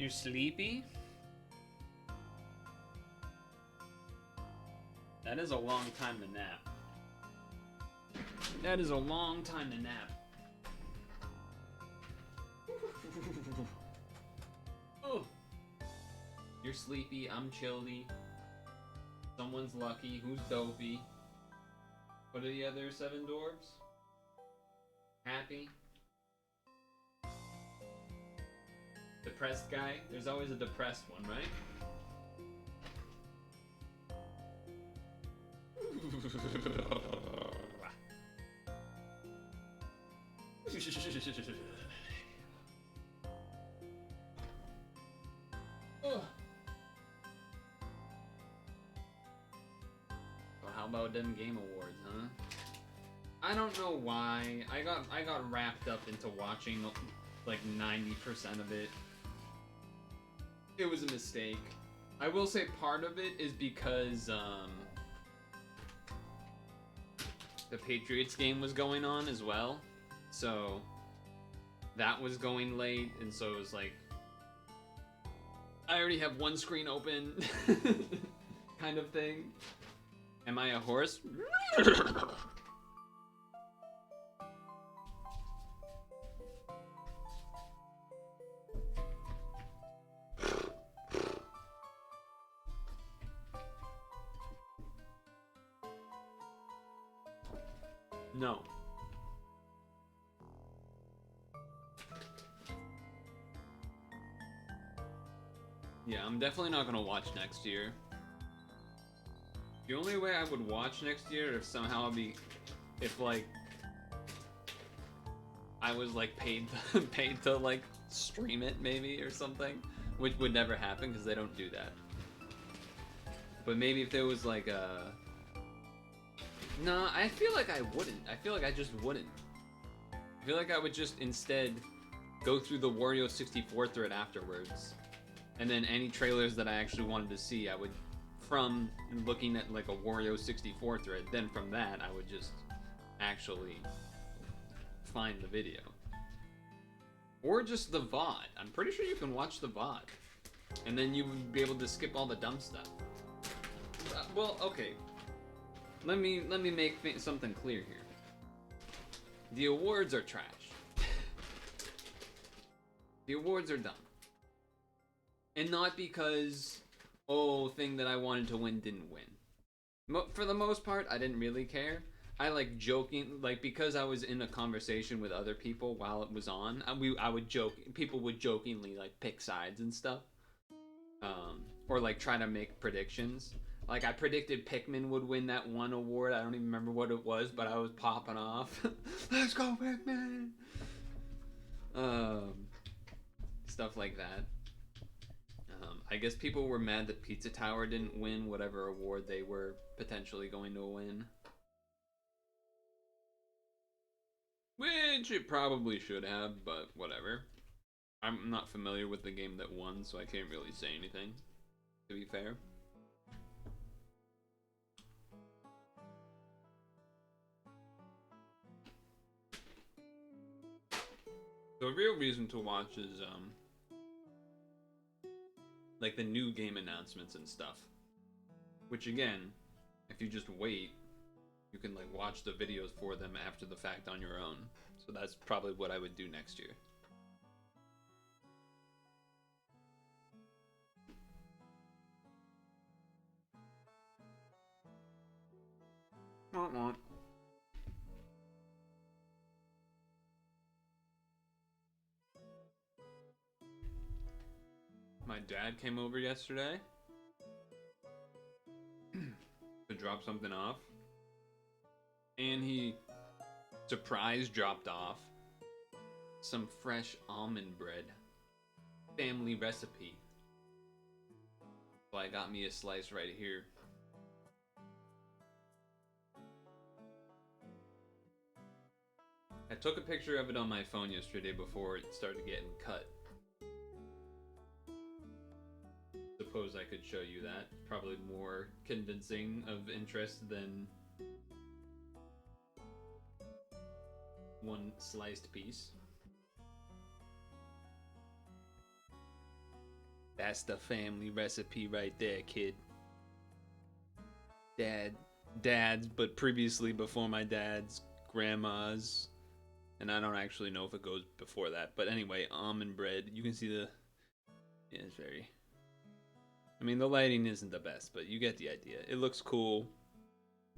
You sleepy? That is a long time to nap. That is a long time to nap. Oh. You're sleepy, I'm chilly. Someone's lucky, who's dopey? What are the other 7 dwarves? Happy? Depressed guy? There's always a depressed one, right? So how about them game awards, huh? I don't know why. I got wrapped up into watching like 90% of it. It was a mistake. I will say part of it is because the Patriots game was going on as well. So that was going late, and so it was like I already have one screen open kind of thing. Am I a horse? No. Yeah, I'm definitely not gonna watch next year. The only way I would watch next year if somehow if like I was like paid to like stream it maybe or something, which would never happen because they don't do that. But maybe if there was like a I feel like I wouldn't. I feel like I just wouldn't. I feel like I would just instead go through the Wario 64 thread afterwards. And then any trailers that I actually wanted to see, I would, from looking at like a Wario 64 thread, then from that, I would just actually find the video. Or just the VOD. I'm pretty sure you can watch the VOD. And then you would be able to skip all the dumb stuff. Well, okay. Let me make something clear here. The awards are trash. The awards are dumb. And not because, thing that I wanted to win didn't win. For the most part, I didn't really care. I like joking, like because I was in a conversation with other people while it was on, I would joke, people would jokingly like pick sides and stuff. Or like try to make predictions. Like I predicted Pikmin would win that one award. I don't even remember what it was, but I was popping off. Let's go Pikmin! Stuff like that. I guess people were mad that Pizza Tower didn't win whatever award they were potentially going to win. Which it probably should have, but whatever. I'm not familiar with the game that won, so I can't really say anything, to be fair. The real reason to watch is, like the new game announcements and stuff. Which again, if you just wait, you can like watch the videos for them after the fact on your own. So that's probably what I would do next year. Want. My dad came over yesterday to drop something off, and he surprise dropped off some fresh almond bread, family recipe. So I got me a slice right here. I took a picture of it on my phone yesterday before it started getting cut. Suppose I could show you that. Probably more convincing of interest than one sliced piece. That's the family recipe right there, kid. Dad's, but previously before my dad's, grandma's, and I don't actually know if it goes before that. But anyway, almond bread. You can see the. Yeah, it's very. I mean, the lighting isn't the best, but you get the idea. It looks cool.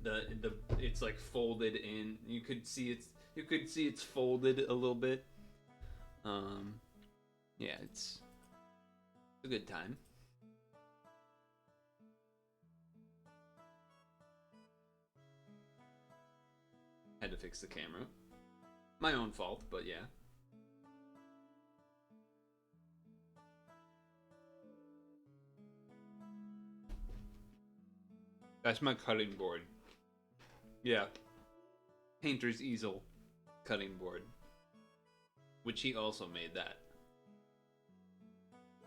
The it's like folded in. You could see it's folded a little bit. Yeah, it's a good time. Had to fix the camera. My own fault, but yeah. That's my cutting board. Yeah. Painter's easel cutting board. Which he also made that.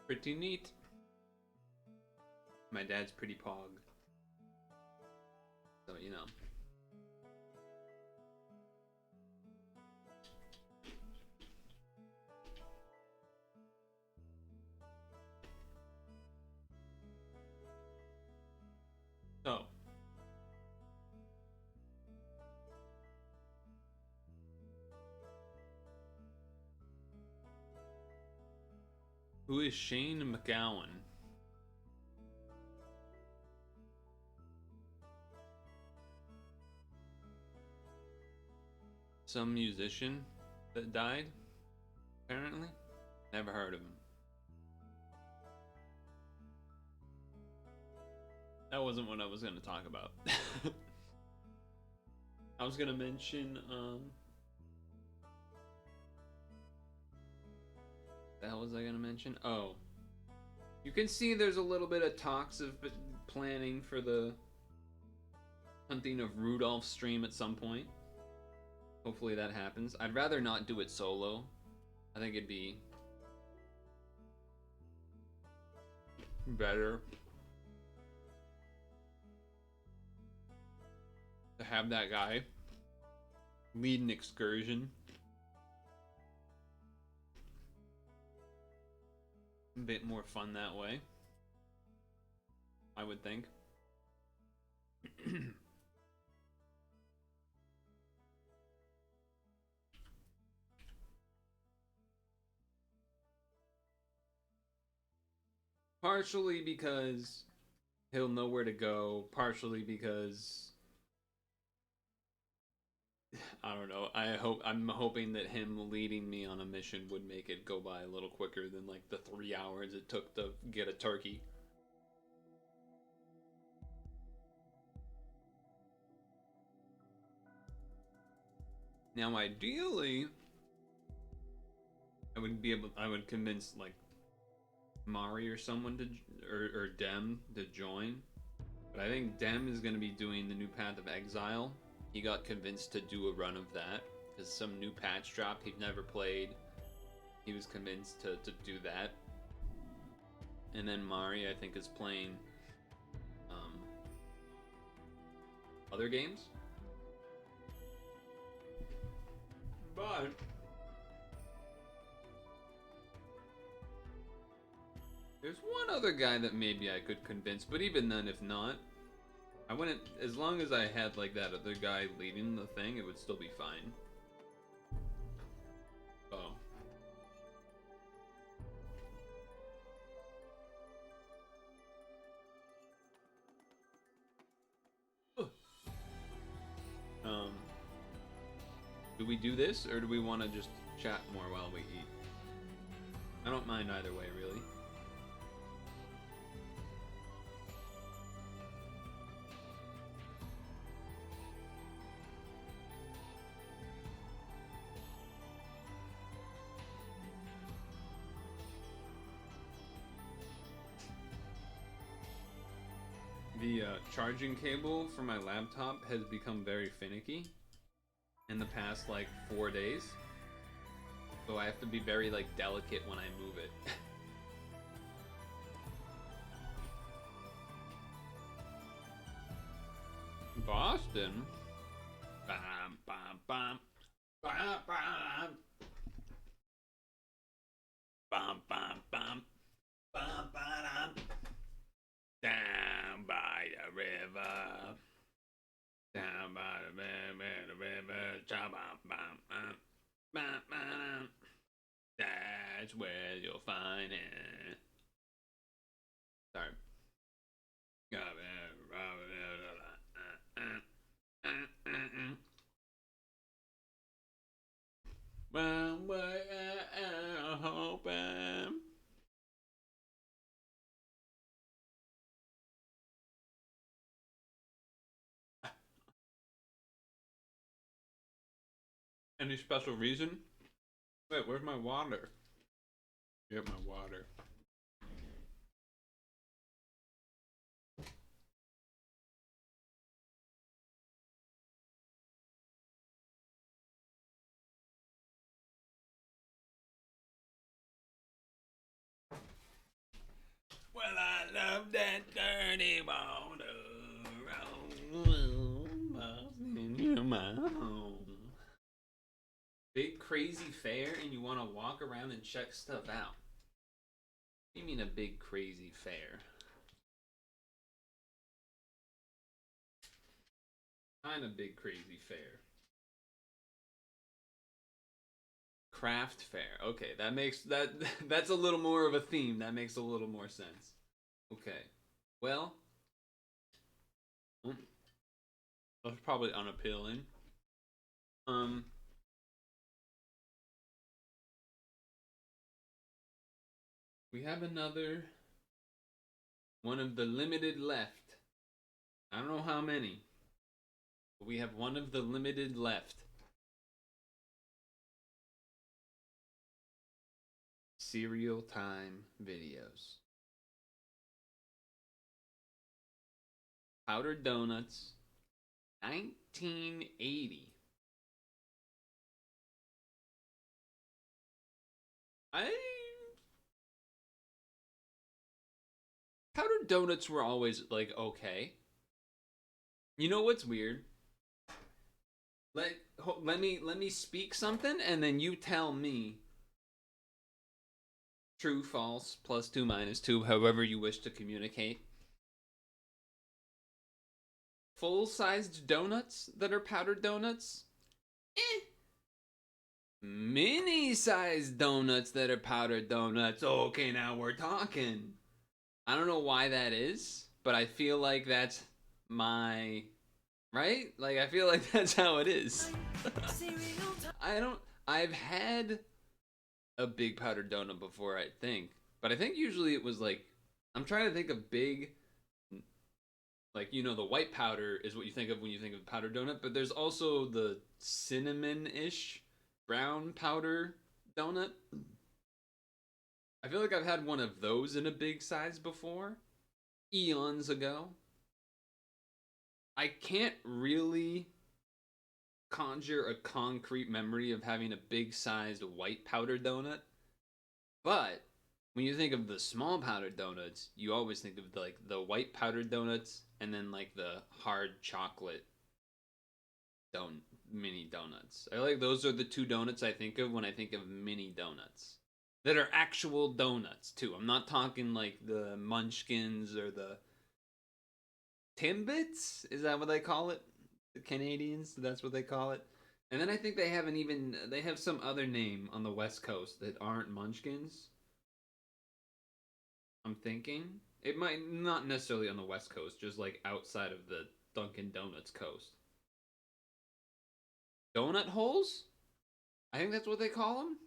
Pretty neat. My dad's pretty pog. So, you know. So. Who is Shane McGowan? Some musician that died, apparently. Never heard of him. That wasn't what I was going to talk about. I was going to mention, the hell was I going to mention? Oh. You can see there's a little bit of talks of planning for the Hunting of Rudolph stream at some point. Hopefully that happens. I'd rather not do it solo. I think it'd be better to have that guy lead an excursion. A bit more fun that way, I would think. Partially because he'll know where to go, partially because I don't know. I'm hoping that him leading me on a mission would make it go by a little quicker than like the 3 hours it took to get a turkey. Now, ideally, I would convince like Mari or someone to, or Dem to join. But I think Dem is going to be doing the new Path of Exile. He got convinced to do a run of that because some new patch dropped he'd never played. He was convinced to do that. And then Mari, I think, is playing other games. But there's one other guy that maybe I could convince, but even then, if not, I wouldn't. As long as I had like that other guy leading the thing, it would still be fine. Oh. Do we do this, or do we want to just chat more while we eat? I don't mind either way, really. The charging cable for my laptop has become very finicky in the past like 4 days, so I have to be very like delicate when I move it. Boston. Bam, bam, bam. Bam, bam. Bam, bam, bam. Bam, bam. That's where you'll find it. Sorry. Any special reason? Wait, where's my water? Get my water. Well, I love that dirty water. Big crazy fair and you want to walk around and check stuff out. What do you mean a big crazy fair? Kind of big crazy fair. Craft fair. Okay, that makes that's a little more of a theme. That makes a little more sense. Okay. Well, that's probably unappealing. We have another one of the limited left. I don't know how many, but we have one of the limited left. Cereal time videos. Powdered Donuts, 1980. Powdered donuts were always like okay. You know what's weird? Let me speak something and then you tell me true, false, plus 2, minus 2, however you wish to communicate. Full-sized donuts that are powdered donuts? Mini-sized donuts that are powdered donuts? Okay, now we're talking. I don't know why that is, but I feel like that's my... Right? Like, I feel like that's how it is. I've had a big powdered donut before, I think. But I think usually it was like... I'm trying to think of big... Like, you know, the white powder is what you think of when you think of powdered donut, but there's also the cinnamon-ish brown powder donut. I feel like I've had one of those in a big size before, eons ago. I can't really conjure a concrete memory of having a big sized white powdered donut, but when you think of the small powdered donuts, you always think of like the white powdered donuts and then like the hard chocolate mini donuts. I like those are the two donuts I think of when I think of mini donuts. That are actual donuts too. I'm not talking like the Munchkins or the Timbits. Is that what they call it? The Canadians, that's what they call it. And then I think they have some other name on the West Coast that aren't Munchkins. I'm thinking it might not necessarily on the West Coast, just like outside of the Dunkin' Donuts coast. Donut holes? I think that's what they call them.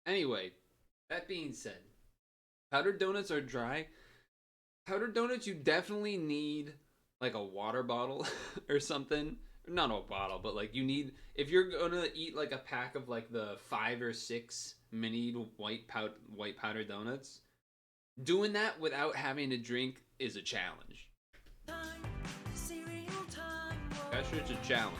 Anyway, that being said, powdered donuts are dry. Powdered donuts, you definitely need like a water bottle or something. Not a bottle, but like you need, if you're gonna eat like a pack of like the 5 or 6 mini white powder donuts, doing that without having to drink is a challenge. That shit's a challenge.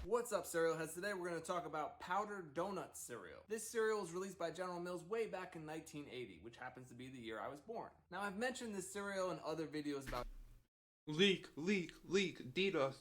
What's up, cereal heads? Today we're going to talk about powdered donut cereal. This cereal was released by General Mills way back in 1980, which happens to be the year I was born. Now, I've mentioned this cereal in other videos about leak, DDoS.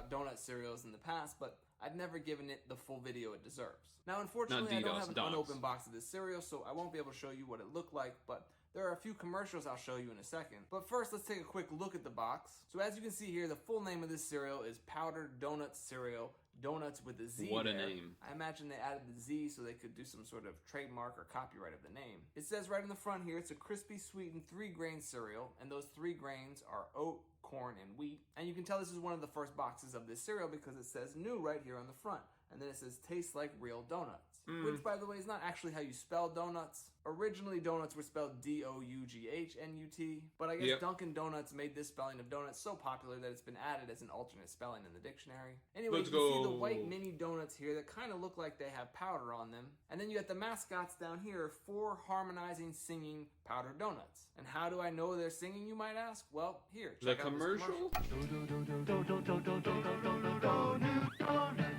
Donut cereals in the past, but I've never given it the full video it deserves. Now, unfortunately, I don't have an unopened box of this cereal, so I won't be able to show you what it looked like, but there are a few commercials I'll show you in a second. But first, let's take a quick look at the box. So as you can see here, the full name of this cereal is Powdered Donut Cereal Donuts with a Z. What a there. name. I imagine they added the Z so they could do some sort of trademark or copyright of the name. It says right in the front here, it's a crispy, sweetened 3-grain cereal, and those 3 grains are oat, corn, and wheat. And you can tell this is one of the first boxes of this cereal because it says new right here on the front. And then it says tastes like real donuts. Which, by the way, is not actually how you spell donuts. Originally, donuts were spelled D-O-U-G-H-N-U-T, but I guess Dunkin' Donuts made this spelling of donuts so popular that it's been added as an alternate spelling in the dictionary. Anyway, you can see the white mini donuts here that kind of look like they have powder on them. And then you got the mascots down here, 4 harmonizing, singing powdered donuts. And how do I know they're singing, you might ask? Well, here, check out this commercial.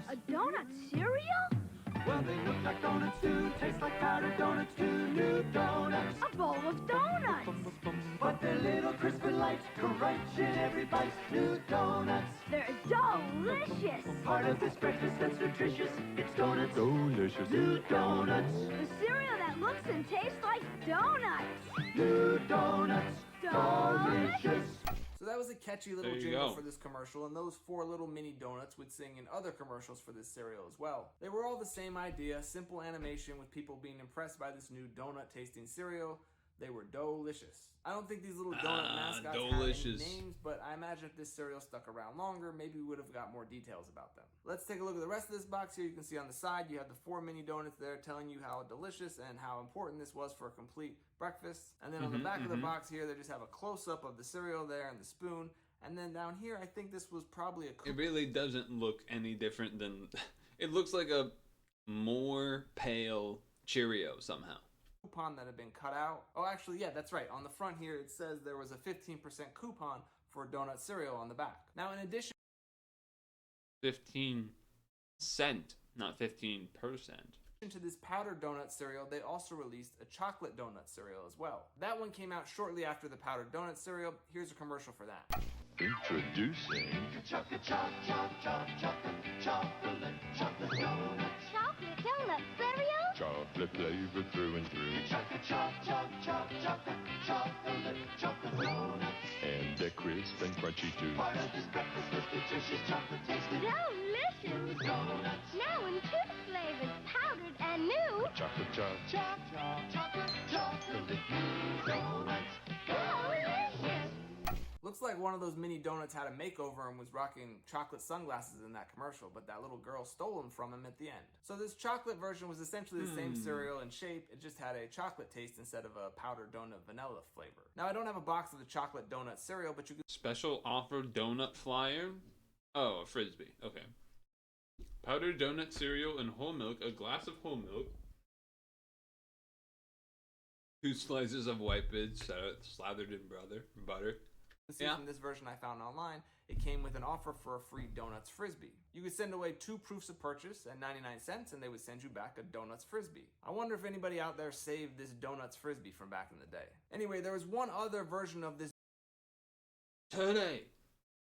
A donut cereal? Well, they look like donuts too, taste like powdered donuts too, new donuts. A bowl of donuts. But they're little crisp and light, crunch in every bite, new donuts. They're delicious. Part of this breakfast that's nutritious, it's donuts. Delicious. New donuts. The cereal that looks and tastes like donuts. New donuts. Delicious. So that was a catchy little jingle for this commercial, and those 4 little mini donuts would sing in other commercials for this cereal as well. They were all the same idea, simple animation with people being impressed by this new donut tasting cereal. They were delicious. I don't think these little donut mascots have any names, but I imagine if this cereal stuck around longer, maybe we would have got more details about them. Let's take a look at the rest of this box here. You can see on the side, you have the 4 mini donuts there telling you how delicious and how important this was for a complete breakfast. And then on the back of the box here, they just have a close-up of the cereal there and the spoon. And then down here, I think this was probably a... It really doesn't look any different than... It looks like a more pale Cheerio somehow. Coupon that had been cut out. Oh, actually, yeah, that's right. On the front here, it says there was a 15% coupon for donut cereal on the back. Now, in addition... 15 cent, not 15%. To this powdered donut cereal, they also released a chocolate donut cereal as well. That one came out shortly after the powdered donut cereal. Here's a commercial for that. Introducing Chocolate donuts. Chocolate donut cereal? chocolate flavor through and through, Chocolate donuts. and they're crisp and crunchy too. Part of this breakfast with nutritious chocolate tasting Delicious. donuts. Now in 2 flavors, powdered and new. Chocolate Chocolate donuts. Delicious. Looks like one of those mini donuts had a makeover and was rocking chocolate sunglasses in that commercial, but that little girl stole them from him at the end. So this chocolate version was essentially the same cereal in shape, it just had a chocolate taste instead of a powdered donut vanilla flavor. Now I don't have a box of the chocolate donut cereal, but you can... Special offer donut flyer? Oh, a Frisbee. Okay. Powdered donut cereal and whole milk, a glass of whole milk, 2 slices of white bits slathered in butter. See from this version I found online, it came with an offer for a free Donuts Frisbee. You could send away 2 proofs of purchase at 99 cents and they would send you back a Donuts Frisbee. I wonder if anybody out there saved this Donuts Frisbee from back in the day. Anyway, there was one other version of this. Today,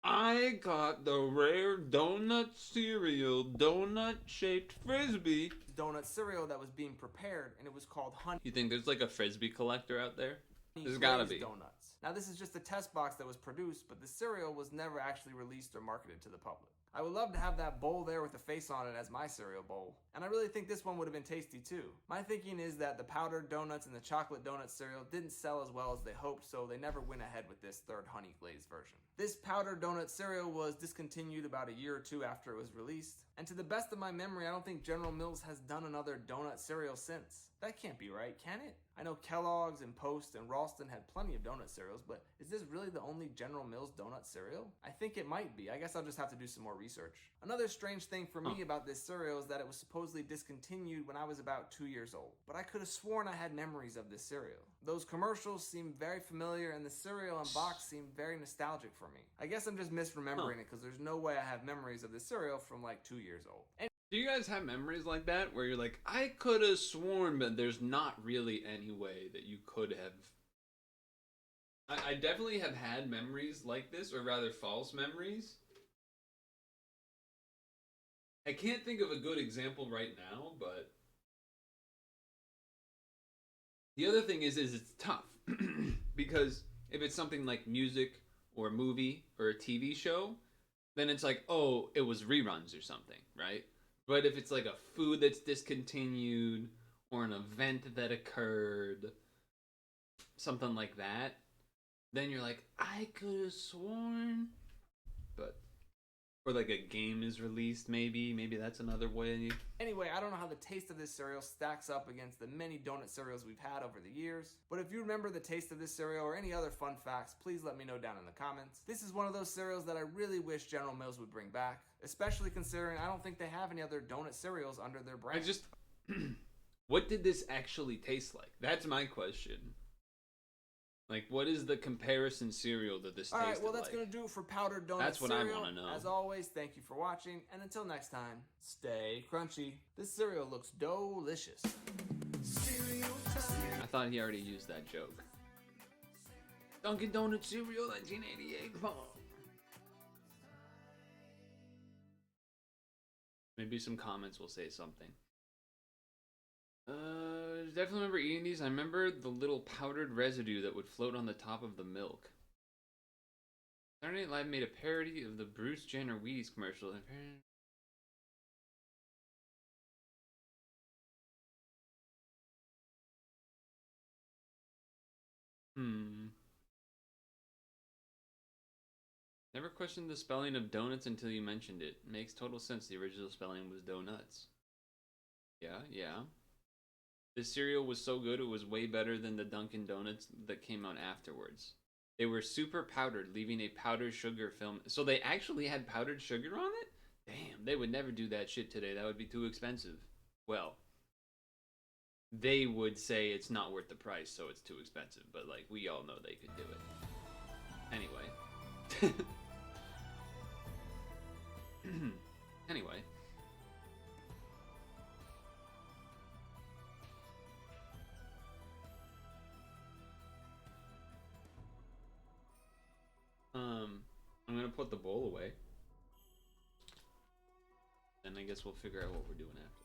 I got the rare donut cereal, donut-shaped Frisbee. Donut cereal that was being prepared, and it was called Honey. You think there's like a Frisbee collector out there? There's gotta be. Donuts. Now this is just a test box that was produced, but the cereal was never actually released or marketed to the public. I would love to have that bowl there with a face on it as my cereal bowl. And I really think this one would have been tasty too. My thinking is that the powdered donuts and the chocolate donut cereal didn't sell as well as they hoped, so they never went ahead with this 3rd honey glazed version. This powdered donut cereal was discontinued about a year or 2 after it was released. And to the best of my memory, I don't think General Mills has done another donut cereal since. That can't be right, can it? I know Kellogg's and Post and Ralston had plenty of donut cereals, but is this really the only General Mills donut cereal? I think it might be. I guess I'll just have to do some more research. Another strange thing for me about this cereal is that it was supposedly discontinued when I was about 2 years old. But I could have sworn I had memories of this cereal. Those commercials seem very familiar and the cereal and box seem very nostalgic for me. I guess I'm just misremembering it because there's no way I have memories of this cereal from like 2 years old. Do you guys have memories like that where you're like, I could have sworn, but there's not really any way that you could have? I definitely have had memories like this, or rather false memories. I can't think of a good example right now, but the other thing is it's tough because if it's something like music or a movie or a TV show, then it's like, oh, it was reruns or something, right? But if it's like a food that's discontinued or an event that occurred, something like that, then you're like, I could have sworn. But, or like a game is released, maybe that's another way. Anyway, I don't know how the taste of this cereal stacks up against the many donut cereals we've had over the years, but if you remember the taste of this cereal or any other fun facts, please let me know down in the comments. This is one of those cereals that I really wish General Mills would bring back, especially considering I don't think they have any other donut cereals under their brand. What did this actually taste like? That's my question. Like, what is the comparison cereal that this tasted like? Alright, well that's going to do it for powdered donut That's what cereal. I want to know. As always, thank you for watching, and until next time, stay crunchy. This cereal looks delicious. I thought he already used that joke. Dunkin' Donut cereal 1988. Come on. Maybe some comments will say something. Definitely remember eating these. I remember the little powdered residue that would float on the top of the milk. Saturday Night Live made a parody of the Bruce Jenner Wheaties commercial. Never questioned the spelling of donuts until you mentioned it. Makes total sense. The original spelling was donuts. Yeah. This cereal was so good, it was way better than the Dunkin' Donuts that came out afterwards. They were super powdered, leaving a powdered sugar film. So they actually had powdered sugar on it? Damn, they would never do that shit today. That would be too expensive. Well, they would say it's not worth the price, so it's too expensive. But, like, we all know they could do it. Anyway. Anyway. I'm gonna put the bowl away. Then I guess we'll figure out what we're doing after.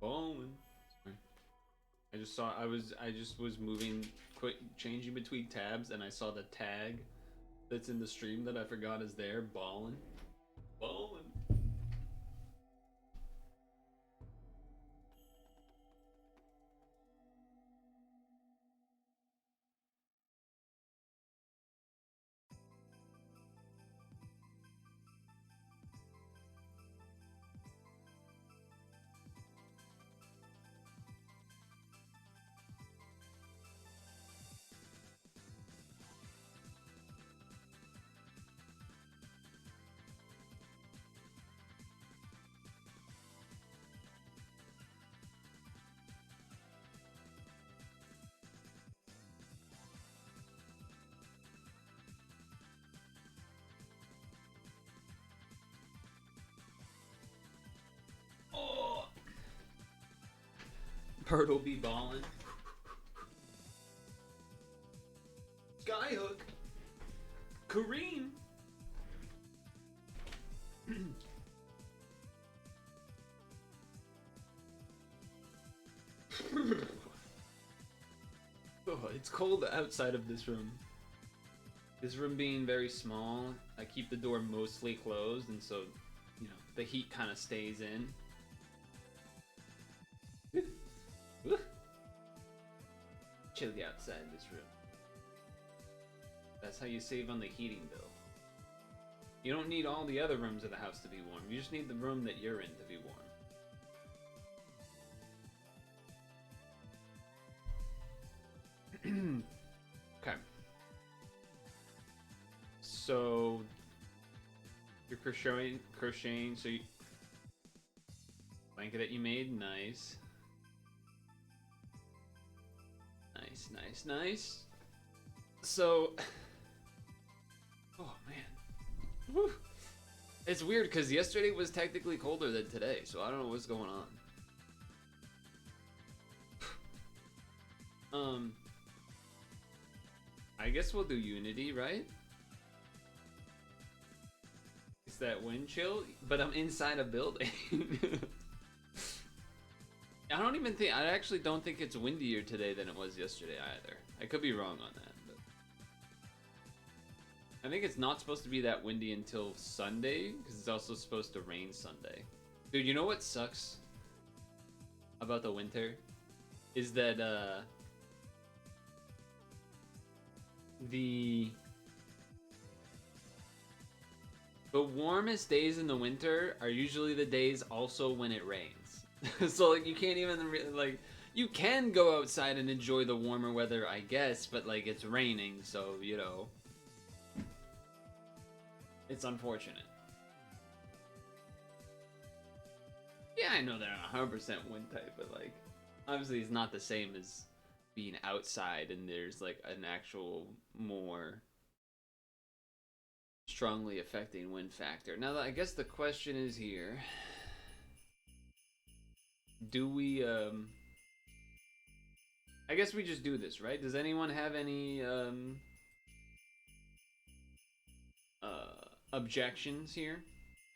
Bowling. Sorry. I just was moving, changing between tabs, and I saw the tag that's in the stream that I forgot is there. Ballin'. Purtle be ballin'. Skyhook. Kareem. Oh, it's cold outside of this room. This room being very small, I keep the door mostly closed, and so, you know, the heat kind of stays in. Chilly outside this room. That's how you save on the heating bill. You don't need all the other rooms of the house to be warm. You just need the room that you're in to be warm. Okay. So you're crocheting. So you blanket that you made, nice. Nice. So, oh man, whew. It's weird because yesterday was technically colder than today, so I don't know what's going on. I guess we'll do Unity, right? Is that wind chill? But I'm inside a building. I actually don't think it's windier today than it was yesterday either. I could be wrong on that, I think it's not supposed to be that windy until Sunday, because it's also supposed to rain Sunday. Dude, you know what sucks about the winter? Is that, the warmest days in the winter are usually the days also when it rains. So, like, you can't even, like, you can go outside and enjoy the warmer weather, I guess, but, like, it's raining, so, you know. It's unfortunate. Yeah, I know they're not 100% wind type, but, like, obviously it's not the same as being outside and there's, like, an actual more strongly affecting wind factor. Now, I guess the question is here, do we, I guess we just do this, right? Does anyone have any, objections here?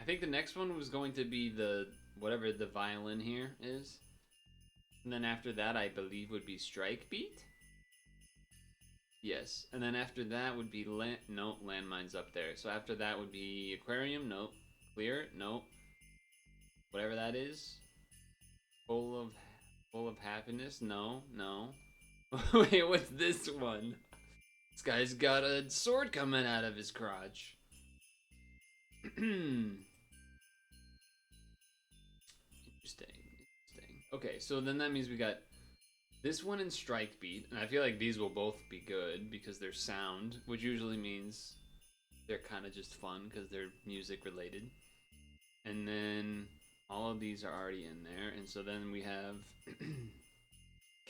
I think the next one was going to be the, whatever the violin here is. And then after that, I believe would be strike beat. Yes, and then after that would be no, landmines up there. So after that would be aquarium, no. Clear, no. Whatever that is. Full of happiness, no. Wait, what's this one? This guy's got a sword coming out of his crotch. Interesting. Okay, so then that means we got this one in strike beat, and I feel like these will both be good because they're sound, which usually means they're kind of just fun because they're music related. And then all of these are already in there, and so then we have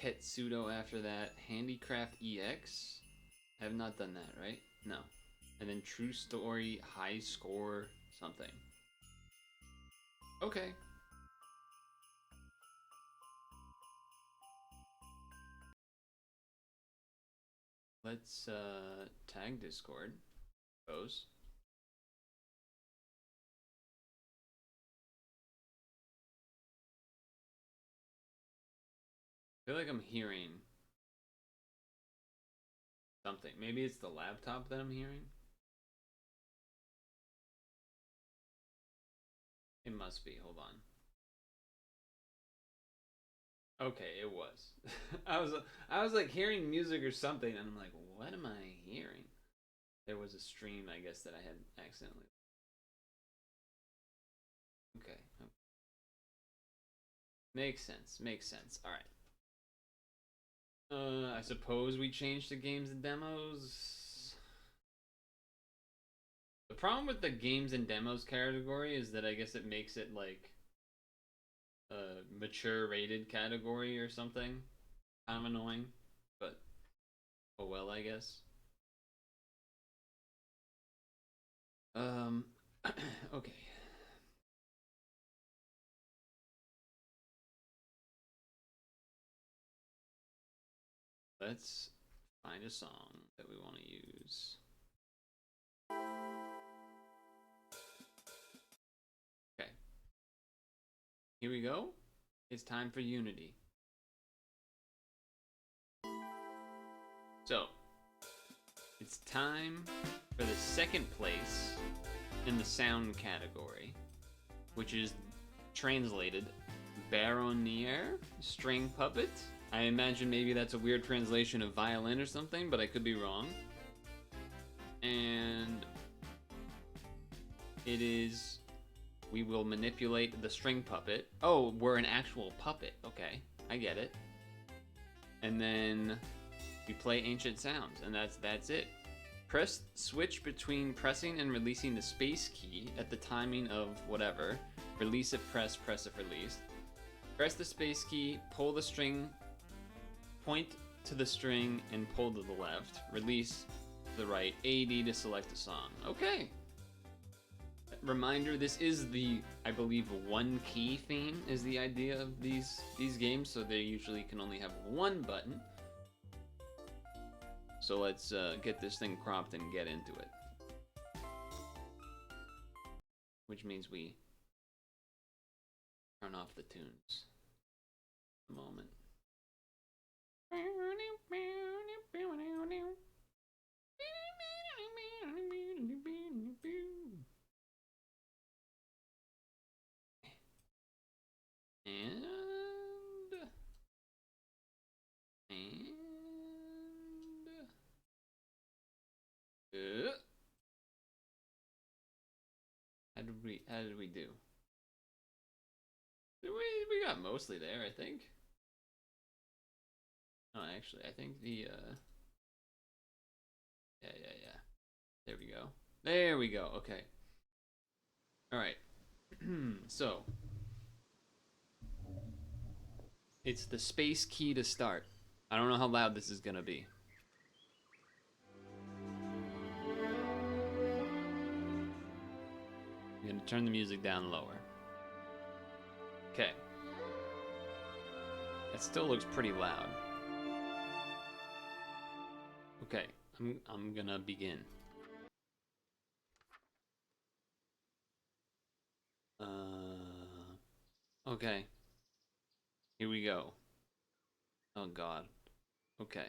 Ketsudo after that, Handicraft EX. I have not done that, right? No. And then True Story, High Score, something. Okay. Let's tag Discord. Suppose. I feel like I'm hearing something. Maybe it's the laptop that I'm hearing. It must be. Hold on. Okay, it was. I was like hearing music or something, and I'm like, what am I hearing? There was a stream, I guess, that I had accidentally. Okay. Makes sense. All right. I suppose we changed the games and demos. The problem with the games and demos category is that I guess it makes it like a mature rated category or something. Kind of annoying, but oh well, I guess. Okay. Let's find a song that we want to use. Okay. Here we go. It's time for Unity. So, it's time for the second place in the sound category, which is translated Baronnier String Puppet. I imagine maybe that's a weird translation of violin or something, but I could be wrong. And it is, we will manipulate the string puppet. Oh, we're an actual puppet. Okay, I get it. And then we play ancient sounds, and that's it. Press switch between pressing and releasing the space key at the timing of whatever. Release it, press it, release. Press the space key, pull the string, point to the string, and pull to the left. Release to the right. AD to select a song. Okay. Reminder, this is the, I believe, one key theme is the idea of these games, so they usually can only have one button. So let's get this thing cropped and get into it. Which means we turn off the tunes. A moment. And how did we do? We got mostly there, I think. Oh, actually, I think the yeah. There we go. There we go. Okay. All right. So it's the space key to start. I don't know how loud this is gonna be. I'm gonna turn the music down lower. Okay. That still looks pretty loud. Okay, I'm gonna begin. Okay. Here we go. Oh God. Okay.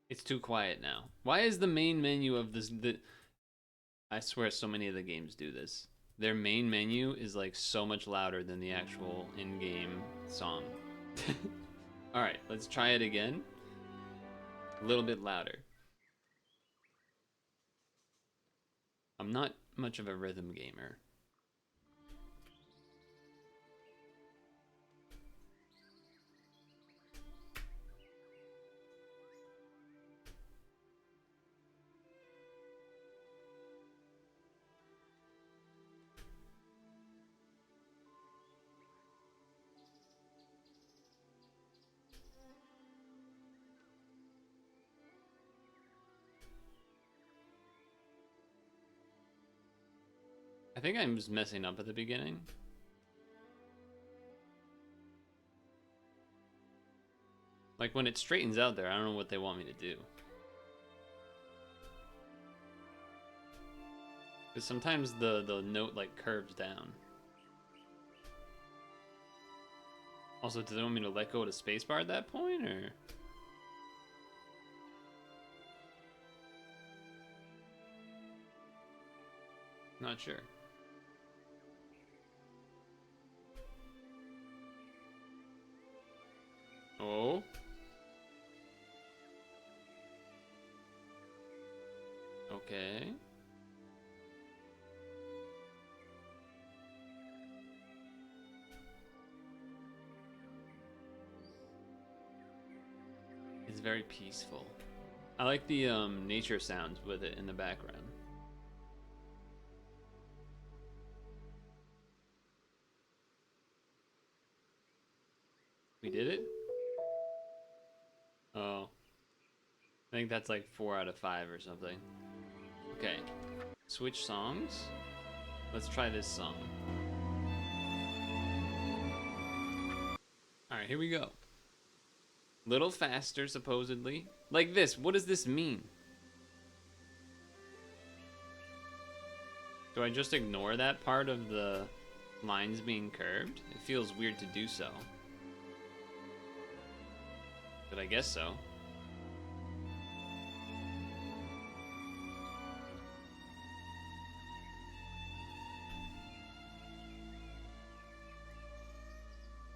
It's too quiet now. Why is the main menu of this I swear so many of the games do this. Their main menu is like so much louder than the actual in-game song. All right, let's try it again. A little bit louder. I'm not much of a rhythm gamer. I think I'm just messing up at the beginning. Like when it straightens out there, I don't know what they want me to do. Because sometimes the note like curves down. Also, do they want me to let go of the spacebar at that point, or? Not sure. Oh. Okay. It's very peaceful. I like the nature sounds with it in the background. We did it? Oh. I think that's like 4 out of 5 or something. Okay. Switch songs. Let's try this song. Alright, here we go. Little faster, supposedly. Like this. What does this mean? Do I just ignore that part of the lines being curved? It feels weird to do so. But I guess so.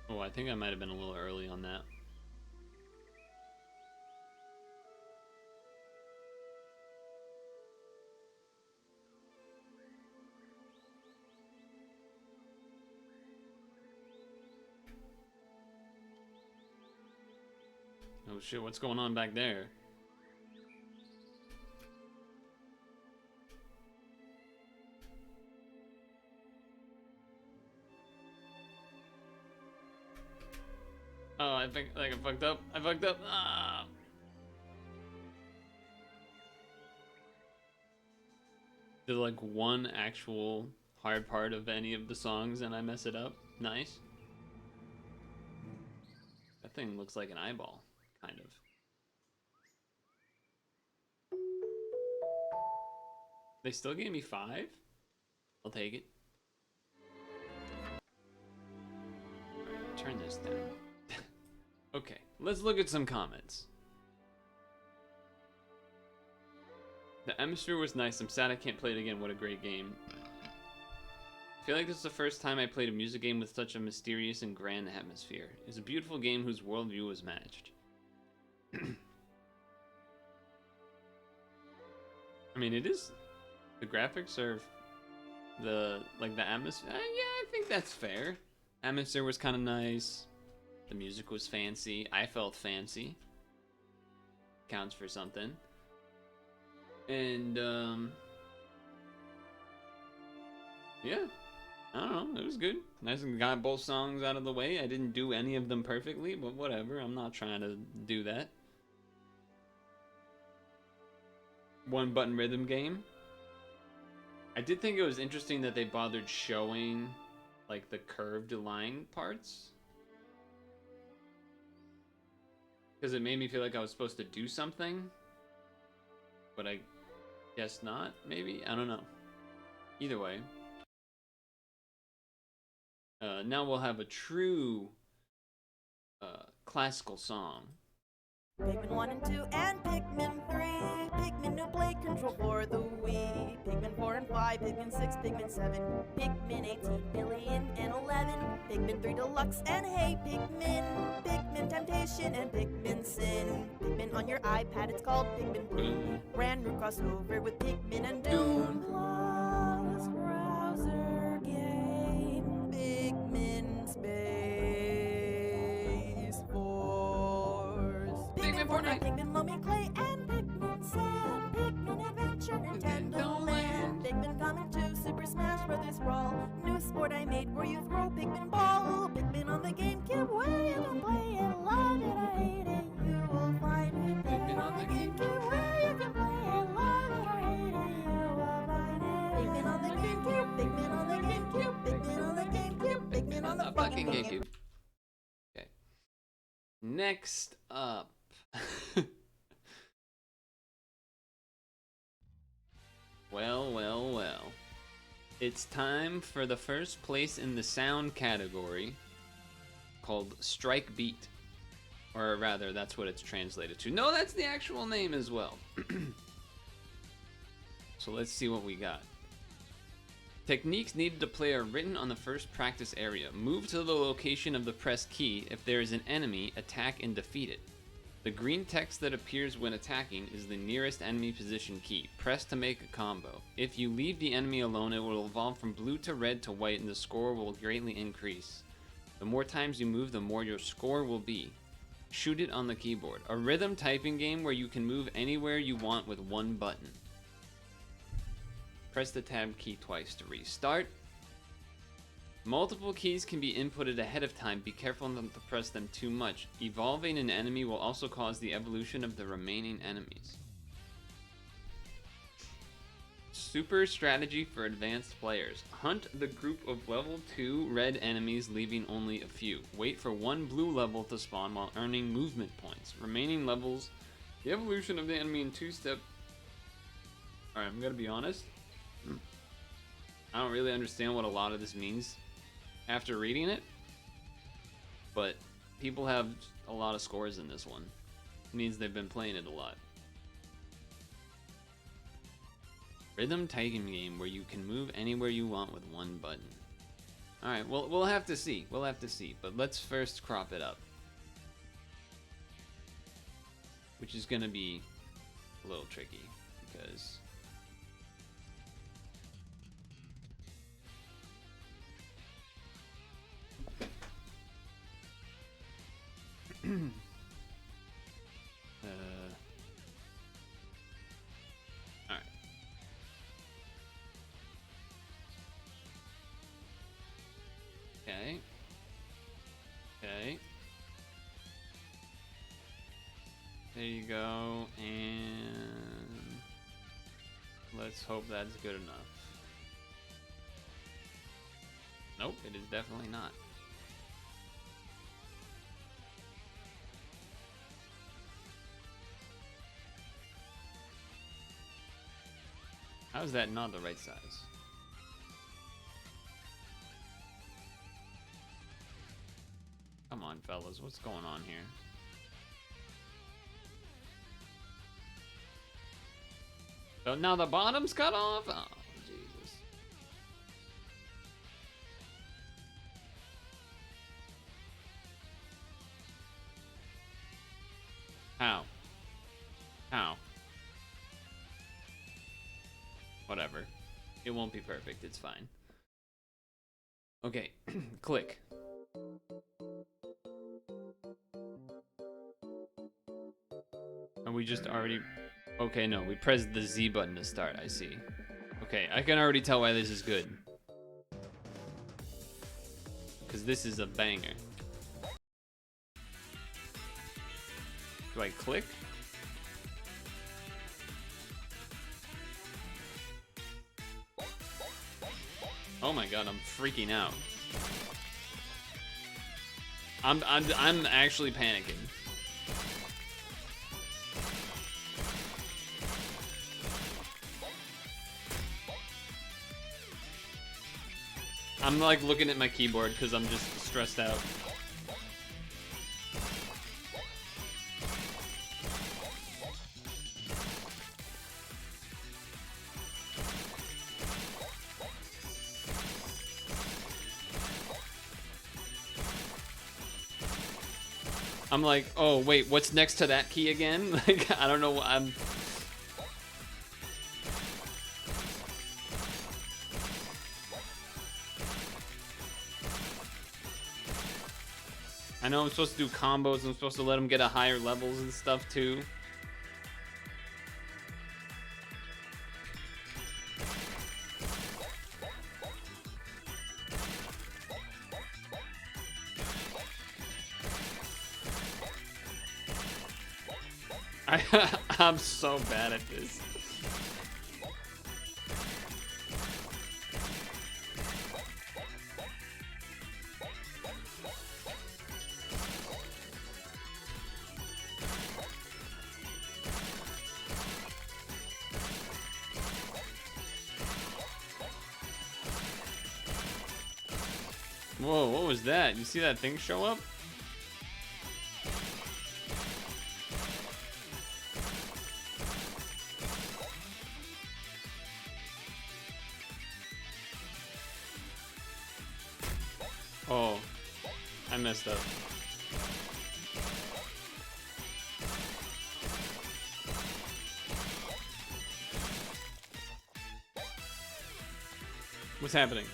Oh, I think I might have been a little early on that. Oh shit, what's going on back there? Oh, I think like I fucked up. I fucked up. Ah. There's like one actual hard part of any of the songs and I mess it up. Nice. That thing looks like an eyeball, kind of. They still gave me 5? I'll take it. Alright, turn this down. Okay, let's look at some comments. The atmosphere was nice. I'm sad I can't play it again. What a great game. I feel like this is the first time I played a music game with such a mysterious and grand atmosphere. It's a beautiful game whose worldview was matched. I mean, it is... The graphics are... The atmosphere... yeah, I think that's fair. Atmosphere was kind of nice. The music was fancy. I felt fancy. Counts for something. And, yeah. I don't know. It was good. Nice and got both songs out of the way. I didn't do any of them perfectly, but whatever. I'm not trying to do that. One button rhythm game. I did think it was interesting that they bothered showing, like, the curved line parts. Because it made me feel like I was supposed to do something. But I guess not, maybe? I don't know. Either way. Now we'll have a true classical song. Pikmin 1 and 2 and Pikmin 3. Pikmin New Play Control for the Wii. Pikmin 4 and 5, Pikmin 6, Pikmin 7. Pikmin 18 billion and 11. Pikmin 3 Deluxe and Hey Pikmin. Pikmin Temptation and Pikmin Sin. Pikmin on your iPad, it's called Pikmin Bloom. Brand new crossover with Pikmin and Doom. Plus browser game. Pikmin Space Force. Pikmin Fortnite, Pikmin Lummy Clay, and Pikmin Sand. Pikmin Adventure, Nintendo Land. Pikmin coming to Super Smash Brothers Brawl. New sport I made where you throw Pikmin ball. Pikmin on the GameCube where you can play it. Love it, I hate it, you will find it. Pikmin on the GameCube where you can play it. Love it, I hate it, you will find it. Pikmin on the GameCube, Pikmin on the GameCube, Pikmin on the GameCube, Pikmin on the fucking GameCube. Okay. Next up. Well. It's time for the first place in the sound category called Strike Beat. Or rather, that's what it's translated to. No, that's the actual name as well. So let's see what we got. Techniques needed to play are written on the first practice area. Move to the location of the press key. If there is an enemy, attack and defeat it. The green text that appears when attacking is the nearest enemy position key. Press to make a combo. If you leave the enemy alone, it will evolve from blue to red to white and the score will greatly increase. The more times you move, the more your score will be. Shoot it on the keyboard. A rhythm typing game where you can move anywhere you want with one button. Press the tab key twice to restart. Multiple keys can be inputted ahead of time. Be careful not to press them too much. Evolving an enemy will also cause the evolution of the remaining enemies. Super strategy for advanced players. Hunt the group of level 2 red enemies, leaving only a few. Wait for one blue level to spawn while earning movement points. Remaining levels, the evolution of the enemy in 2-step. Alright, I'm gonna be honest. I don't really understand what a lot of this means after reading it, but people have a lot of scores in this one. It means they've been playing it a lot. Rhythm typing game where you can move anywhere you want with one button. Alright, well, we'll have to see. But let's first crop it up. Which is gonna be a little tricky, because... Alright. Okay. There you go, and let's hope that's good enough. Nope, it is definitely not. How is that not the right size? Come on, fellas. What's going on here? So now the bottom's cut off? Oh, Jesus. How? How? Whatever. It won't be perfect. It's fine. Okay. Click. And we just already... Okay, no. We pressed the Z button to start. I see. Okay, I can already tell why this is good. Because this is a banger. Do I click? Oh my god, I'm freaking out. I'm actually panicking. I'm like looking at my keyboard because I'm just stressed out. I'm like, oh wait, what's next to that key again? Like, I don't know. I know I'm supposed to do combos. I'm supposed to let them get a higher levels and stuff too. I'm so bad at this. Whoa, what was that? You see that thing show up? Oh, I messed up. What's happening?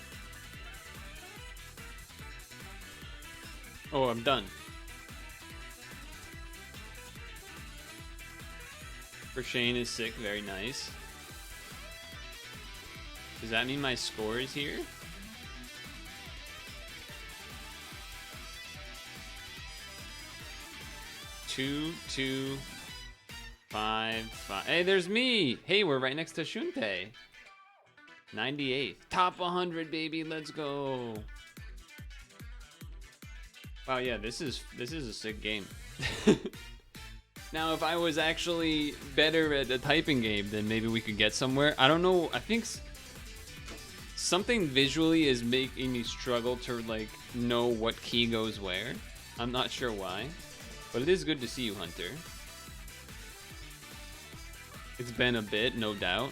Oh, I'm done. For Shane is sick, very nice. Does that mean my score is here? Two, 5, 5. Hey, there's me. Hey, we're right next to Shunpei. 98th. Top 100, baby. Let's go. Wow, yeah, this is a sick game. Now, if I was actually better at a typing game, then maybe we could get somewhere. I don't know. I think something visually is making me struggle to like know what key goes where. I'm not sure why. But it is good to see you, Hunter. It's been a bit, no doubt.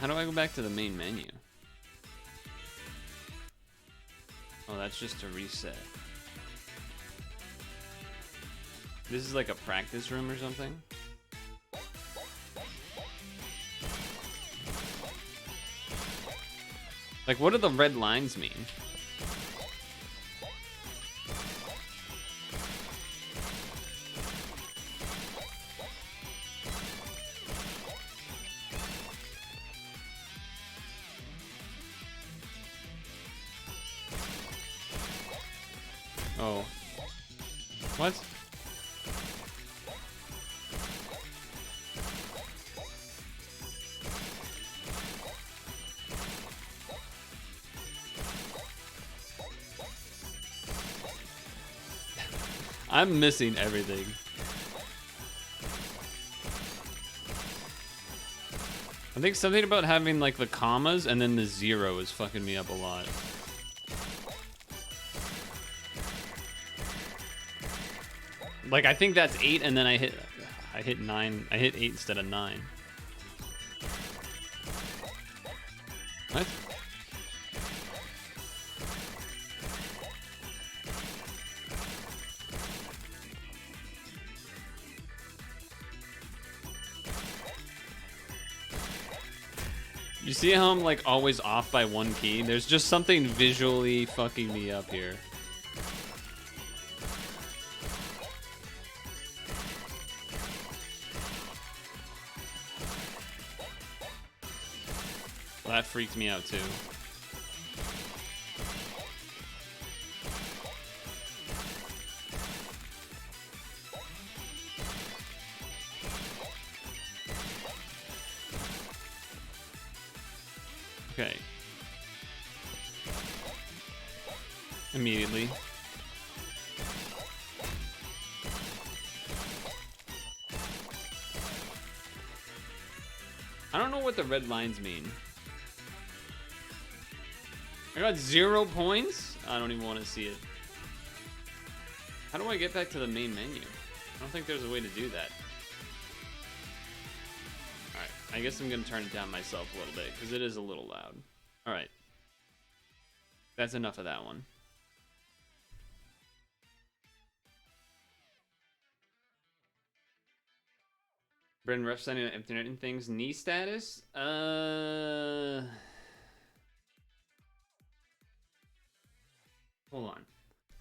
How do I go back to the main menu? Oh, that's just a reset. This is like a practice room or something? Like, what do the red lines mean? Oh. What? I'm missing everything. I think something about having like the commas and then the 0 is fucking me up a lot. Like, I think that's 8, and then I hit 9. I hit 8 instead of 9. What? You see how I'm like always off by 1 key? There's just something visually fucking me up here. Well, that freaked me out too. Okay. Immediately. I don't know what the red lines mean. I got 0 points? I don't even want to see it. How do I get back to the main menu? I don't think there's a way to do that. Alright, I guess I'm going to turn it down myself a little bit, because it is a little loud. Alright. That's enough of that one. Brendan Ruff signing on internet and things. Knee status? Hold on.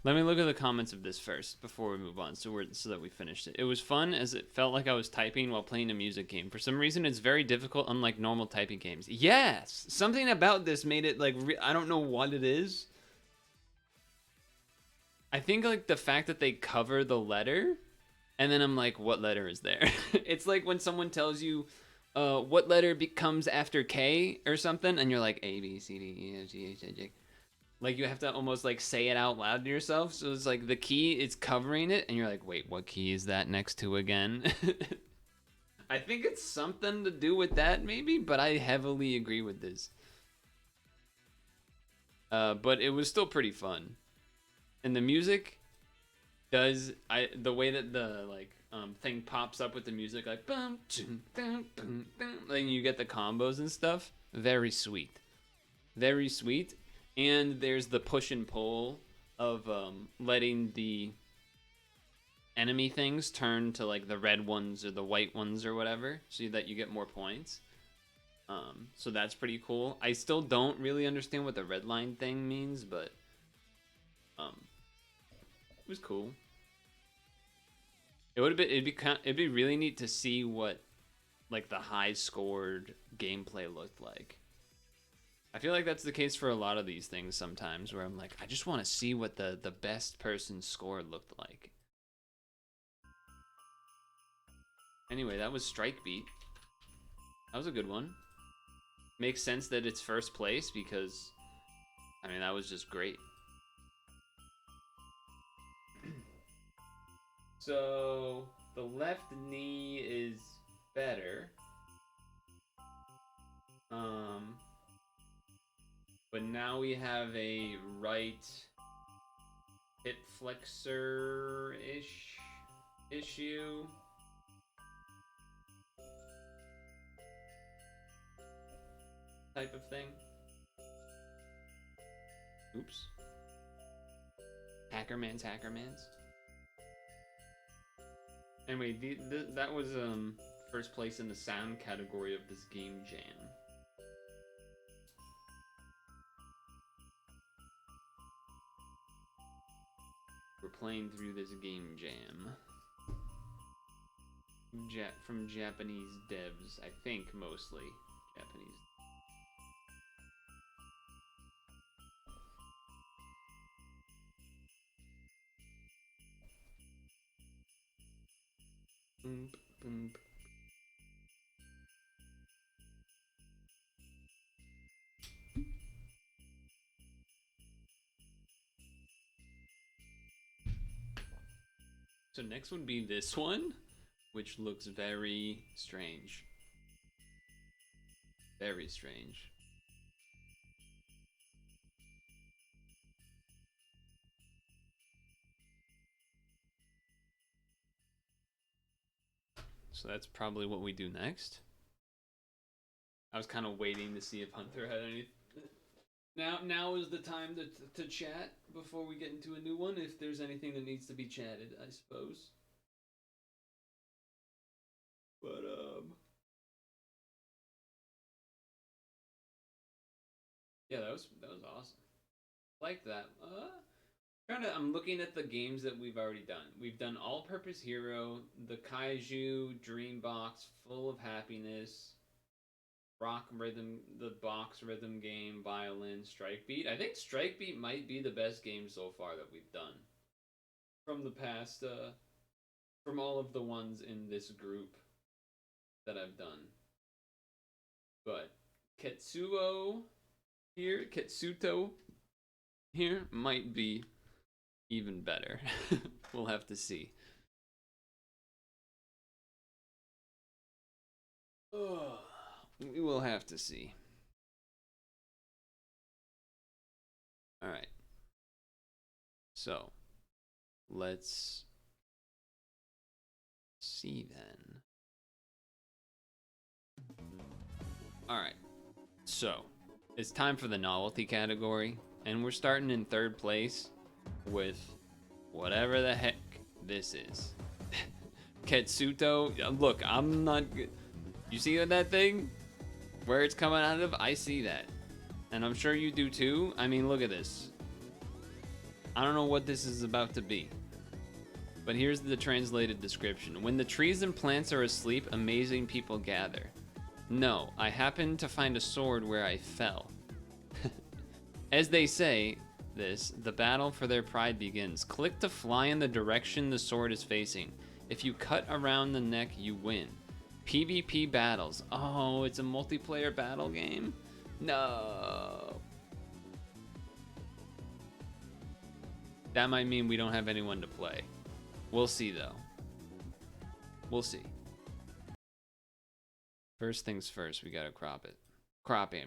Let me look at the comments of this first before we move on, so that we finished it. It was fun as it felt like I was typing while playing a music game. For some reason, it's very difficult, unlike normal typing games. Yes! Something about this made it, like, I don't know what it is. I think, like, the fact that they cover the letter, and then I'm like, what letter is there? It's like when someone tells you, what letter comes after K or something, and you're like, A, B, C, D, E, F, G, H, I, J. Like, you have to almost, like, say it out loud to yourself. So it's like the key is covering it, and you're like, wait, what key is that next to again? I think it's something to do with that, maybe, but I heavily agree with this. But it was still pretty fun. And the music does, the way that the, like, thing pops up with the music, like, bum, chum, bum, bum, bum, like, you get the combos and stuff. Very sweet. Very sweet. And there's the push and pull of letting the enemy things turn to like the red ones or the white ones or whatever, so that you get more points. So that's pretty cool. I still don't really understand what the red line thing means, but it was cool. It'd be really neat to see what like the high scored gameplay looked like. I feel like that's the case for a lot of these things sometimes, where I'm like, I just want to see what the best person's score looked like. Anyway, that was Strike Beat. That was a good one. Makes sense that it's first place because, I mean, that was just great. So, the left knee is better. But now we have a right hip flexor-ish issue. Type of thing. Oops. Hackerman's. Anyway, that was first place in the sound category of this game jam. We're playing through this game jam. From Japanese devs, I think mostly Japanese. Boom, boom. So next would be this one, which looks very strange. Very strange. So that's probably what we do next. I was kind of waiting to see if Hunter had any. Now is the time to chat before we get into a new one. If there's anything that needs to be chatted, I suppose. But yeah, that was awesome. Like that. I'm looking at the games that we've already done. We've done All-Purpose Hero, the Kaiju Dream Box, Full of Happiness, Rock Rhythm, the box rhythm game, Violin, Strike Beat. I think Strike Beat might be the best game so far that we've done from the past, from all of the ones in this group that I've done. But Ketsuto here might be even better. We'll have to see. We will have to see. All right. So, let's see then. All right. So, it's time for the novelty category, and we're starting in third place with whatever the heck this is. Ketsuto. Look, I'm not good. You see that thing? Where it's coming out of? I see that. And I'm sure you do too. I mean, look at this. I don't know what this is about to be. But here's the translated description. When the trees and plants are asleep, amazing people gather. No, I happened to find a sword where I fell. As they say, the battle for their pride begins. Click to fly in the direction the sword is facing. If you cut around the neck, you win. PvP battles. Oh, it's a multiplayer battle game? No. That might mean we don't have anyone to play. We'll see, though. We'll see. First things first, we gotta crop it. Crop it.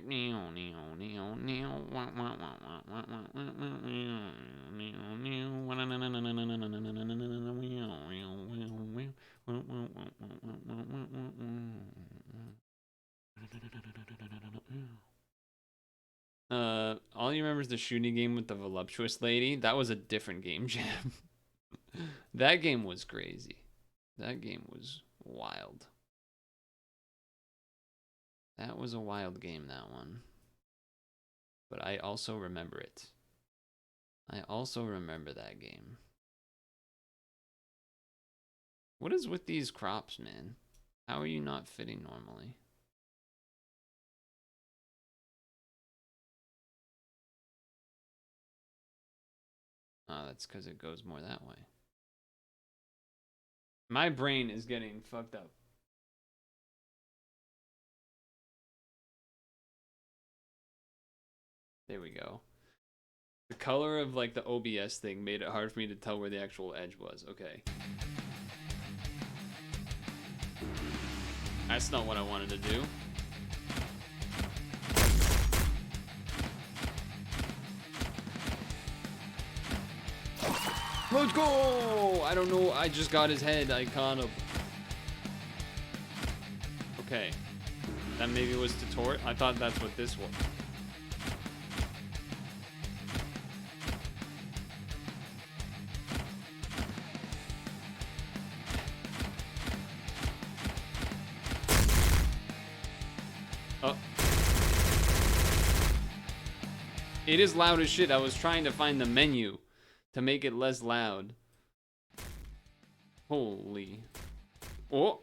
All you remember is the shooting game with the voluptuous lady. That was a different game jam. That game was crazy. That game was wild. That was a wild game, that one. But I also remember it. I also remember that game. What is with these crops, man? How are you not fitting normally? Oh, that's because it goes more that way. My brain is getting fucked up. There we go. The color of like the OBS thing made it hard for me to tell where the actual edge was. Okay. That's not what I wanted to do. Let's go! I don't know. I just got his head. I caught him. Okay. That maybe was to tort. I thought that's what this was. Oh. It is loud as shit. I was trying to find the menu to make it less loud. Holy. Oh.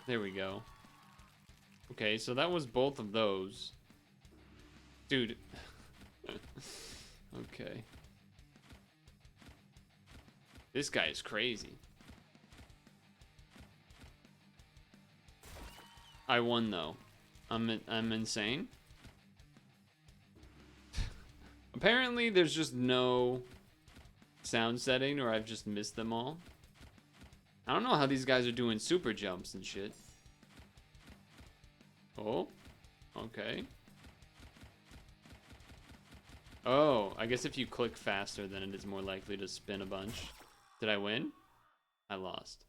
There we go. Okay, so that was both of those. Dude. Okay. This guy is crazy. I won though. I'm insane. Apparently there's just no sound setting, or I've just missed them all. I don't know how these guys are doing super jumps and shit. Oh, okay. Oh, I guess if you click faster, then it is more likely to spin a bunch. Did I win? I lost.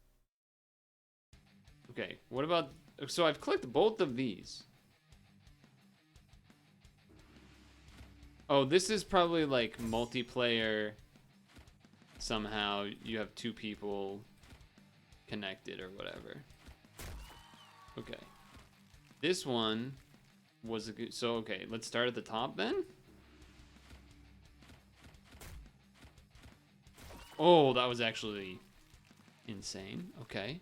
Okay, what about... So I've clicked both of these. Oh, this is probably like multiplayer. Somehow you have 2 people connected or whatever. Okay. This one was a good... So, okay, let's start at the top then. Oh, that was actually insane. Okay.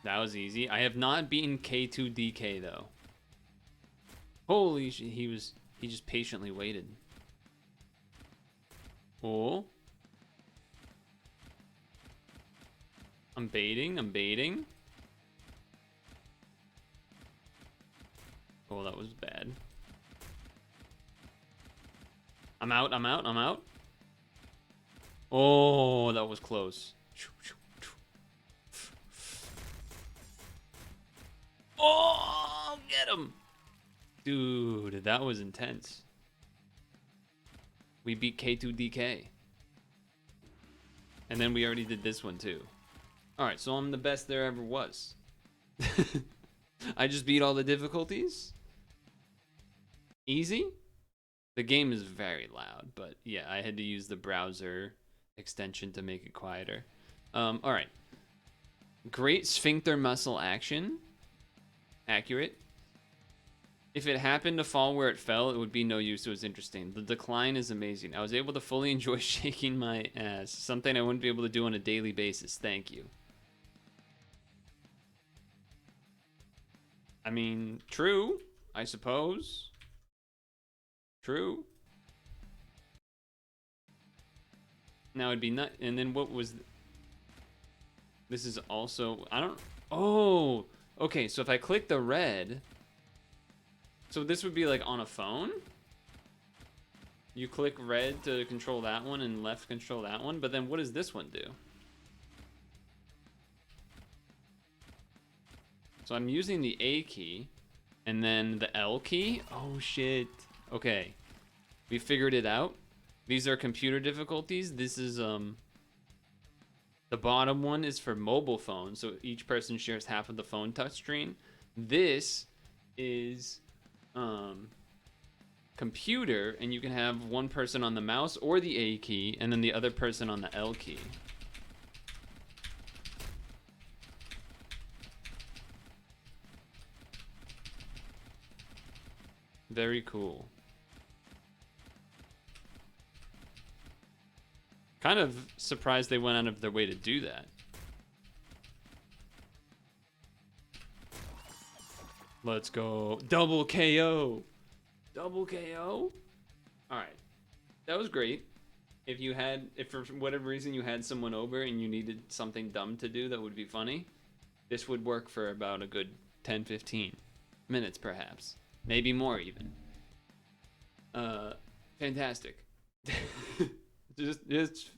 That was easy. I have not beaten K2DK though. Holy shit, he just patiently waited. Oh. I'm baiting. Oh, that was bad. I'm out. Oh, that was close. Oh, get him. Dude, that was intense. We beat K2DK. And then we already did this one too. Alright, so I'm the best there ever was. I just beat all the difficulties. Easy? The game is very loud, but yeah, I had to use the browser extension to make it quieter. Alright. Great sphincter muscle action. Accurate. If it happened to fall where it fell, it would be no use. It was interesting. The decline is amazing. I was able to fully enjoy shaking my ass. Something I wouldn't be able to do on a daily basis. Thank you. I mean, true, I suppose. True. Now it'd be not. And then what was... This is also... I don't... Oh! Okay, so if I click the red... So this would be like on a phone? You click red to control that one and left control that one, but then what does this one do? So I'm using the A key and then the L key. Oh shit. Okay. We figured it out. These are computer difficulties. This is the bottom one is for mobile phones, so each person shares half of the phone touchscreen. This is computer, and you can have one person on the mouse or the A key and then the other person on the L key. Very cool. Kind of surprised they went out of their way to do that. Let's go. Double KO. Double KO? Alright. That was great. If for whatever reason you had someone over and you needed something dumb to do that would be funny, this would work for about a good 10-15 minutes perhaps. Maybe more even. Fantastic. just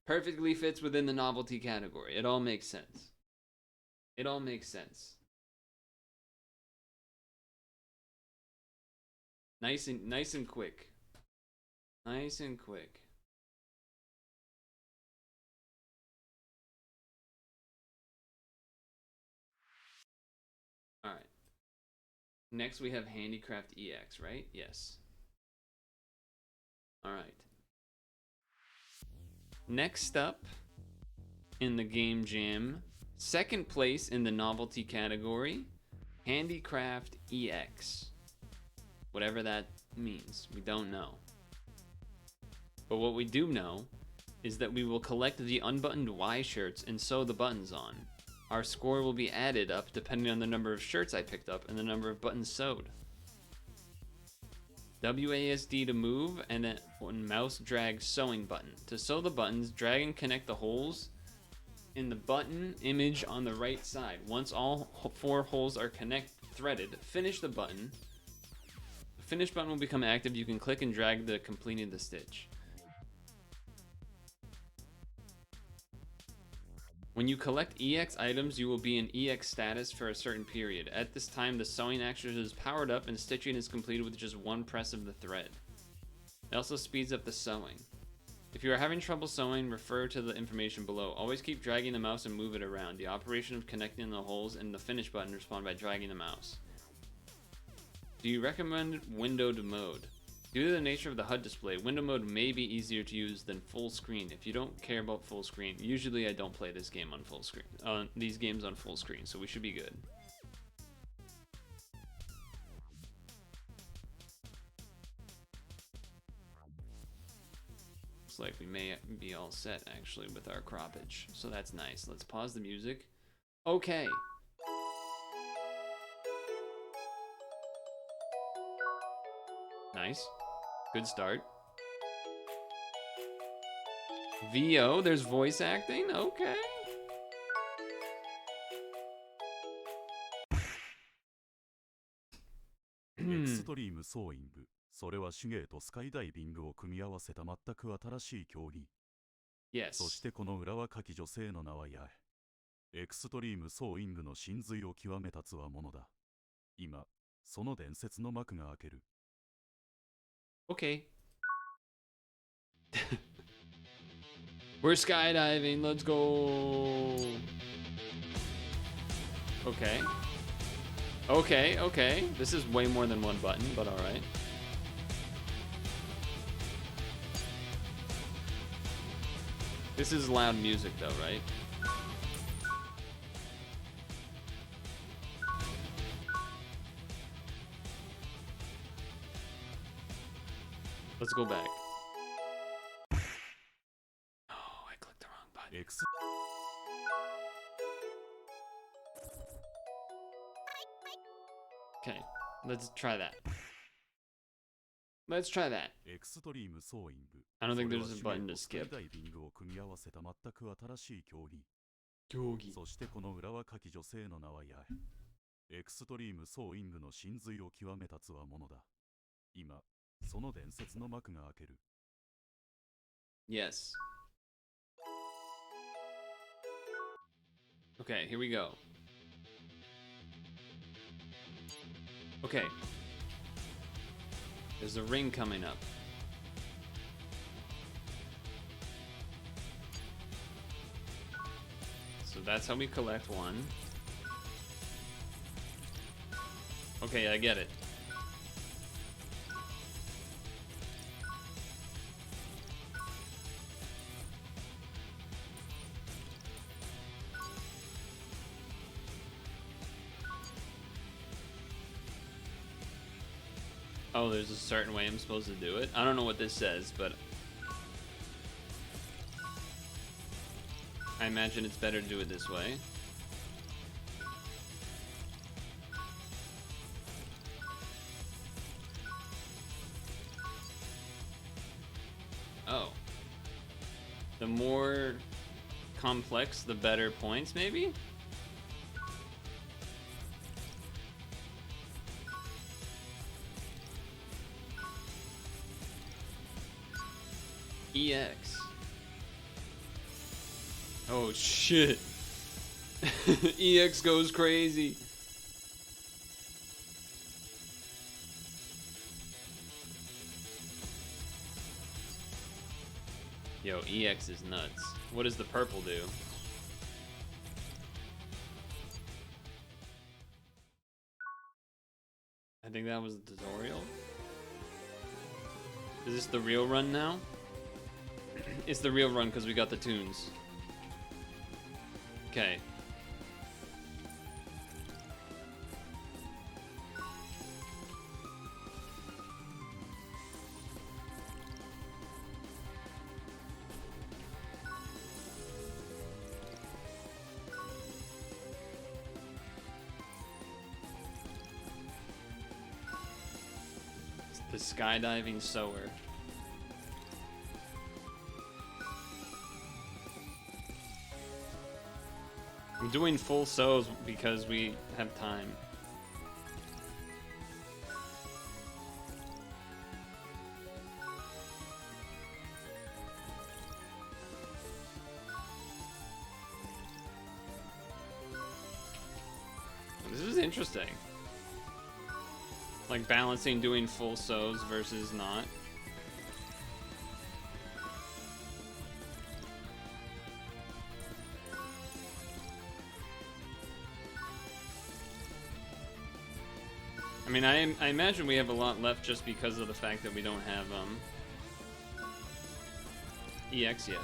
perfectly fits within the novelty category. It all makes sense. It all makes sense. Nice and quick. Nice and quick. All right. Next we have Handicraft EX, right? Yes. All right. Next up in the Game Jam, second place in the novelty category, Handicraft EX. Whatever that means, we don't know. But what we do know is that we will collect the unbuttoned Y shirts and sew the buttons on. Our score will be added up depending on the number of shirts I picked up and the number of buttons sewed. WASD to move, and then mouse drag sewing button. To sew the buttons, drag and connect the holes in the button image on the right side. Once all 4 holes are threaded, finish the button. The finish button will become active. You can click and drag the completing the stitch. When you collect EX items, you will be in EX status for a certain period. At this time, the sewing action is powered up and stitching is completed with just one press of the thread. It also speeds up the sewing. If you are having trouble sewing, refer to the information below. Always keep dragging the mouse and move it around. The operation of connecting the holes and the finish button respond by dragging the mouse. Do you recommend windowed mode? Due to the nature of the HUD display, window mode may be easier to use than full screen. If you don't care about full screen, usually I don't play this game on full screen. These games on full screen, so we should be good. Looks like we may be all set actually with our croppage, so that's nice. Let's pause the music. Okay. Nice. Good start. VO, there's voice acting? Okay. エクストリームソーイング、それは手芸とスカイダイビングを組み合わせた全く新しい競技。Yes. そしてこの裏若き女性の名はヤエ。エクストリームソーイングの真髄を極めたつわものだ。今、その伝説の幕が開ける。Okay. We're skydiving, let's go. Okay. Okay, okay. This is way more than one button, but alright. This is loud music though, right? Let's go back. Oh, I clicked the wrong button. Okay, let's try that. Let's try that. I don't think there's a button to skip. 競技。そしてこの裏若き女性の名はヤエ。エクストリームソーイングの真髄を極めたつわものだ。今、その伝説の幕が開ける。Yes. Okay, here we go. Okay. There's a ring coming up. So that's how we collect one. Okay, I get it. Oh, there's a certain way I'm supposed to do it. I don't know what this says, but I imagine it's better to do it this way. Oh. The more complex, the better points, maybe? EX. Oh shit. EX goes crazy. Yo, EX is nuts. What does the purple do? I think that was the tutorial. Is this the real run now? It's the real run because we got the tunes. Okay. It's the skydiving sewer. I'm doing full sews because we have time. interesting. Like balancing doing full sows versus not. I mean, I imagine we have a lot left just because of the fact that we don't have EX yet.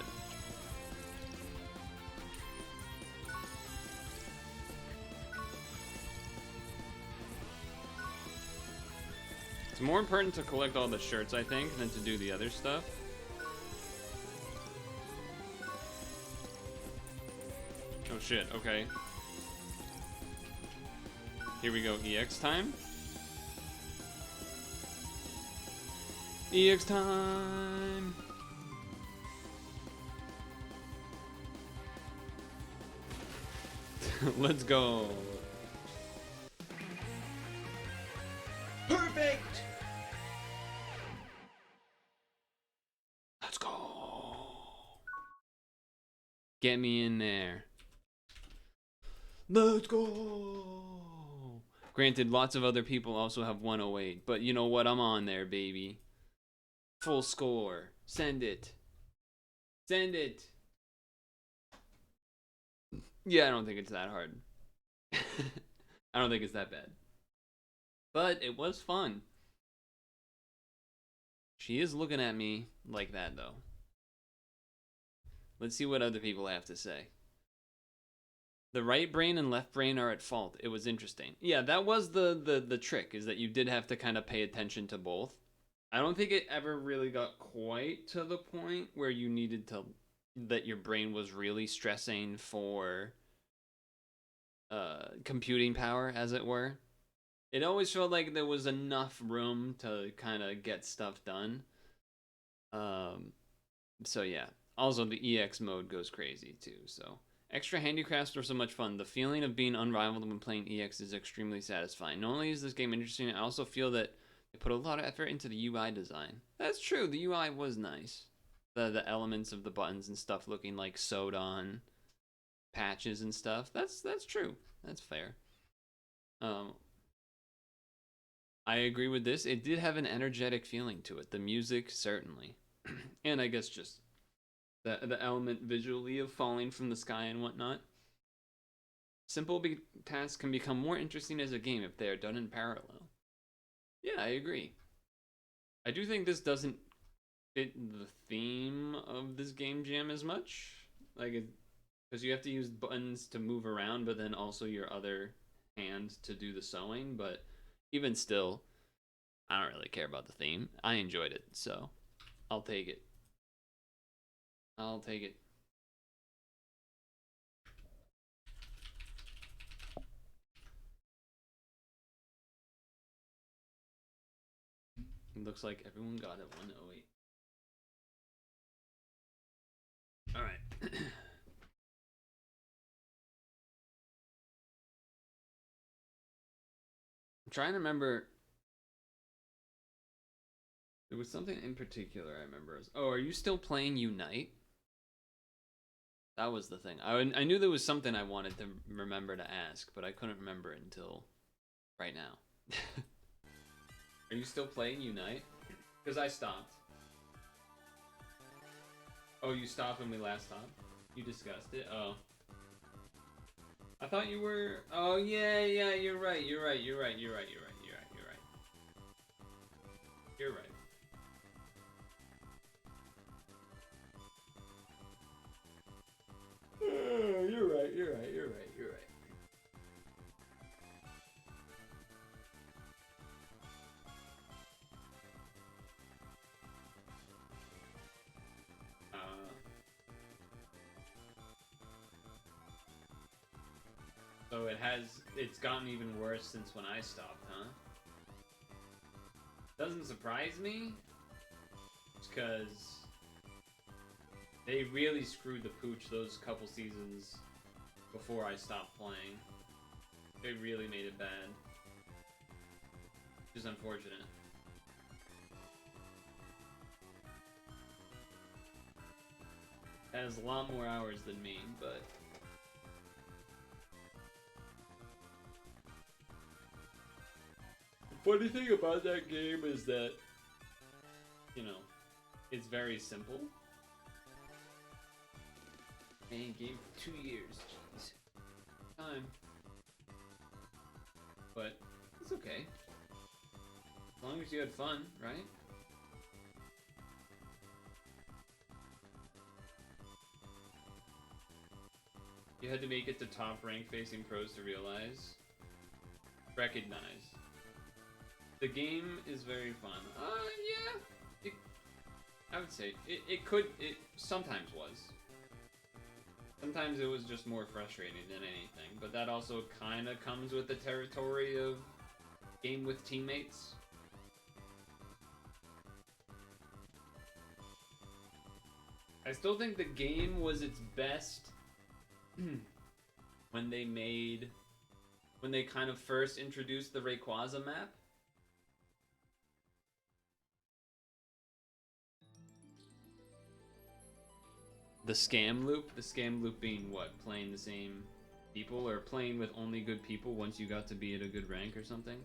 It's more important to collect all the shirts, I think, than to do the other stuff. Oh shit, okay. Here we go, EX time. EX time! Let's go! Perfect! Let's go! Get me in there. Let's go! Granted, lots of other people also have 108, but you know what? I'm on there, baby. Full score. Send it. Send it. Yeah, I don't think it's that hard. I don't think it's that bad. But it was fun. She is looking at me like that, though. Let's see what other people have to say. The right brain and left brain are at fault. It was interesting. Yeah, that was the trick, is that you did have to kind of pay attention to both. I don't think it ever really got quite to the point where you needed to, that your brain was really stressing for computing power, as it were. It always felt like there was enough room to kind of get stuff done. So yeah. Also, the EX mode goes crazy too, so. Extra handicrafts are so much fun. The feeling of being unrivaled when playing EX is extremely satisfying. Not only is this game interesting, I also feel that they put a lot of effort into the UI design. That's true, the UI was nice. The elements of the buttons and stuff looking like sewed on patches and stuff. That's true. That's fair. I agree with this. It did have an energetic feeling to it. The music, certainly. And I guess just the element visually of falling from the sky and whatnot. Simple tasks can become more interesting as a game if they are done in parallel. Yeah, I agree. I do think this doesn't fit the theme of this game jam as much. Like, because you have to use buttons to move around, but then also your other hand to do the sewing. But even still, I don't really care about the theme. I enjoyed it, so I'll take it. I'll take it. It looks like everyone got it 108. All right. I'm trying to remember. There was something in particular I remember. Oh, are you still playing Unite? That was the thing. I knew there was something I wanted to remember to ask, but I couldn't remember it until right now. Are you still playing Unite? Because I stopped. Oh, you stopped when we last stopped? You discussed it? Oh. I thought you were... Oh, yeah, you're right. You're right. You're right. So it's gotten even worse since when I stopped, huh? Doesn't surprise me, because they really screwed the pooch those couple seasons before I stopped playing. They really made it bad. Which is unfortunate. Has a lot more hours than me, but... funny thing about that game is that, you know, it's very simple. And game for 2 years, jeez. Time. But it's okay. As long as you had fun, right? You had to make it to top rank facing pros to realize. Recognize. The game is very fun. Yeah. I would say it sometimes was. Sometimes it was just more frustrating than anything, but that also kind of comes with the territory of game with teammates. I still think the game was its best when they kind of first introduced the Rayquaza map. The scam loop being what? Playing the same people or playing with only good people once you got to be at a good rank or something?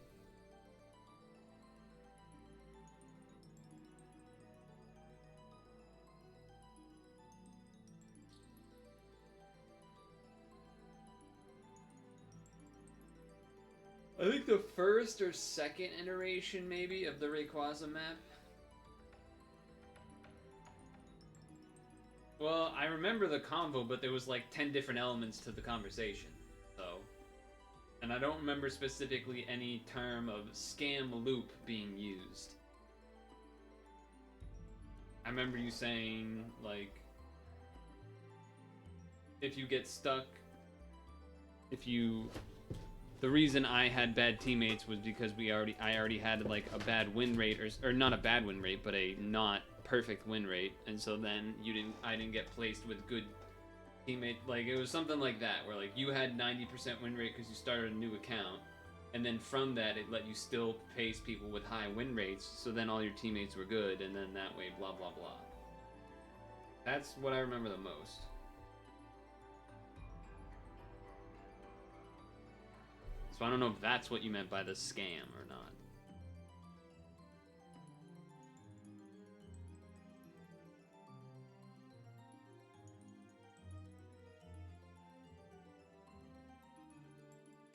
I think the first or second iteration maybe of the Rayquaza map. Well, I remember the convo, but there was like 10 different elements to the conversation, so. And I don't remember specifically any term of scam loop being used. I remember you saying, like, if you get stuck, the reason I had bad teammates was because I already had like a bad win rate, or not a bad win rate, but a not perfect win rate, and so then I didn't get placed with good teammate. Like it was something like that, where like you had 90% win rate because you started a new account, and then from that it let you still face people with high win rates, so then all your teammates were good, and then that way blah blah blah. That's what I remember the most. So I don't know if that's what you meant by the scam or not.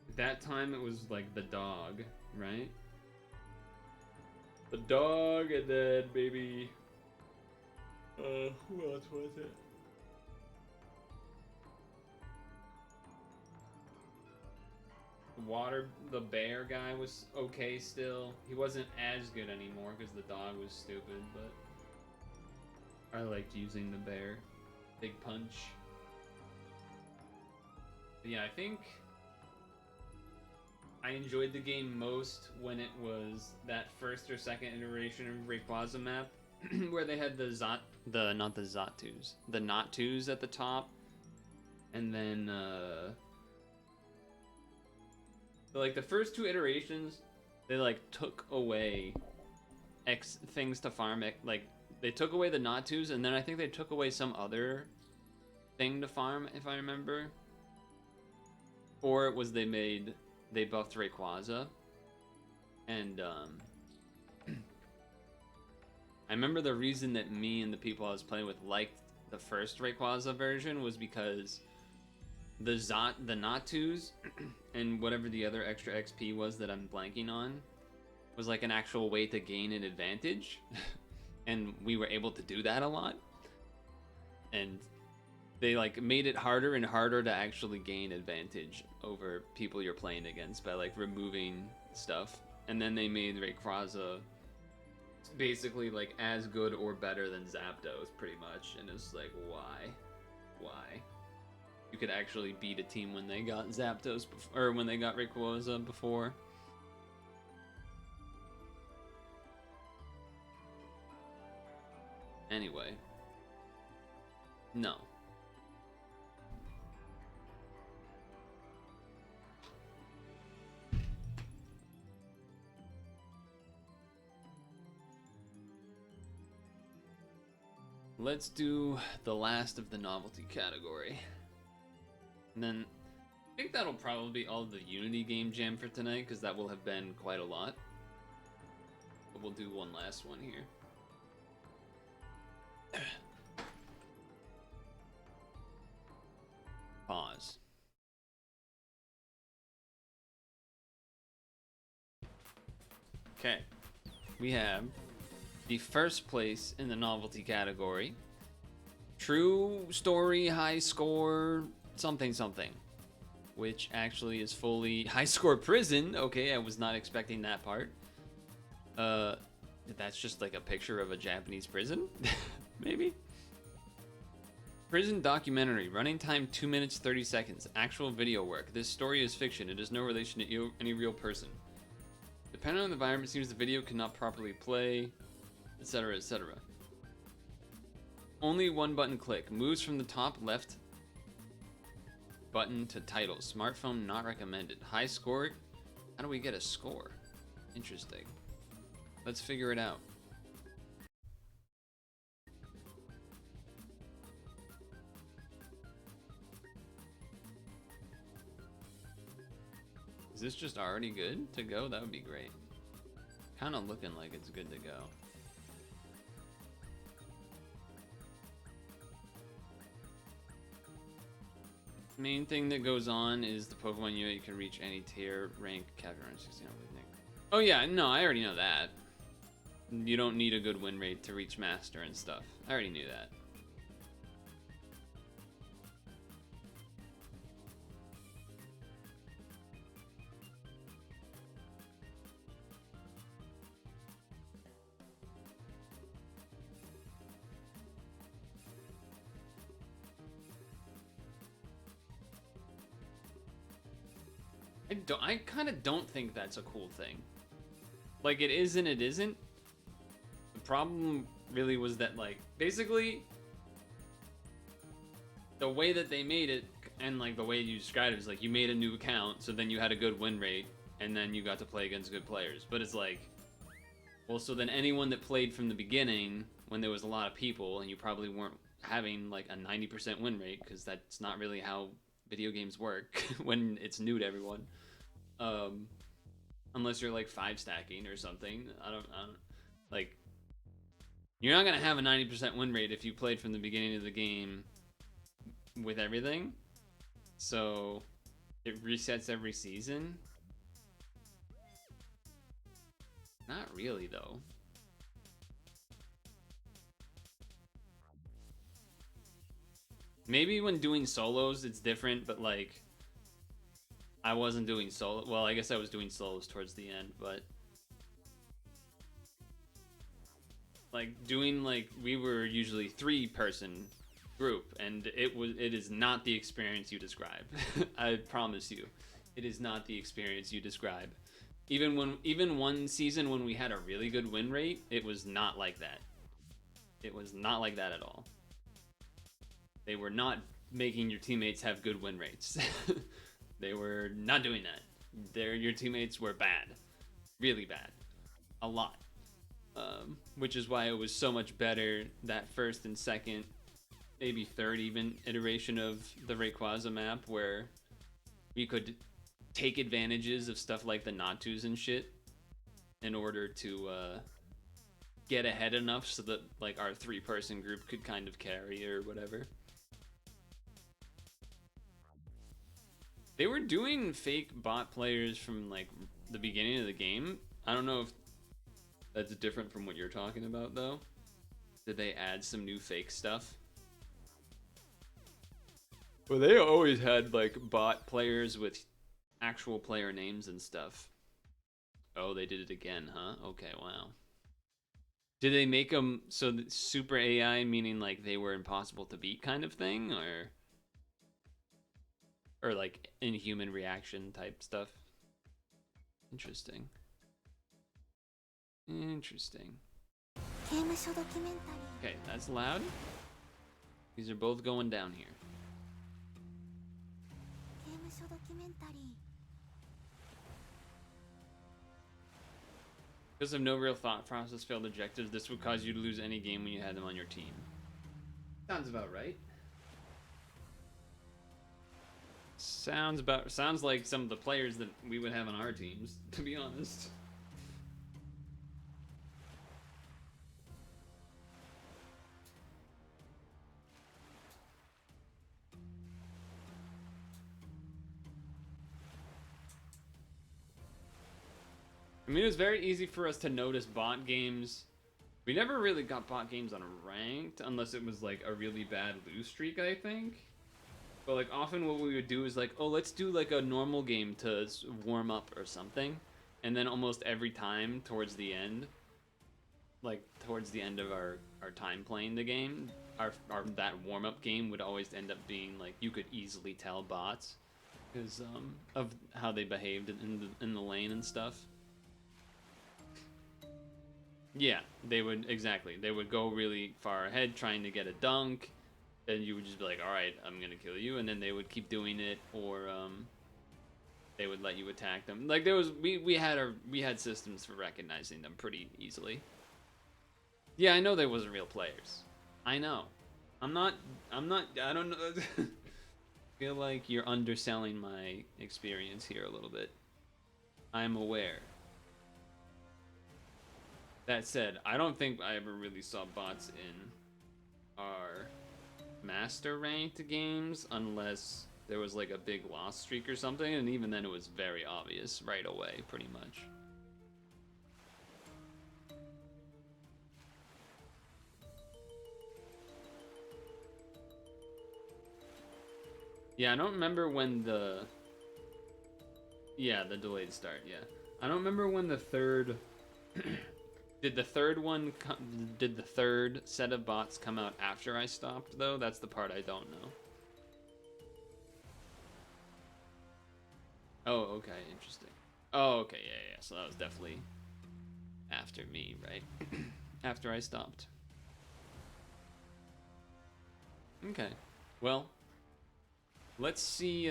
At that time it was like the dog, right? The dog, and then maybe who else was it? The bear guy was okay still. He wasn't as good anymore because the dog was stupid, but I liked using the bear. Big punch. But yeah, I think I enjoyed the game most when it was that first or second iteration of Rayquaza map where they had the Noctus at the top, and then like the first two iterations, they like took away things to farm it. Like they took away the Noctus, and then I think they took away some other thing to farm, if I remember. Or it was they buffed Rayquaza, and I remember the reason that me and the people I was playing with liked the first Rayquaza version was because the Noctus and whatever the other extra XP was that I'm blanking on was like an actual way to gain an advantage, and we were able to do that a lot, and they like made it harder and harder to actually gain advantage over people you're playing against by like removing stuff, and then they made Rayquaza basically like as good or better than Zapdos pretty much, and it's like why you could actually beat a team when they got Zapdos or when they got Rayquaza before. Anyway, no. Let's do the last of the novelty category. And then I think that'll probably be all the Unity Game Jam for tonight, because that will have been quite a lot. we'll do one last one here. Pause. Okay. We have the first place in the novelty category. True story, high score, something something. Which actually is fully high score prison. Okay, I was not expecting that part. That's just like a picture of a Japanese prison? Maybe? Prison documentary. Running time 2 minutes 30 seconds. Actual video work. This story is fiction. It has no relation to any real person. Depending on the environment, it seems the video cannot properly play, etc., etc. Only one button click. Moves from the top left button to title. Smartphone not recommended. High score. How do we get a score? Interesting. Let's figure it out. Is this just already good to go? That would be great. Kind of looking like it's good to go. Main thing that goes on is the Pokemon unit. You can reach any tier, rank, capture 16 everything. Oh yeah, no, I already know that. You don't need a good win rate to reach Master and stuff. I already knew that. I kind of don't think that's a cool thing. Like, it is and it isn't. The problem really was that, like, basically, the way that they made it, and, like, the way you described it is, like, you made a new account, so then you had a good win rate, and then you got to play against good players. But it's like, well, so then anyone that played from the beginning, when there was a lot of people, and you probably weren't having, like, a 90% win rate, because that's not really how video games work when it's new to everyone. Unless you're like 5 stacking or something. I don't like, you're not gonna have a 90% win rate if you played from the beginning of the game with everything. So it resets every season. Not really though. Maybe when doing solos it's different, but like, I wasn't doing solo. Well, I guess I was doing solos towards the end, but like doing, like, we were usually 3-person group, and it is not the experience you describe. I promise you, it is not the experience you describe. Even one season when we had a really good win rate, it was not like that. It was not like that at all. They were not making your teammates have good win rates. They were not doing that. Your teammates were bad. Really bad. A lot. Which is why it was so much better that first and second, maybe third even, iteration of the Rayquaza map, where we could take advantages of stuff like the Natus and shit in order to get ahead enough so that, like, our 3-person group could kind of carry or whatever. They were doing fake bot players from, like, the beginning of the game. I don't know if that's different from what you're talking about, though. Did they add some new fake stuff? Well, they always had, like, bot players with actual player names and stuff. Oh, they did it again, huh? Okay, wow. Did they make them so that super AI, meaning, like, they were impossible to beat kind of thing, or like inhuman reaction type stuff? Interesting. Interesting. Okay, that's loud. These are both going down here. Because of no real thought process, failed objectives, this would cause you to lose any game when you had them on your team. Sounds about right. Sounds like some of the players that we would have on our teams, to be honest. I mean, it was very easy for us to notice bot games. We never really got bot games on ranked unless it was like a really bad lose streak, I think. But like often what we would do is like, oh, let's do like a normal game to warm up or something. And then almost every time towards the end, like towards the end of our time playing the game, our that warm-up game would always end up being like, you could easily tell bots because of how they behaved in the lane and stuff. Yeah, they would, exactly. They would go really far ahead trying to get a dunk, and you would just be like, all right, I'm gonna kill you, and then they would keep doing it, or they would let you attack them. Like there was, we had systems for recognizing them pretty easily. Yeah, I know they wasn't real players. I know. I don't know. I feel like you're underselling my experience here a little bit. I'm aware. That said, I don't think I ever really saw bots in our master ranked games unless there was like a big loss streak or something, and even then it was very obvious right away, pretty much. Yeah, I don't remember when the... Yeah, the delayed start, yeah. I don't remember when the third... Did the third set of bots come out after I stopped, though? That's the part I don't know. Oh, okay, interesting. Oh, okay, yeah, so that was definitely after me, right? After I stopped. Okay, well, let's see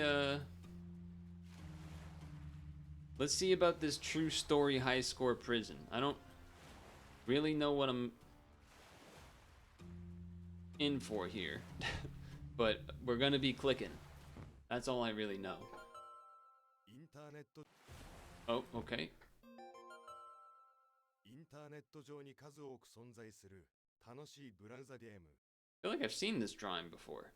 about this true story high score prison. I don't really know what I'm in for here, but we're gonna be clicking. That's all I really know. Oh, okay. I feel like I've seen this drawing before.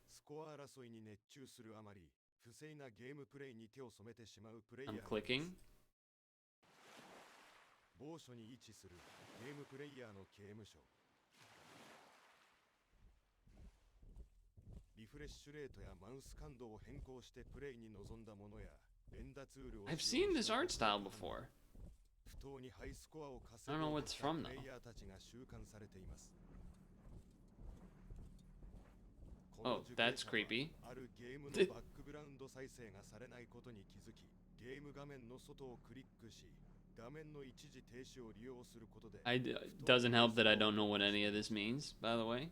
I'm clicking. I've seen this art style before. I don't know what's from though. Oh, that's creepy. Doesn't help that I don't know what any of this means, by the way.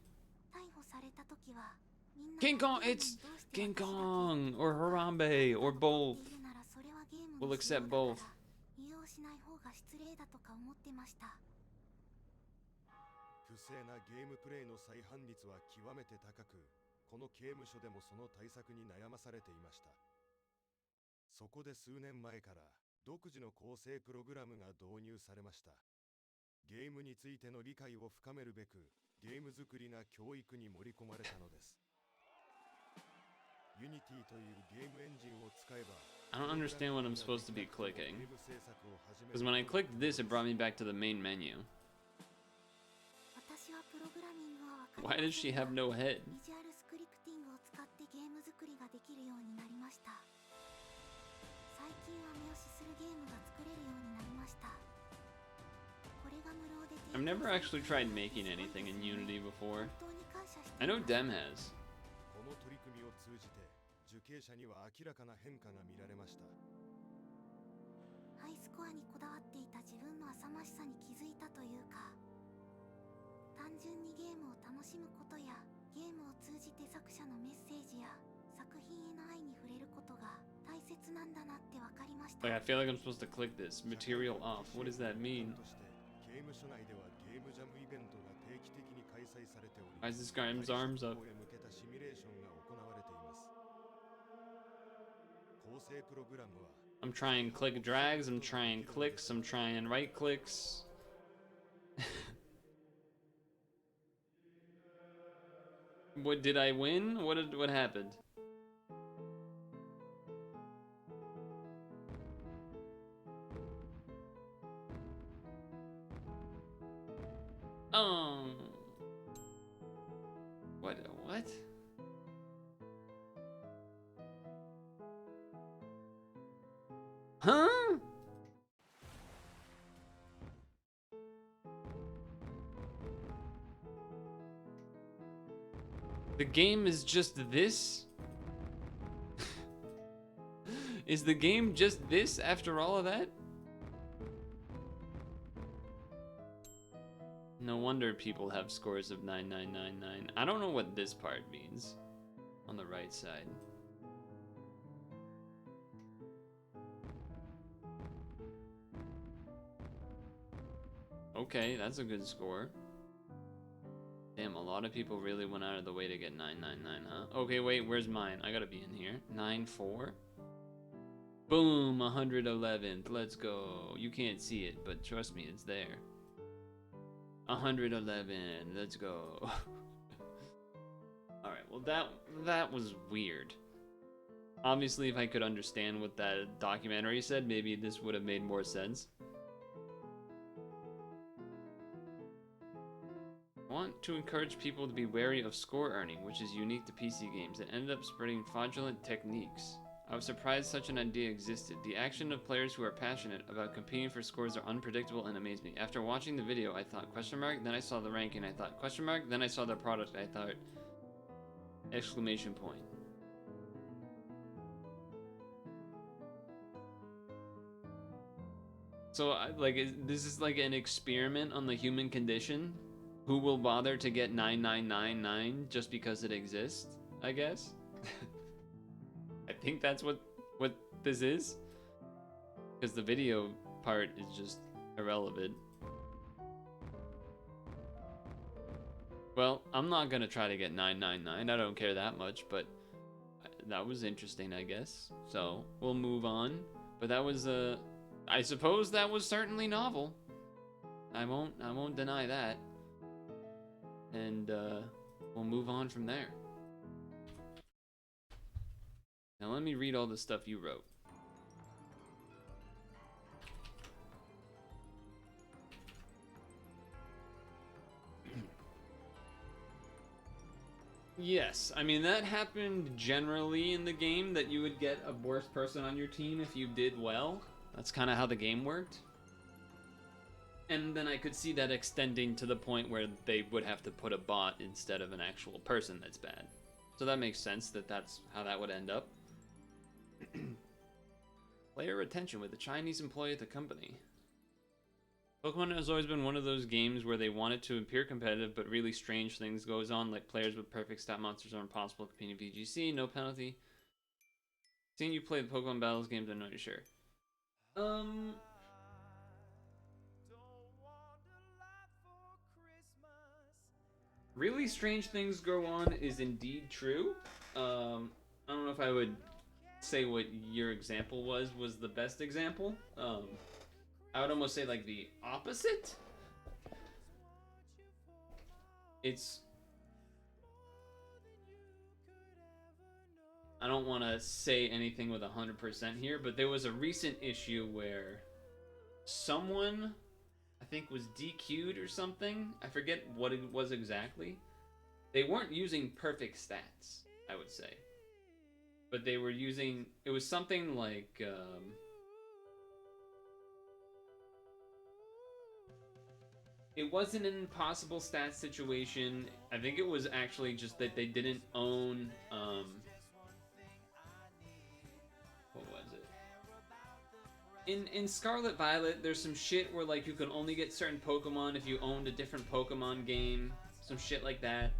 King Kong, it's King Kong or Harambe or both. We'll accept both. I don't understand what I'm supposed to be clicking. Because when I clicked this, it brought me back to the main menu. Why does she have no head? I've never actually tried making anything in Unity before. I know Dem has. Like, I feel like I'm supposed to click this. Material off. What does that mean? Why is this guy's arms up? I'm trying click drags, I'm trying clicks, I'm trying right clicks. What, did I win? What happened? What? Huh? The game is just this? Is the game just this after all of that? No wonder people have scores of 9999. I don't know what this part means on the right side. Okay, that's a good score. Damn, a lot of people really went out of the way to get 999, huh? Okay, wait, where's mine? I gotta be in here. 94. Boom, 111th. Let's go. You can't see it, but trust me, it's there. 111. Let's go. All right. Well, that was weird. Obviously, if I could understand what that documentary said, maybe this would have made more sense. I want to encourage people to be wary of score earning, which is unique to PC games. It ended up spreading fraudulent techniques. I was surprised such an idea existed. The action of players who are passionate about competing for scores are unpredictable and amaze me. After watching the video, I thought question mark, then I saw the ranking, I thought question mark, then I saw the product, I thought exclamation point. So, this is like an experiment on the human condition? Who will bother to get 9999 just because it exists, I guess? I think that's what this is. Because the video part is just irrelevant. Well, I'm not gonna try to get 999. I don't care that much, but that was interesting, I guess. So, we'll move on. But that was, I suppose that was certainly novel. I won't deny that. And, we'll move on from there. Now let me read all the stuff you wrote. Yes, I mean that happened generally in the game, that you would get a worse person on your team if you did well. That's kind of how the game worked. And then I could see that extending to the point where they would have to put a bot instead of an actual person that's bad. So that makes sense that that's how that would end up. Player retention with a Chinese employee at the company. Pokemon has always been one of those games where they want it to appear competitive, but really strange things goes on, like players with perfect stat monsters are impossible competing VGC, no penalty. Seeing you play the Pokemon Battles games, I'm not really sure. Really strange things go on is indeed true. I don't know if I would say what your example was the best example. I would almost say like the opposite. I don't want to say anything with 100% here, but there was a recent issue where someone, I think, was DQ'd or something. I forget what it was exactly. They weren't using perfect stats, I would say. But they were using, it was something like, it wasn't an impossible stat situation. I think it was actually just that they didn't own, what was it? In Scarlet Violet, there's some shit where like you can only get certain Pokemon if you owned a different Pokemon game, some shit like that.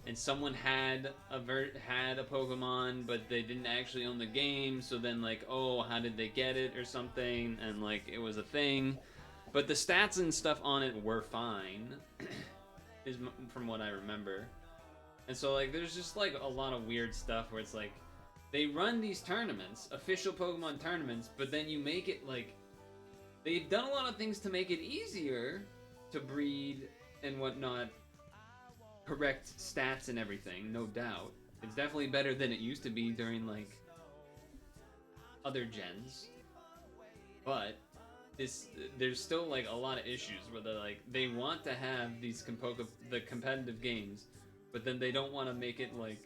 And someone had a Pokemon, but they didn't actually own the game, so then like, oh, how did they get it or something? And like, it was a thing. But the stats and stuff on it were fine, is from what I remember. And so like, there's just like a lot of weird stuff where it's like, they run these tournaments, official Pokemon tournaments, but then you make it like, they've done a lot of things to make it easier to breed and whatnot. Correct stats and everything, no doubt. It's definitely better than it used to be during like other gens. But there's still like a lot of issues where they want to have these the competitive games, but then they don't want to make it like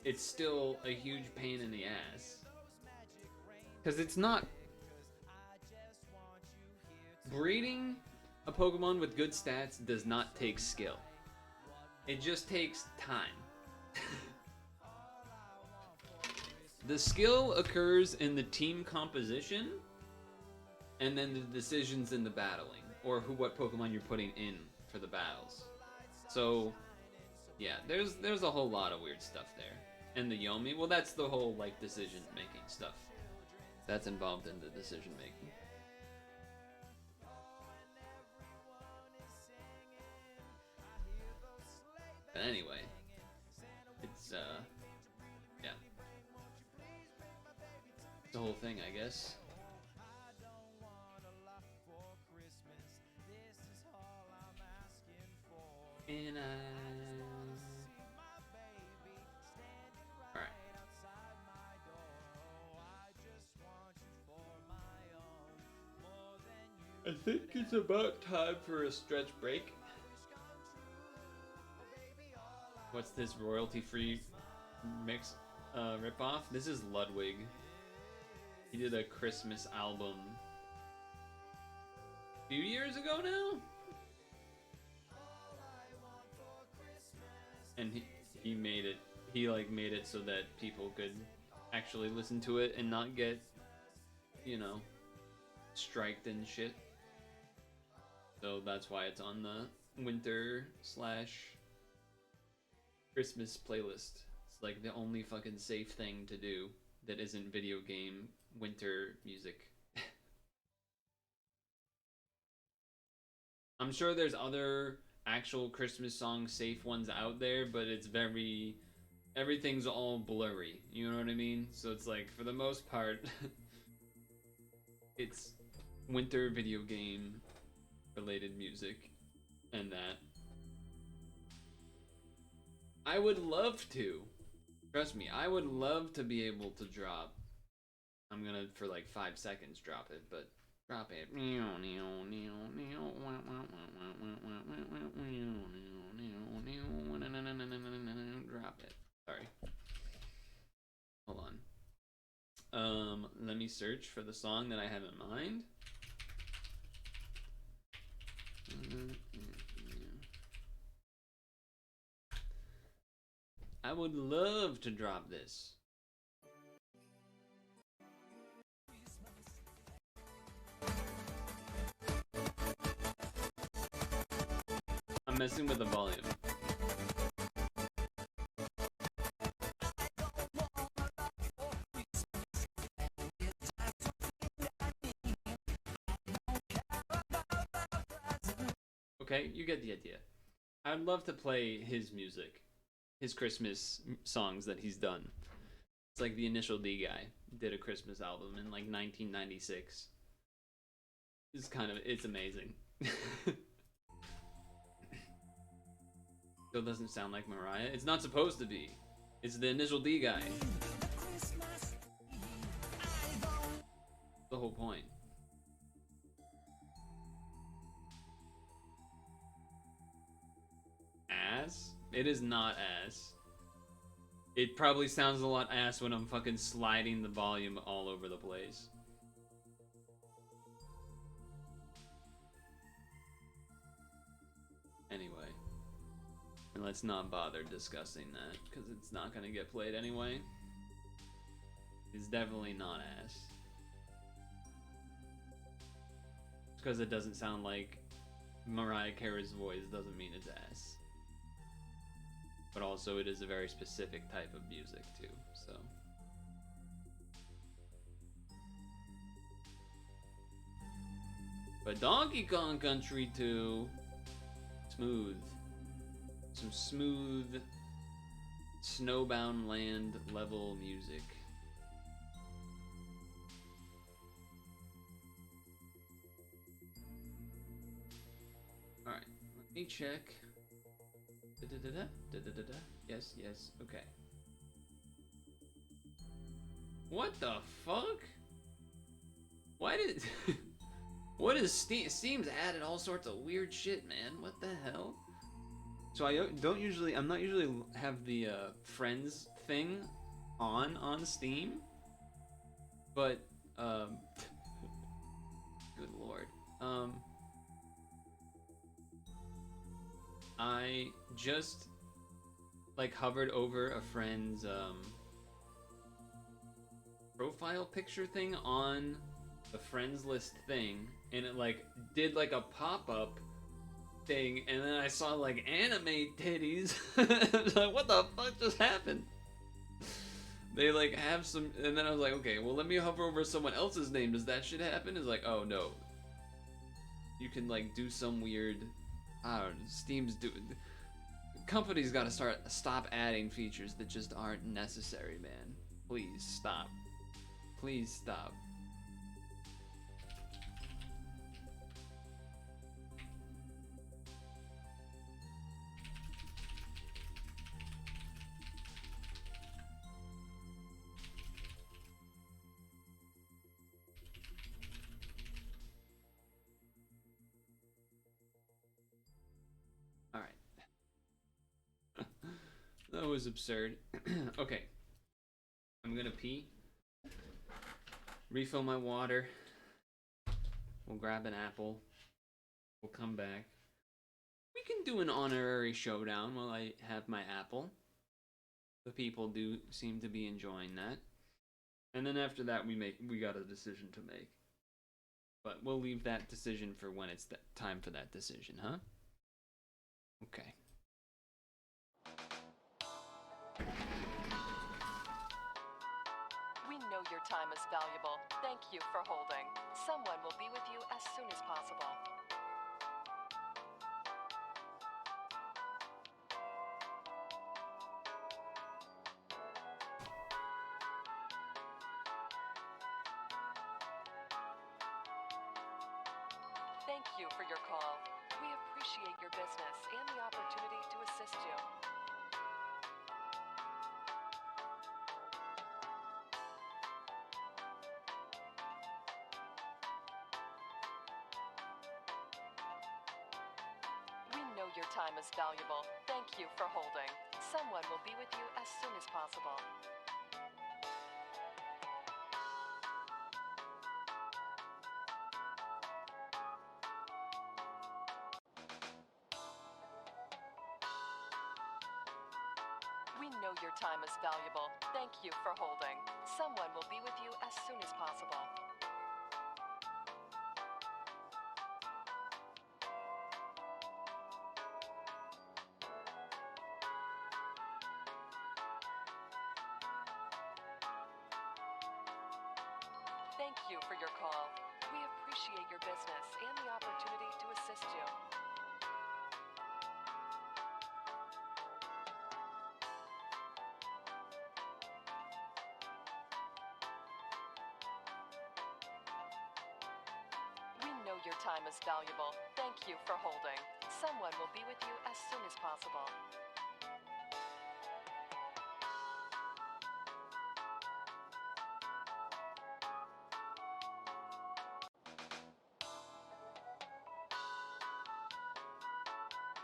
it's still a huge pain in the ass. Because it's not breeding a Pokemon with good stats does not take skill. It just takes time. The skill occurs in the team composition, and then the decisions in the battling, or what Pokemon you're putting in for the battles. So, yeah, there's a whole lot of weird stuff there. And the Yomi, well, that's the whole like decision-making stuff that's involved in the decision-making. But anyway, it's yeah. The whole thing, I guess. And alright. I think it's about time for a stretch break. What's this royalty-free mix ripoff? This is Ludwig. He did a Christmas album a few years ago now? And he made it, made it so that people could actually listen to it and not get, you know, striked and shit. So that's why it's on the winter / Christmas playlist. It's like the only fucking safe thing to do that isn't video game winter music. I'm sure there's other actual Christmas song safe ones out there, but it's everything's all blurry, you know what I mean? So it's like, for the most part, it's winter video game related music and that. I would love to, trust me, I would love to be able to drop, I'm gonna for like 5 seconds drop it, but drop it. Drop it. Sorry. Hold on. Let me search for the song that I have in mind. I would love to drop this. I'm messing with the volume. Okay, you get the idea. I'd love to play his music, his Christmas songs that he's done. It's like the Initial D guy did a Christmas album in like 1996. It's amazing. Still doesn't sound like Mariah. It's not supposed to be. It's the Initial D guy. The whole point. Ass? It is not ass. It probably sounds a lot ass when I'm fucking sliding the volume all over the place. Anyway. And let's not bother discussing that, because it's not gonna get played anyway. It's definitely not ass. Just because it doesn't sound like Mariah Carey's voice doesn't mean it's ass. But also it is a very specific type of music too, so. But Donkey Kong Country 2, smooth. Some smooth, snowbound land level music. Alright, let me check. Yes, yes, okay. What the fuck? Why did... What is Steam? Steam's added all sorts of weird shit, man. What the hell? So I'm not usually have the friends thing on Steam, but good lord, I just like hovered over a friend's profile picture thing on the friends list thing, and it like did like a pop-up thing, and then I saw like anime titties. I was like, what the fuck just happened? They like have some, and then I was like, okay, well let me hover over someone else's name. Does that shit happen? It's like, oh no, you can like do some weird, I don't know, Steam's doing. Companies gotta stop adding features that just aren't necessary, man. Please stop. Please stop. Alright. That was absurd. Okay. I'm gonna pee. Refill my water. We'll grab an apple. We'll come back. We can do an honorary showdown while I have my apple. The people do seem to be enjoying that. And then after that we got a decision to make. But we'll leave that decision for when it's time for that decision, huh? Okay. We know your time is valuable. Thank you for holding. Someone will be with you as soon as possible. Thank you for your call. We appreciate your business and the opportunity to assist you. We know your time is valuable. Thank you for holding. Someone will be with you as soon as possible. We know your time is valuable. Thank you for holding. Someone will be with you as soon as possible. Thank you for your call. We appreciate your business and the opportunity to assist you. We know your time is valuable. Thank you for holding. Someone will be with you as soon as possible.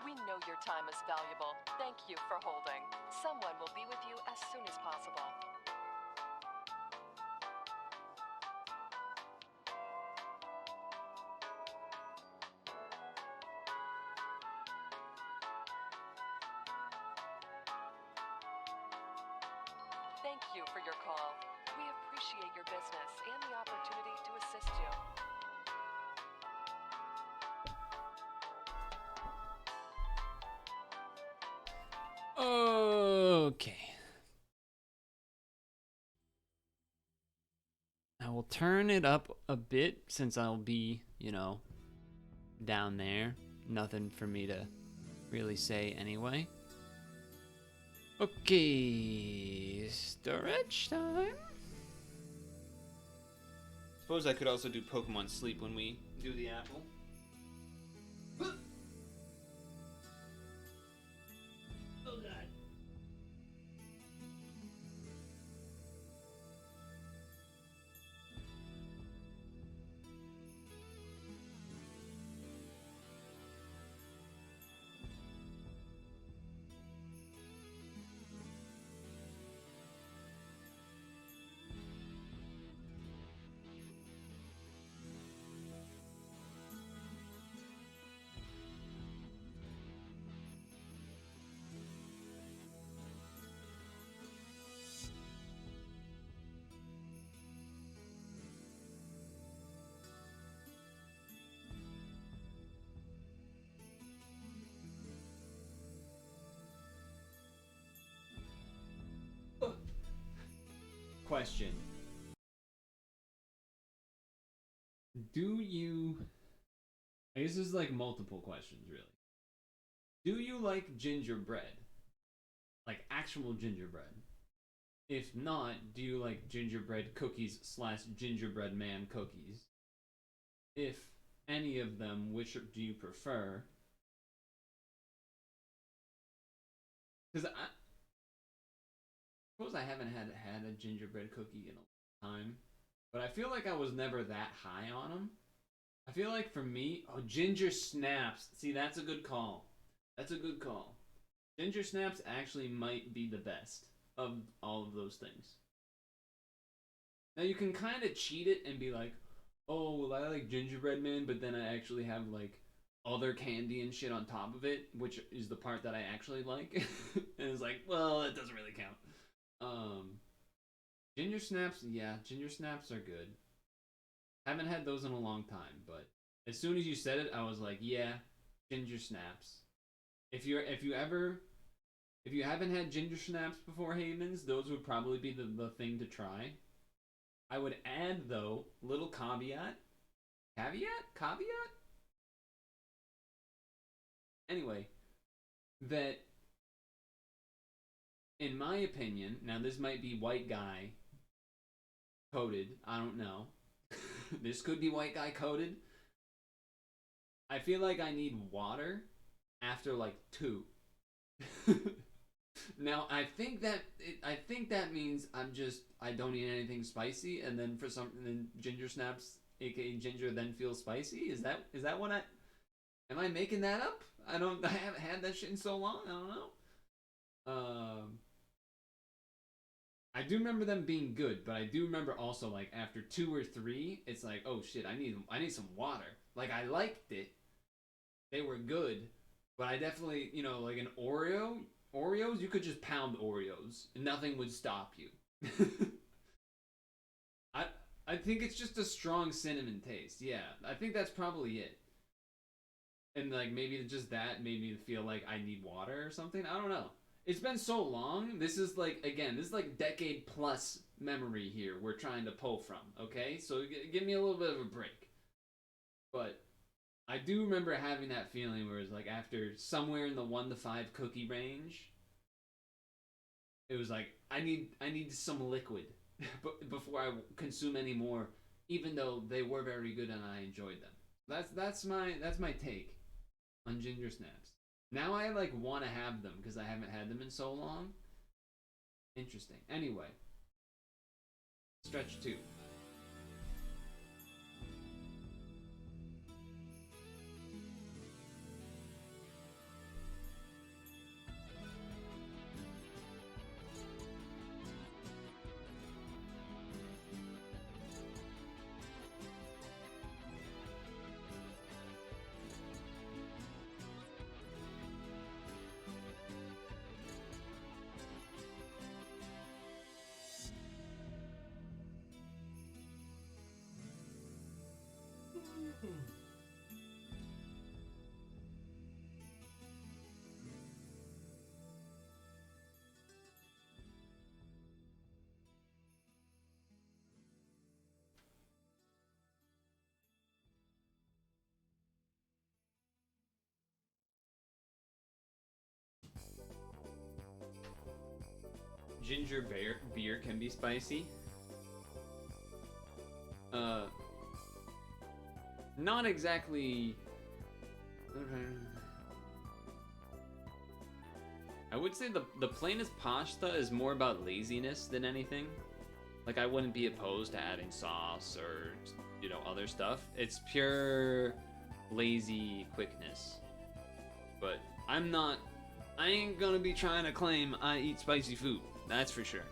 We know your time is valuable. Thank you for holding. Someone will be with you as soon as possible. Thank you for your call. We appreciate your business and the opportunity to assist you. Okay. I will turn it up a bit since I'll be, you know, down there. Nothing for me to really say anyway. Okay, storage time. Suppose I could also do Pokemon Sleep when we do the apple. Oh god. question. Do you... I guess this is like multiple questions, really. Do you like gingerbread? Like actual gingerbread? If not, do you like gingerbread cookies / gingerbread man cookies? If any of them, which do you prefer? Because I suppose I haven't had a gingerbread cookie in a long time, but I feel like I was never that high on them. I feel like for me, oh, ginger snaps. See, that's a good call. That's a good call. Ginger snaps actually might be the best of all of those things. Now you can kind of cheat it and be like, oh, well, I like gingerbread man, but then I actually have like other candy and shit on top of it, which is the part that I actually like. And it's like, well, it doesn't really count. Ginger snaps, yeah, ginger snaps are good. Haven't had those in a long time, but as soon as you said it, I was like, yeah, ginger snaps. If you haven't had ginger snaps before, Havens, those would probably be the thing to try. I would add, though, little caveat. Caveat? Anyway, that, in my opinion, now this might be white guy coded, I don't know. This could be white guy coded. I feel like I need water after like 2. Now I think that means I don't eat anything spicy, and then for something ginger snaps, aka ginger, then feels spicy. Is that what am I making that up? I haven't had that shit in so long. I don't know. I do remember them being good, but I do remember also like after 2 or 3, it's like, oh shit, I need some water. Like I liked it, they were good, but I definitely, like an Oreos, you could just pound Oreos and nothing would stop you. I think it's just a strong cinnamon taste. Yeah, I think that's probably it. And like maybe just that made me feel like I need water or something. I don't know. It's been so long. This is like decade plus memory here we're trying to pull from, okay? So give me a little bit of a break. But I do remember having that feeling where it's like after somewhere in the 1 to 5 cookie range, it was like I need some liquid before I consume any more, even though they were very good and I enjoyed them. That's my take on ginger snaps. Now I like want to have them because I haven't had them in so long. Interesting. Anyway, stretch 2. Ginger beer can be spicy. Not exactly. I would say the plainest pasta is more about laziness than anything. Like I wouldn't be opposed to adding sauce or other stuff. It's pure lazy quickness. But I ain't gonna be trying to claim I eat spicy food. That's for sure.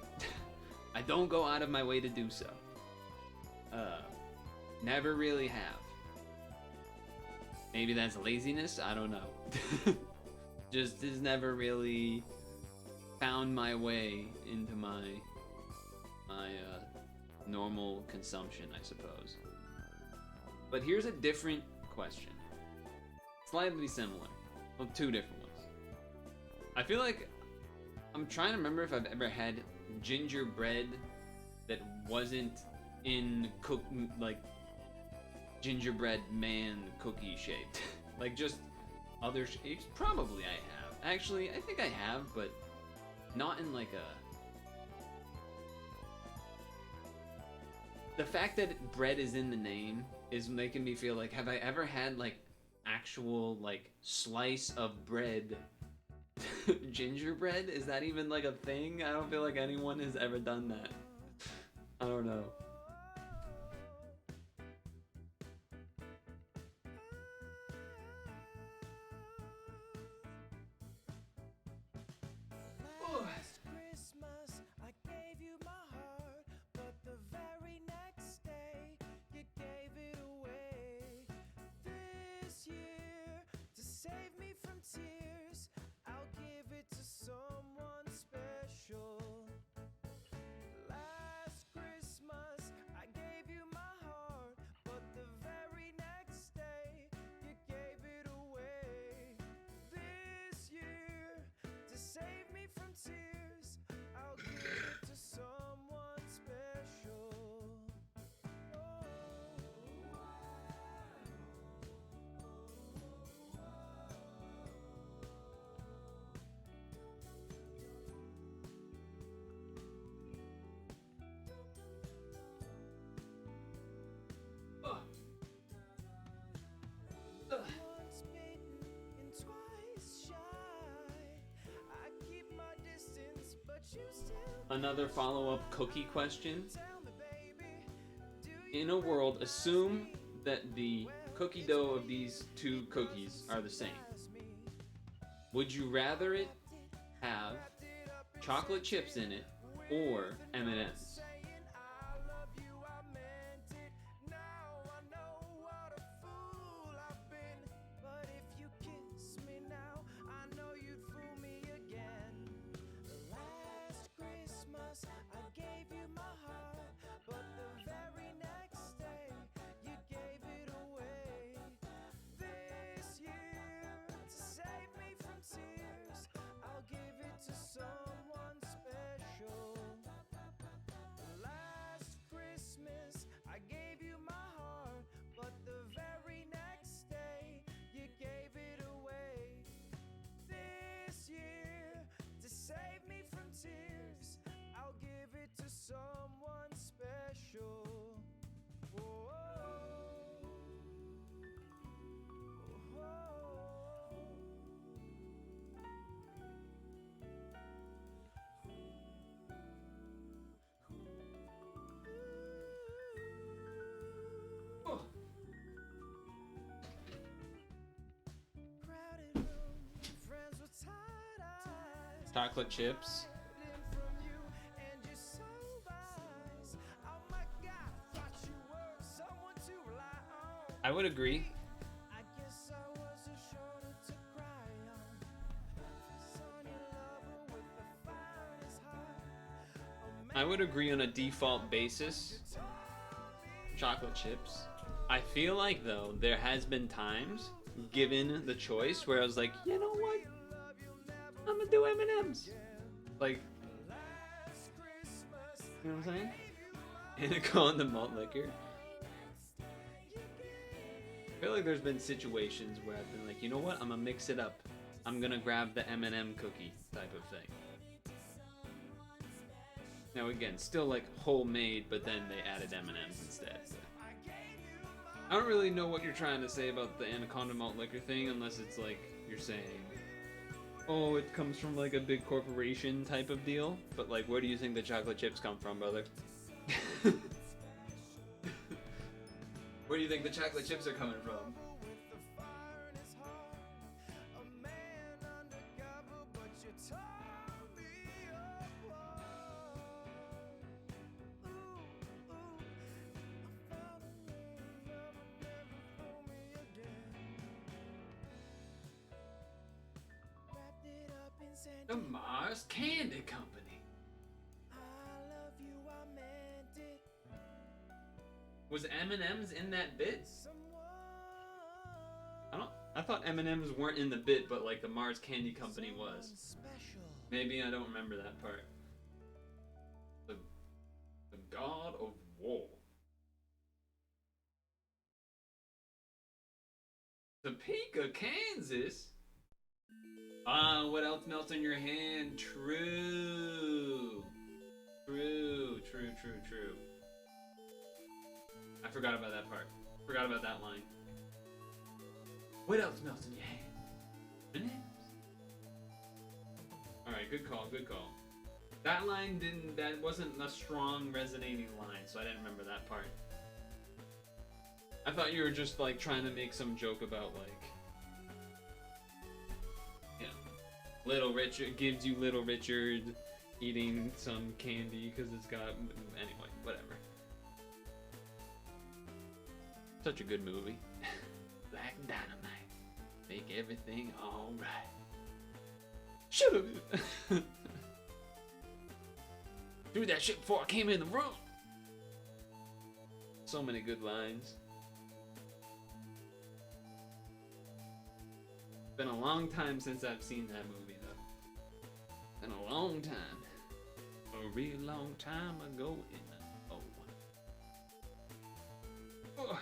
I don't go out of my way to do so. Never really have. Maybe that's laziness, I don't know. Just has never really found my way into my normal consumption, I suppose. But here's a different question. Slightly similar. Well, 2 different ones. I feel like I'm trying to remember if I've ever had gingerbread that wasn't in like gingerbread man cookie shaped. Like just other shapes. Probably I have. Actually, I think I have, but not in like a... The fact that bread is in the name is making me feel like, have I ever had like actual like slice of bread gingerbread? Is that even like a thing? I don't feel like anyone has ever done that. I don't know. Last Christmas, I gave you my heart, but the very next day, you gave it away. This year, to save me from tears, I'll give it to someone special. Last Christmas, I gave you my heart, but the very next day, you gave it away. This year, to save me from tears, I'll give it to someone special. Once bitten and twice shy. I keep my distance, but you still Another follow-up cookie question. tell me, baby. In a world, assume that the cookie dough of these two cookies are the same. Would you rather it have chocolate chips in it or M&Ms? Saying I love you, I meant it. Now I know what a fool I've been. But if you kiss me now, I know you'd fool me again. Last Christmas, I gave you my heart, but the very next day, you gave it away. This year, to save me from tears, I'll give it to someone special. Last Christmas, I gave you my heart, but the very next day, you gave it away. This year, to save me from tears, I'll give it to someone special. Whoa. Crowded room, friends with tired eyes. Chocolate chips. Hiding from you and your soul eyes. Oh my God, thought you were someone to rely on. I would agree. I guess I was a shoulder to cry on. Sonny lover with the finest heart. I would agree on a default basis. Chocolate chips. I feel like though there has been times, given the choice, where I was like, you know what? I'm gonna do M&Ms. Like, you know what I'm saying? And calling the malt liquor. I feel like there's been situations where I've been like, you know what? I'm gonna mix it up. I'm gonna grab the M&M cookie type of thing. Now again, still like homemade, but then they added M&Ms instead. I don't really know what you're trying to say about the Anaconda malt liquor thing, unless it's like you're saying, oh, it comes from like a big corporation type of deal. But like, where do you think the chocolate chips come from, brother? Where do you think the chocolate chips are coming from? The Mars Candy Company. I love you, I meant it. Was M&M's in that bit? I thought M&M's weren't in the bit, but like the Mars Candy Company was. Maybe I don't remember that part. The God of War. Topeka, Kansas? What else melts in your hand? True. True. I forgot about that part. Forgot about that line. What else melts in your hand? Bananas. Alright, good call. That line that wasn't a strong resonating line, so I didn't remember that part. I thought you were just like trying to make some joke about like, yeah, Little Richard gives you Little Richard eating some candy because it's got, anyway, whatever. Such a good movie. Black Dynamite, make everything alright. Should've do that shit before I came in the room. So many good lines. Been a long time since I've seen that movie, though. Been a long time. A real long time ago in the oh.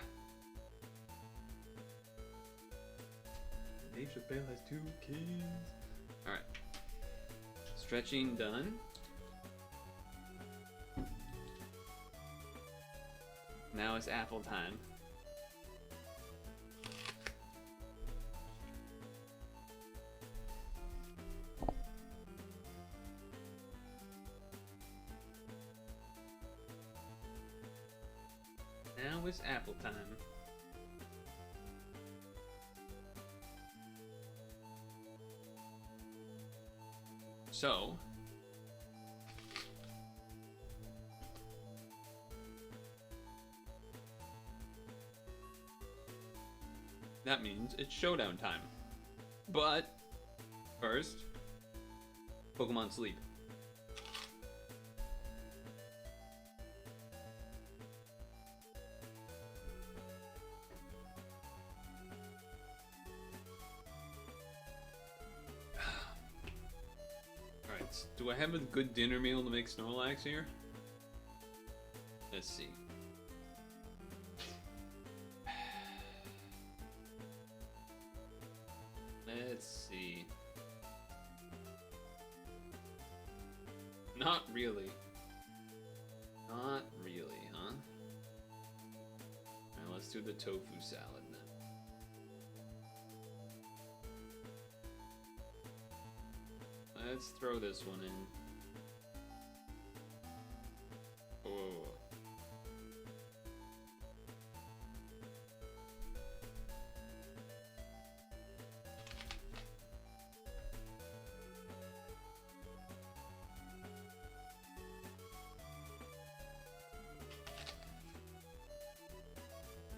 Dave Chappelle has 2 kids. Alright. Stretching done. Now it's apple time. Now it's apple time. So, that means it's showdown time. But first, Pokemon Sleep. Alright, do I have a good dinner meal to make Snorlax here? Let's see. Let's see. Not really. Not really, huh? Alright, let's do the tofu salad then. Let's throw this one in. Oh.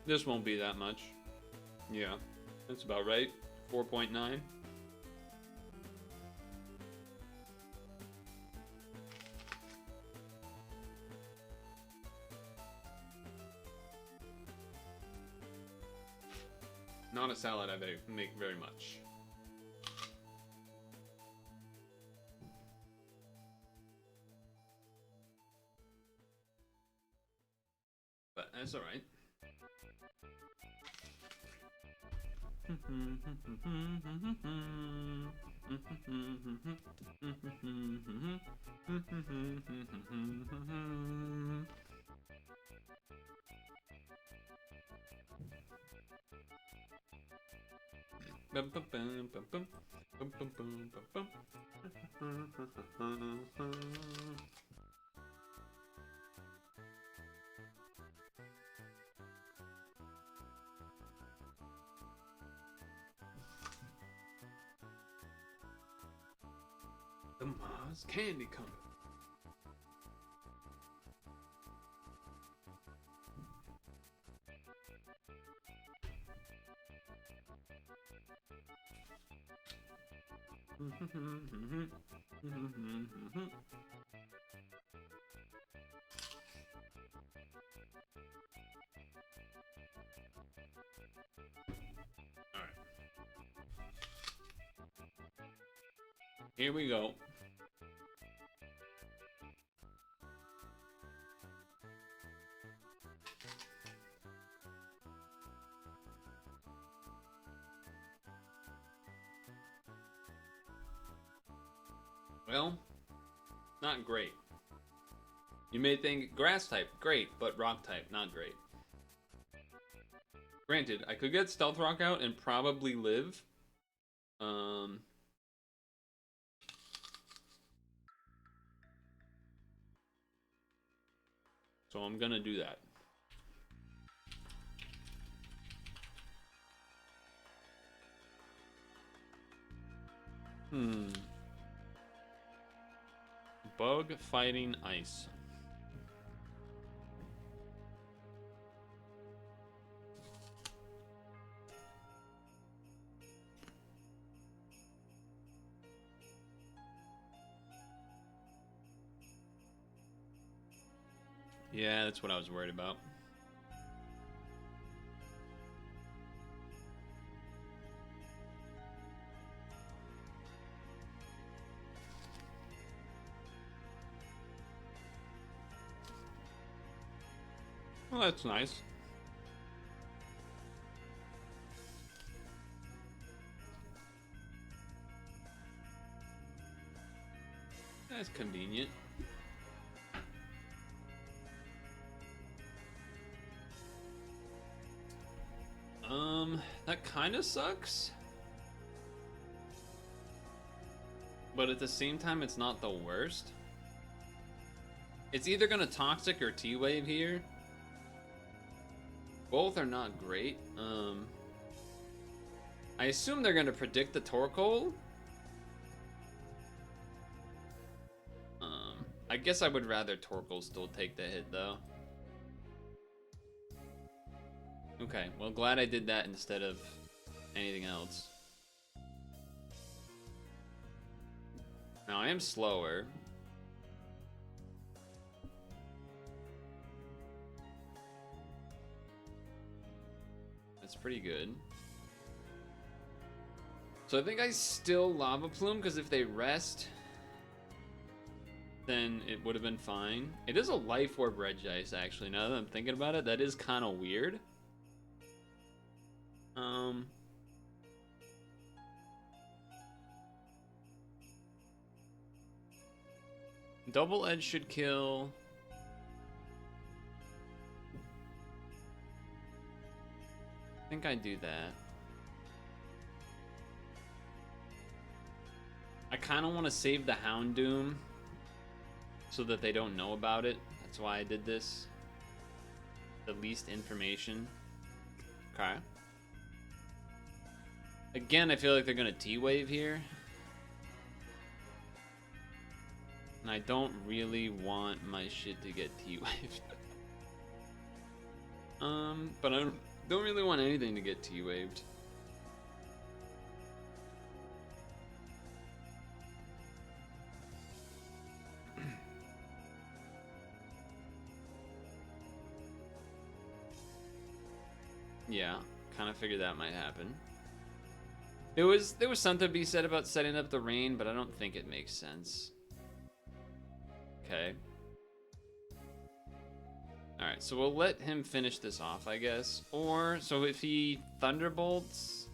This won't be that much. Yeah, that's about right. 4.9. Not a salad I make very much. But that's alright. The Mars Candy Company. Alright. Here we go. Well, not great. You may think grass type, great, but rock type, not great. Granted, I could get Stealth Rock out and probably live. So I'm gonna do that. Bug fighting ice. Yeah, that's what I was worried about. Well, that's nice. That's convenient. That kind of sucks. But at the same time, it's not the worst. It's either gonna Toxic or T-Wave here. Both are not great. I assume they're gonna predict the Torkoal. I guess I would rather Torkoal still take the hit though. Okay, well, glad I did that instead of anything else. Now I am slower. That's pretty good. So I think I still Lava Plume, because if they rest, then it would have been fine. It is a Life Orb Regice, actually. Now that I'm thinking about it, that is kind of weird. Double Edge should kill. I think I do that. I kind of want to save the Houndoom so that they don't know about it. That's why I did this. The least information. Okay. Again, I feel like they're going to T-Wave here. And I don't really want my shit to get T-Waved. But I don't really want anything to get T-Waved. Yeah, kind of figured that might happen. There was something to be said about setting up the rain, but I don't think it makes sense. Okay. Alright, so we'll let him finish this off, I guess. Or, so if he Thunderbolts...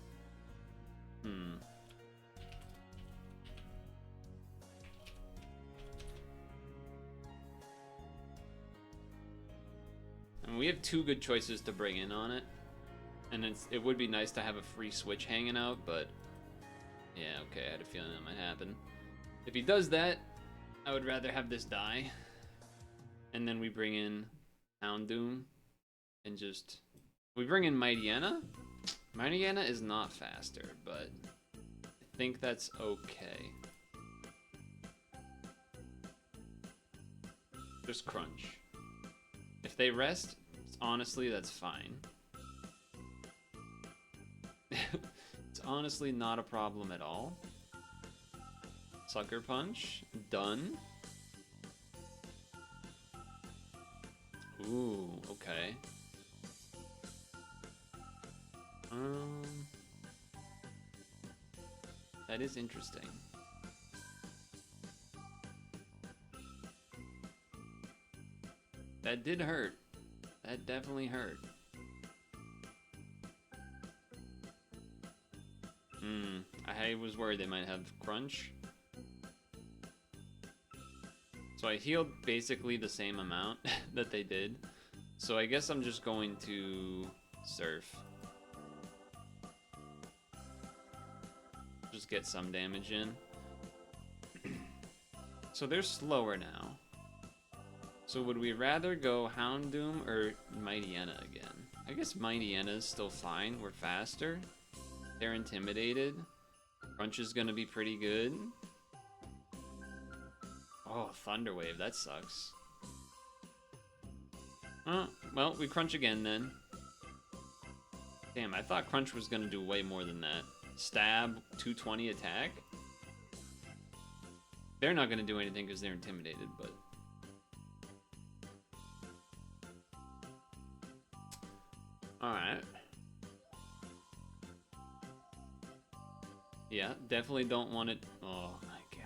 And we have two good choices to bring in on it. And it would be nice to have a free switch hanging out, but... Yeah, okay, I had a feeling that might happen. If he does that, I would rather have this die. And then we bring in Houndoom. And just... We bring in Mightyena? Mightyena is not faster, but... I think that's okay. Just Crunch. If they rest, honestly, that's fine. It's honestly not a problem at all. Sucker Punch, done. Ooh, okay. That is interesting. That did hurt. That definitely hurt. I was worried they might have Crunch. So I healed basically the same amount that they did. So I guess I'm just going to surf. Just get some damage in. So they're slower now. So would we rather go Houndoom or Mightyena again? I guess Mightyena's still fine. We're faster. They're intimidated. Crunch is gonna be pretty good. Oh, Thunderwave, that sucks. Oh, well, we Crunch again then. Damn, I thought Crunch was gonna do way more than that. Stab, 220 attack? They're not gonna do anything because they're intimidated, but... Alright. Yeah, definitely don't want it... Oh my god.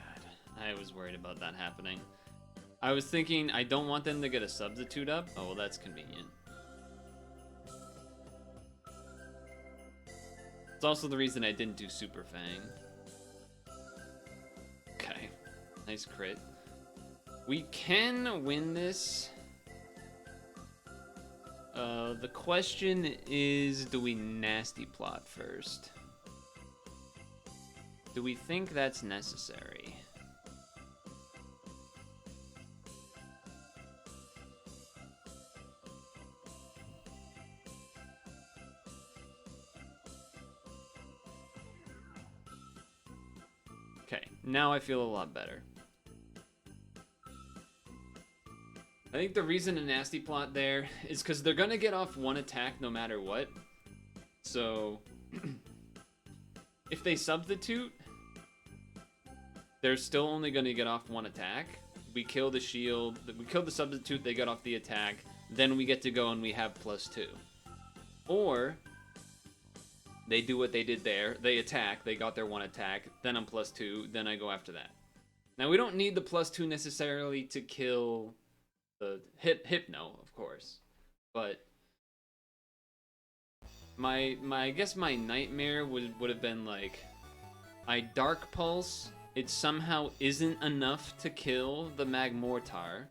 I was worried about that happening. I was thinking, I don't want them to get a substitute up. Oh, well, that's convenient. It's also the reason I didn't do Super Fang. Okay. Nice crit. We can win this. The question is, do we nasty plot first? Do we think that's necessary? Okay, now I feel a lot better. I think the reason a nasty plot there is because they're gonna get off one attack no matter what. So, if they substitute, they're still only gonna get off one attack. We kill the shield, we kill the substitute, they get off the attack, then we get to go and we have +2. Or, they do what they did there, they attack, they got their one attack, then I'm +2, then I go after that. Now we don't need the +2 necessarily to kill the Hypno, of course, but I guess my nightmare would have been like, I Dark Pulse, it somehow isn't enough to kill the Magmortar,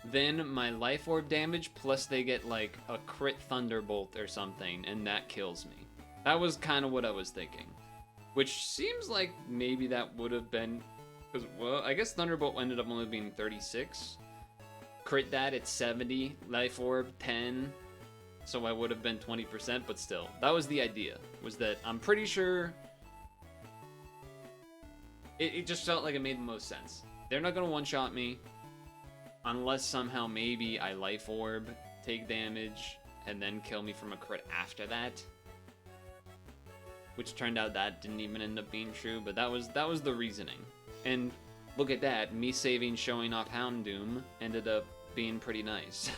then my Life Orb damage plus they get like a crit Thunderbolt or something, and that kills me. That was kind of what I was thinking, which seems like maybe that would have been, because, well, I guess Thunderbolt ended up only being 36. Crit that at 70, Life Orb 10, so I would have been 20%, but still. That was the idea, was that I'm pretty sure it just felt like it made the most sense. They're not going to one-shot me unless somehow maybe I Life Orb, take damage, and then kill me from a crit after that. Which turned out that didn't even end up being true, but that was the reasoning. And look at that, me saving showing off Houndoom ended up being pretty nice.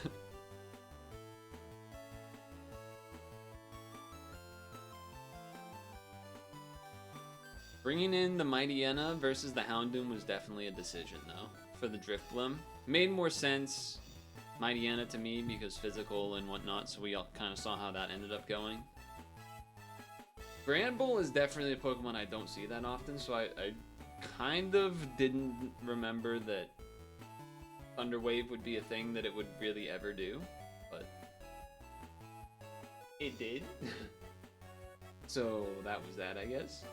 Bringing in the Mightyena versus the Houndoom was definitely a decision, though, for the Driftbloom. Made more sense, Mightyena to me, because physical and whatnot, so we all kind of saw how that ended up going. Granbull is definitely a Pokemon I don't see that often, so I kind of didn't remember that Thunderwave would be a thing that it would really ever do, but it did. So that was that, I guess.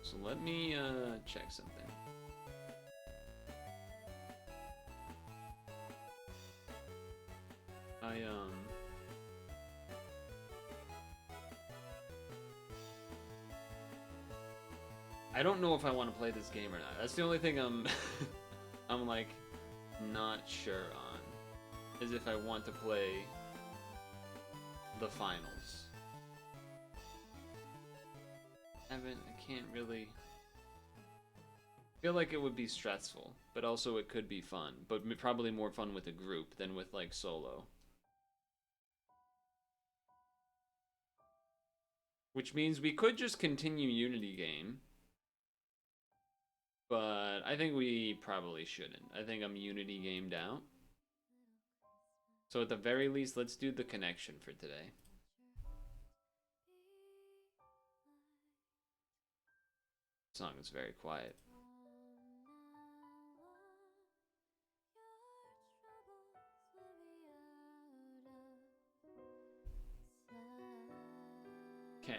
So let me check something. I don't know if I want to play this game or not. That's the only thing I'm I'm like not sure on, is if I want to play the finals. I can't really feel like it would be stressful, but also it could be fun, but probably more fun with a group than with like solo. Which means we could just continue Unity game, but I think we probably shouldn't. I think I'm Unity gamed out. So at the very least, let's do the connection for today. song. It's very quiet. Okay.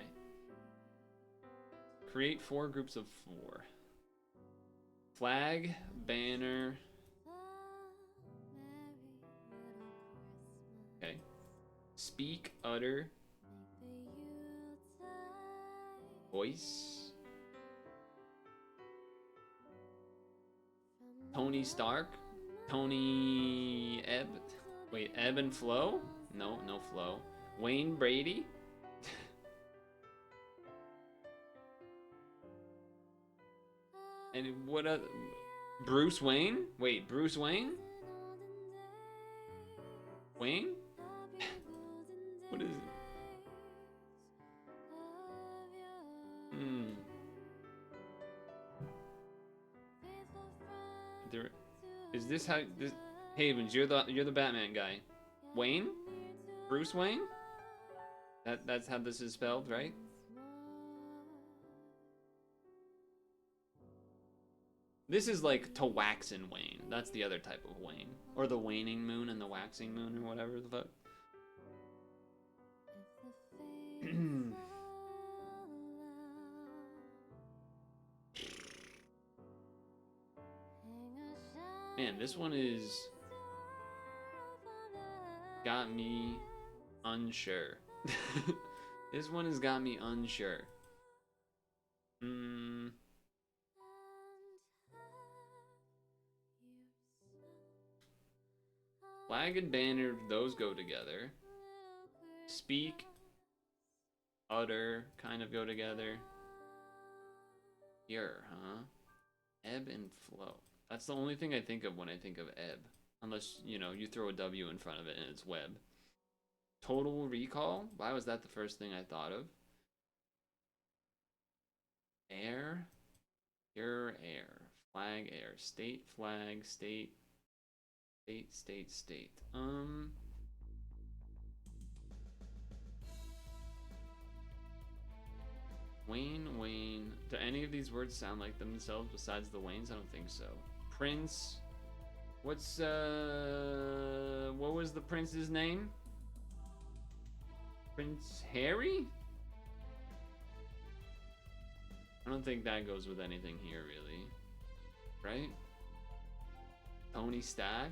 Create 4 groups of 4. Flag, banner. Okay. Speak, utter. Voice. Tony Stark. Tony Ebb. Wait, Ebb and Flow? No, no Flow. Wayne Brady. And what other? Bruce Wayne? Wait, Bruce Wayne? Wayne? What is it? There, is this how this Havens, you're the Batman guy. Wayne? Bruce Wayne? That's how this is spelled, right? This is like to wax and wane. That's the other type of wane. Or the waning moon and the waxing moon or whatever the fuck. Man, this one is got me unsure. This one has got me unsure. Flag and banner, those go together. Speak, utter, kind of go together. Here, huh? Ebb and flow. That's the only thing I think of when I think of ebb. Unless, you know, you throw a W in front of it and it's web. Total recall? Why was that the first thing I thought of? Air? Pure air. Flag, air. State, flag, state. State. Wayne. Do any of these words sound like themselves besides the Waynes? I don't think so. Prince. What was the prince's name? Prince Harry? I don't think that goes with anything here, really. Right? Tony Stark?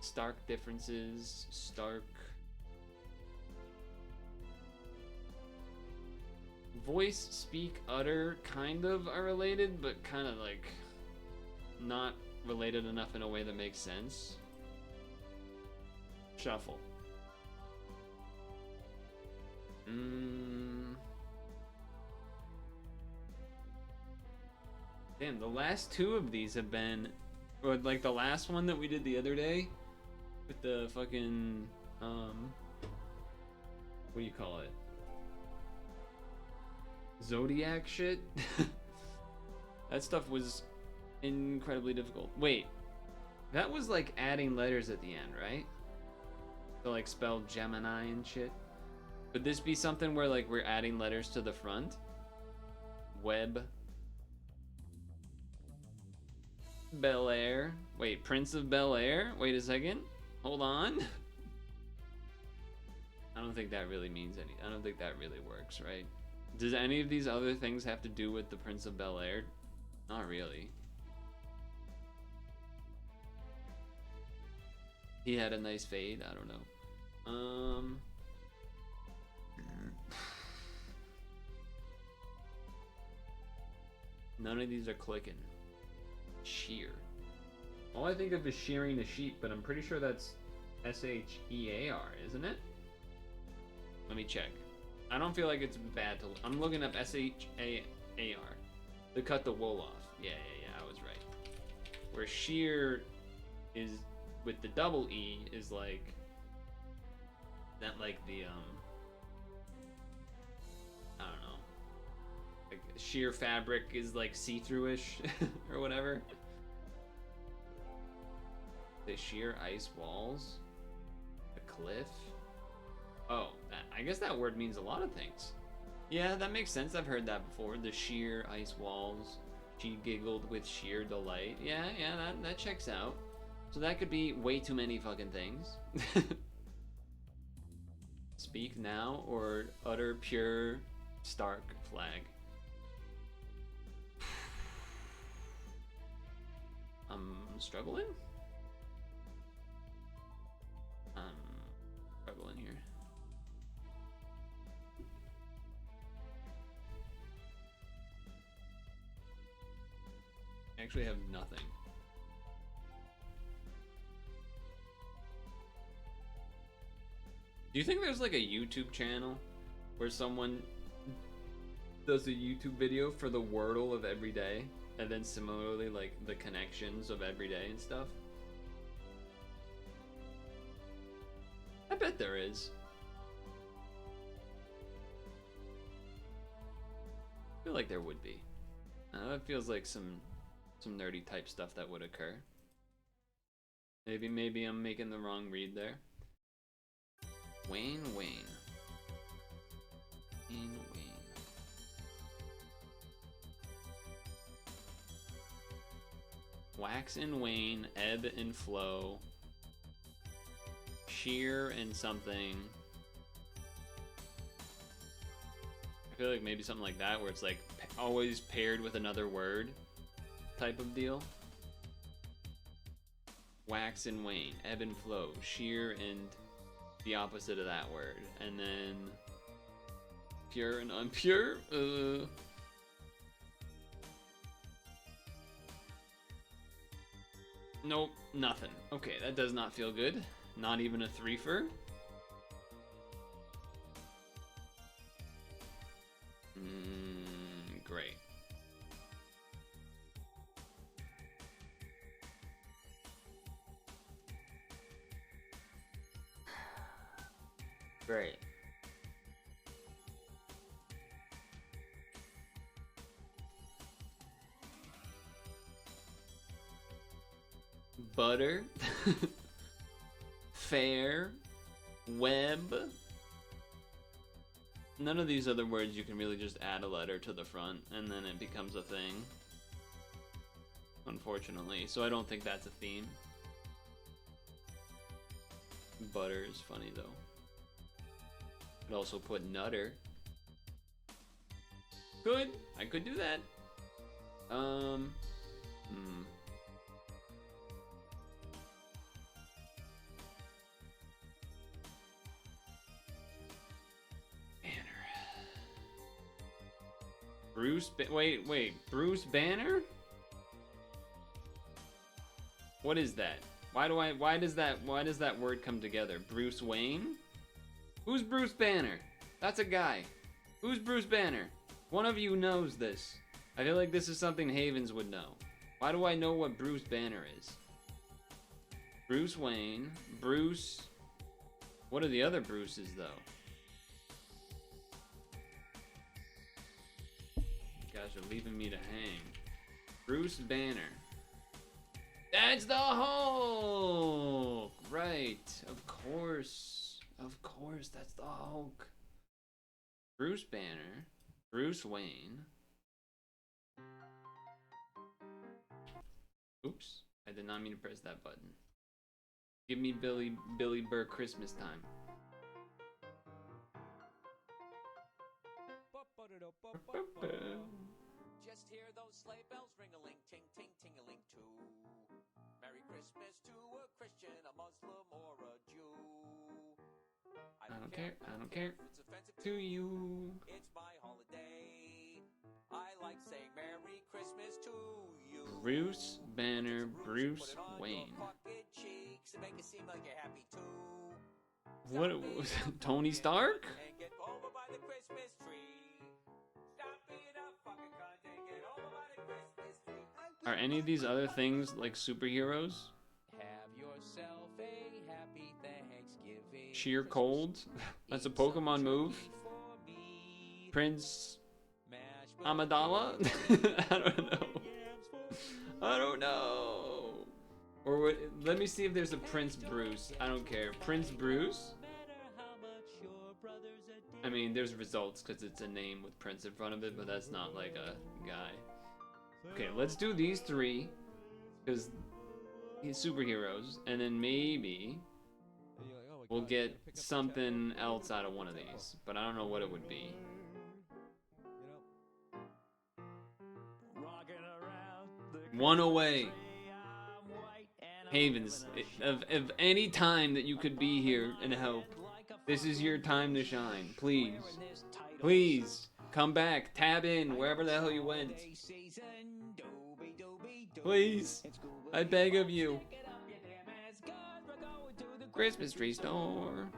Stark differences. Stark. Voice, speak, utter kind of are related, but kind of like not related enough in a way that makes sense. Shuffle. Damn, the last 2 of these have been, or like the last one that we did the other day with the fucking what do you call it? Zodiac shit. That stuff was incredibly difficult. Wait, that was like adding letters at the end, right? To like spell Gemini and shit. Could this be something where like we're adding letters to the front? Web. Bel Air. Wait, Prince of Bel Air? Wait a second. Hold on. I don't think that really means any. I don't think that really works, right? Does any of these other things have to do with the Prince of Bel Air? Not really. He had a nice fade. I don't know. None of these are clicking. Shear. All I think of is shearing a sheep, but I'm pretty sure that's S-H-E-A-R, isn't it? Let me check. I don't feel like it's bad to... I'm looking up S-H-A-R. To cut the wool off. Yeah, I was right. Where shear is, with the double E, is like... That like the, I don't know. Like sheer fabric is like see-through-ish, or whatever. The sheer ice walls. A cliff. Oh, I guess that word means a lot of things. Yeah, that makes sense. I've heard that before. The sheer ice walls. She giggled with sheer delight. Yeah, that checks out. So that could be way too many fucking things. Speak now or utter pure Stark flag. I'm struggling? I'm struggling here. I actually have nothing. Do you think there's like a YouTube channel where someone does a YouTube video for the Wordle of every day, and then similarly like the connections of every day and stuff? I bet there is. I feel like there would be. It feels like some nerdy type stuff that would occur. Maybe I'm making the wrong read there. Wayne. Wax and wane, ebb and flow, sheer and something. I feel like maybe something like that, where it's like always paired with another word type of deal. Wax and wane, ebb and flow, sheer and the opposite of that word, and then pure and unpure. Nope, nothing. Okay, that does not feel good. Not even a threefer. Great. Great. Butter. Fair. Web. None of these other words you can really just add a letter to the front and then it becomes a thing. Unfortunately. So I don't think that's a theme. Butter is funny though. Could also put nutter. Good. I could do that. Wait, Bruce Banner? What is that? Why does that word come together? Bruce Wayne? Who's Bruce Banner? That's a guy. Who's Bruce Banner? One of you knows this. I feel like this is something Havens would know. Why do I know what Bruce Banner is? Bruce Wayne, Bruce. What are the other Bruces though? Guys are leaving me to hang. Bruce Banner. That's the Hulk! Right, of course. Of course, that's the Hulk. Bruce Banner. Bruce Wayne. Oops, I did not mean to press that button. Give me Billy Burr Christmas time. Just hear those sleigh bells ring-a-ling, ting-ting, ting-a-ling too. Merry Christmas to a Christian, a Muslim, or a Jew. I don't care if it's offensive to you. It's my holiday. I like saying Merry Christmas to you. Bruce Banner, Bruce Wayne. Cheeks and make it seem like you're happy too. What was Tony Stark? And get over by the Christmas tree. Stop being a fucking cunt and get over by the Christmas tree. Are any of these other things like superheroes? Have yourself a happy Thanksgiving. Sheer Cold? That's a Pokemon move? Prince Amidala? I don't know. Or what, let me see if there's a Prince Bruce. I don't care. Prince Bruce? I mean, there's results because it's a name with Prince in front of it, but that's not like a guy. Okay, let's do these three because he's superheroes, and then maybe we'll get something else out of one of these, but I don't know what it would be. One away. Havens, of any time that you could be here and help, this is your time to shine. Please. Please, come back. Tab in wherever the hell you went. Please. I beg of you. Christmas tree store.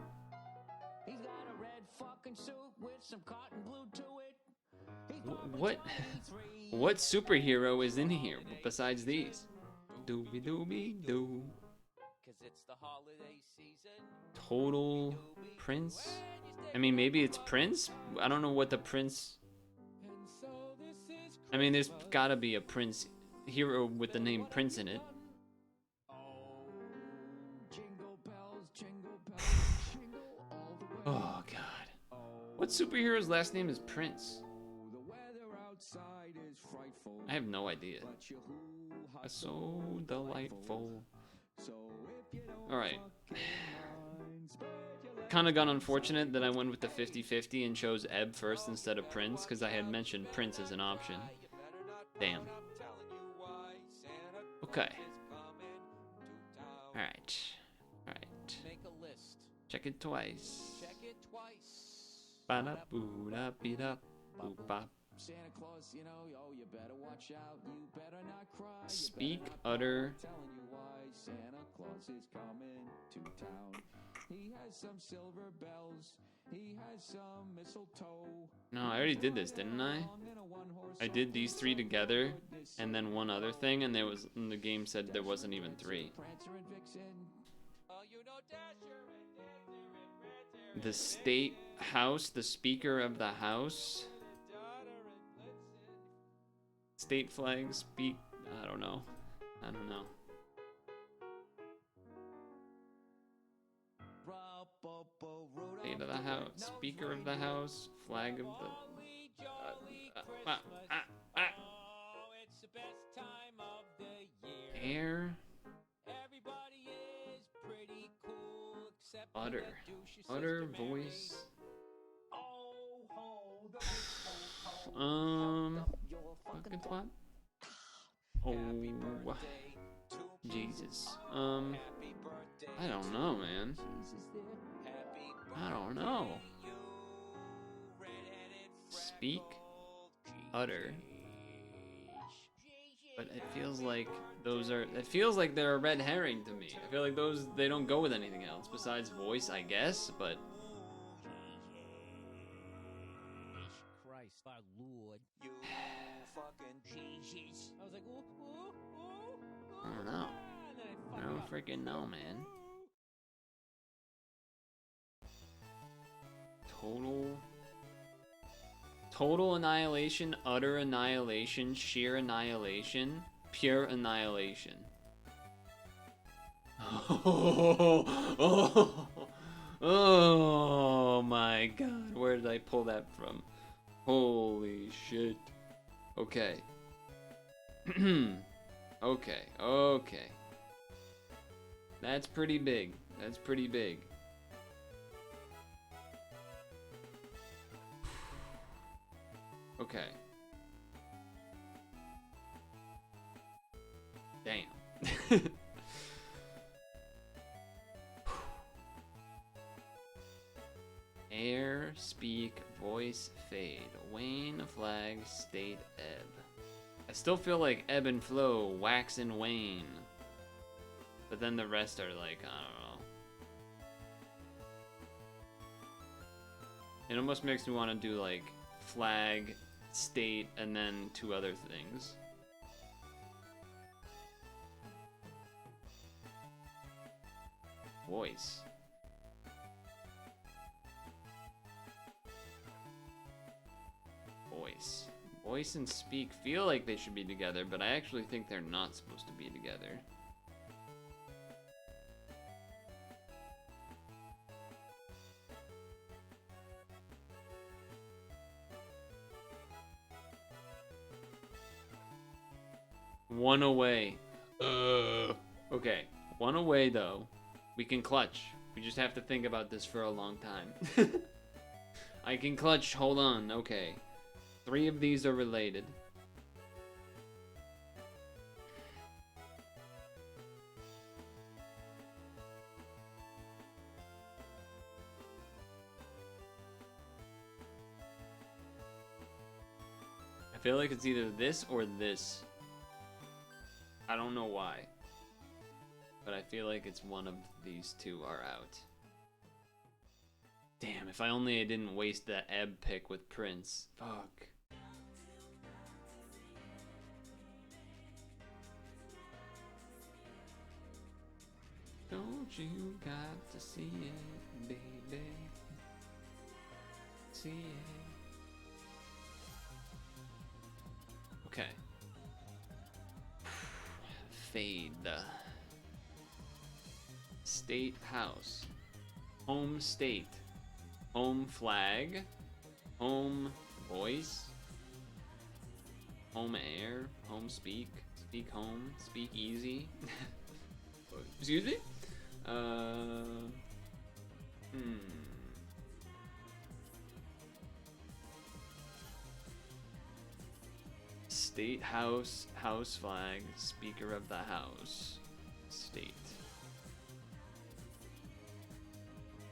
What superhero is in here besides these? Doobie doobie doo. Total Prince? I mean, maybe it's Prince? I don't know what the Prince... I mean, there's gotta be a Prince hero with the name Prince in it. Oh, God. What superhero's last name is Prince? I have no idea. So delightful. Alright. Kinda got unfortunate that I went with the 50-50 and chose Ebb first instead of Prince, because I had mentioned Prince as an option. Damn. Okay. Alright. Alright. Check it twice. Ba-da-boo-da-be-da. Boop-bop. Santa Claus, you know, oh, you better watch out, you better not cry. Speak, utter. Telling you why Santa Claus is coming to town. He has some silver bells, he has some mistletoe. No, I already did this, didn't I? I did these three together, and then one other thing, and the game said there wasn't even three. The State House, the Speaker of the House. State flag, speak, I don't know. State of the House, Speaker of the House, flag of the... Air. Utter voice. Fucking twat. Oh, Jesus. I don't know, man. I don't know. Speak, utter. But it feels like it feels like they're a red herring to me. I feel like they don't go with anything else besides voice, I guess, but... Christ, our Lord. You fucking Jesus. I was like, ooh. I don't know. I don't freaking know, man. Total annihilation, utter annihilation, sheer annihilation, pure annihilation. Oh my God, where did I pull that from? Holy shit. Okay. Okay. That's pretty big. Okay. Damn. Air, speak, voice, fade. Wane, flag, state, ebb. I still feel like ebb and flow, wax and wane. But then the rest are like, I don't know. It almost makes me want to do like flag, state, and then two other things. Voice. Voice and speak feel like they should be together, but I actually think they're not supposed to be together. One away. Okay, one away though. We can clutch. We just have to think about this for a long time. I can clutch. Hold on. Okay. 3 of these are related. I feel like it's either this or this. I don't know why. But I feel like it's one of these two are out. Damn, if I only didn't waste that Ebb pick with Prince. Fuck. Don't you got to see it, baby? See it. Okay. Fade. State house. Home state. Home flag. Home voice. Home air. Home speak. Speak home. Speak easy. Excuse me? State house, house flag, speaker of the house, state.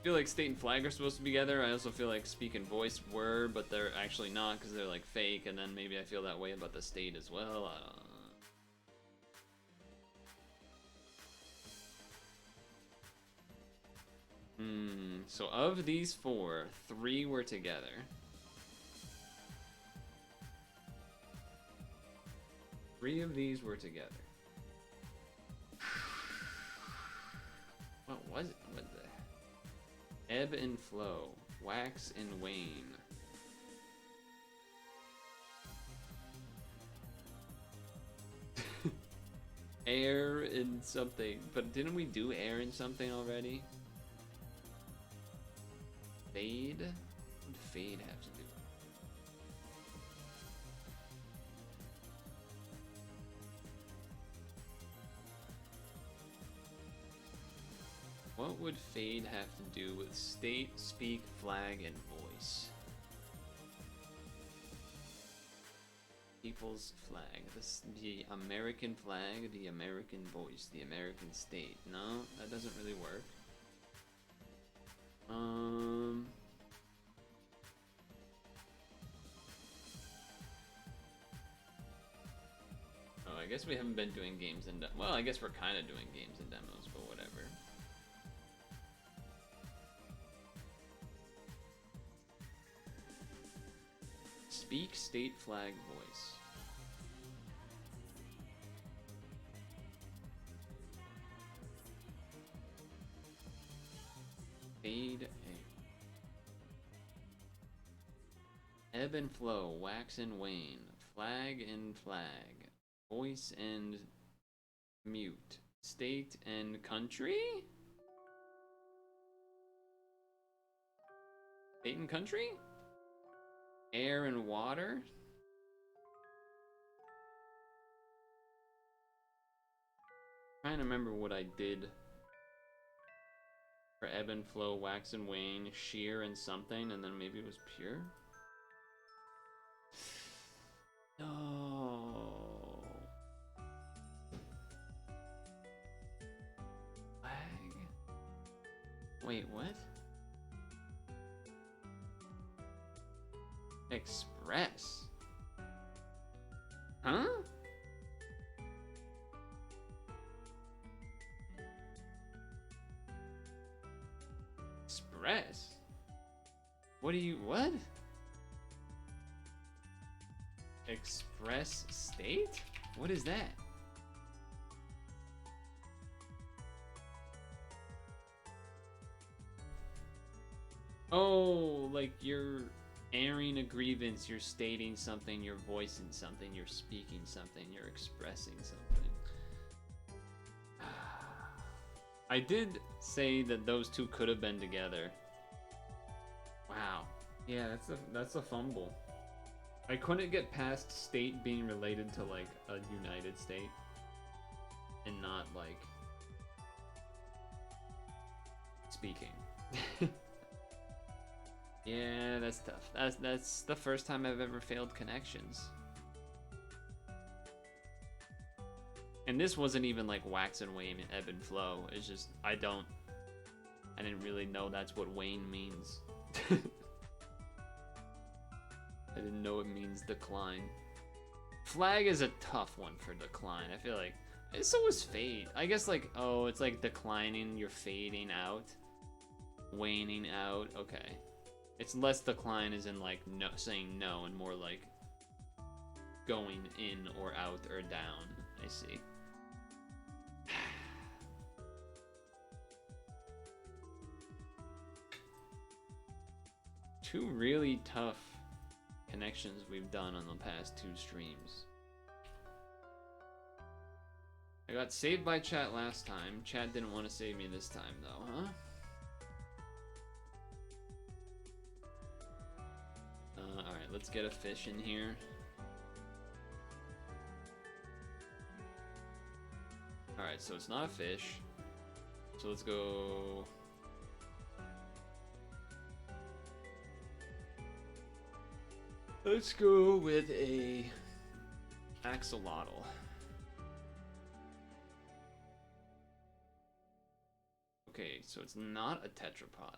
I feel like state and flag are supposed to be together. I also feel like speak and voice were, but they're actually not because they're like fake, and then maybe I feel that way about the state as well. I don't know. So of these 4, 3 were together. Three of these were together. What was it? What the? Ebb and flow. Wax and wane. Air and something. But didn't we do air and something already? Fade? What would fade have to do? What would fade have to do with state, speak, flag, and voice? People's flag. The American flag, the American voice, the American state. No, that doesn't really work. Oh, I guess we haven't been doing games and well, I guess we're kind of doing games and demos, but whatever. Speak, state, flag, voice. Fade, ebb and flow, wax and wane, flag and flag, voice and mute, state and country? State and country? Air and water? Trying to remember what I did for ebb and flow, wax and wane, sheer and something, and then maybe it was pure? No. Flag? Wait, what? Express? Huh? Express? What do you, what? Express state? What is that? Oh, like you're airing a grievance, you're stating something, you're voicing something, you're speaking something, you're expressing something. I did say that those two could have been together. Wow. Yeah, that's a fumble. I couldn't get past state being related to like a United State and not like speaking. Yeah, that's tough. That's the first time I've ever failed connections. And this wasn't even like wax and wane, ebb and flow. It's just I didn't really know that's what wane means. I didn't know it means decline. Flag is a tough one for decline. I feel like so is fade. I guess like, oh, it's like declining, you're fading out, waning out. Okay, it's less decline as in like no, saying no, and more like going in or out or down. I see. Two really tough connections we've done on the past 2 streams. I got saved by chat last time. Chat didn't want to save me this time though, huh? Alright, let's get a fish in here. Alright, so it's not a fish. So let's go... Let's go with a axolotl. Okay, so it's not a tetrapod.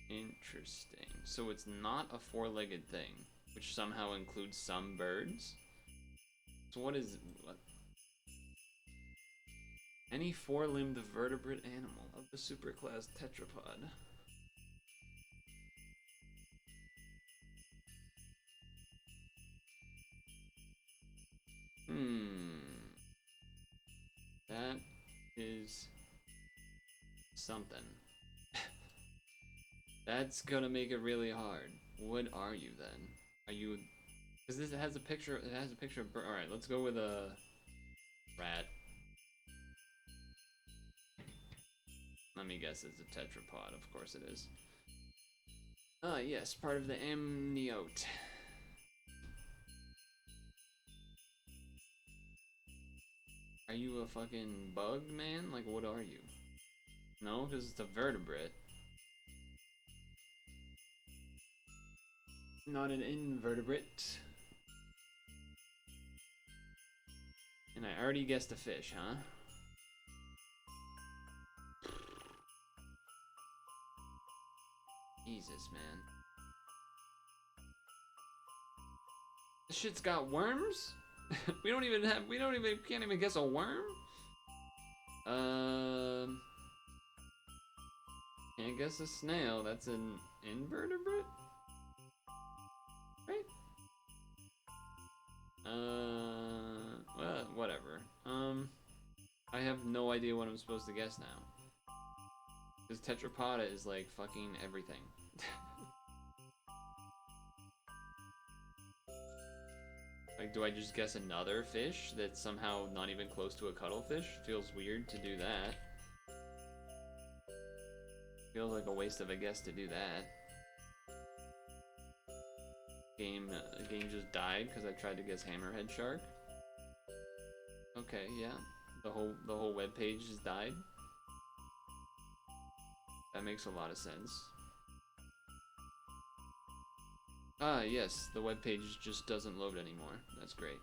Interesting. So it's not a 4-legged thing, which somehow includes some birds. So what? Any 4-limbed vertebrate animal of the superclass tetrapod. That is something. That's gonna make it really hard. What are you then? Are you? Because this has a picture. It has a picture of. All right, let's go with a rat. Let me guess. It's a tetrapod. Of course it is. Ah, yes, part of the amniote. Are you a fucking bug, man? Like, what are you? No, because it's a vertebrate. Not an invertebrate. And I already guessed a fish, huh? Jesus, man. This shit's got worms? Can't even guess a worm? Can't guess a snail. That's an invertebrate? Right? Well, whatever. I have no idea what I'm supposed to guess now. Because tetrapoda is like fucking everything. Like, do I just guess another fish that's somehow not even close to a cuttlefish? Feels weird to do that. Feels like a waste of a guess to do that. Game just died because I tried to guess hammerhead shark. Okay, yeah. The whole web page just died. That makes a lot of sense. Ah, yes, the web page just doesn't load anymore. That's great.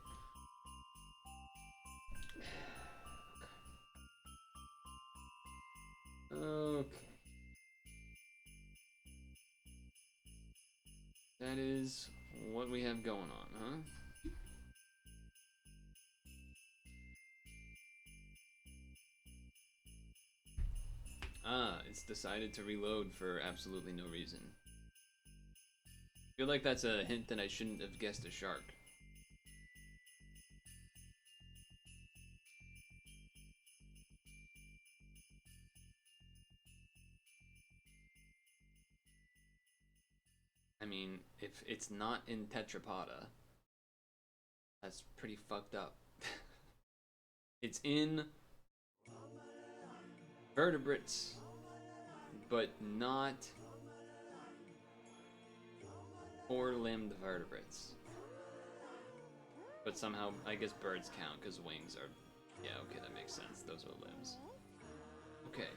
Okay. That is what we have going on, huh? Ah, it's decided to reload for absolutely no reason. I feel like that's a hint that I shouldn't have guessed a shark. I mean, if it's not in tetrapoda, that's pretty fucked up. It's in vertebrates, but not four-limbed vertebrates. But somehow, I guess birds count because wings are. Yeah, okay, that makes sense. Those are limbs. Okay.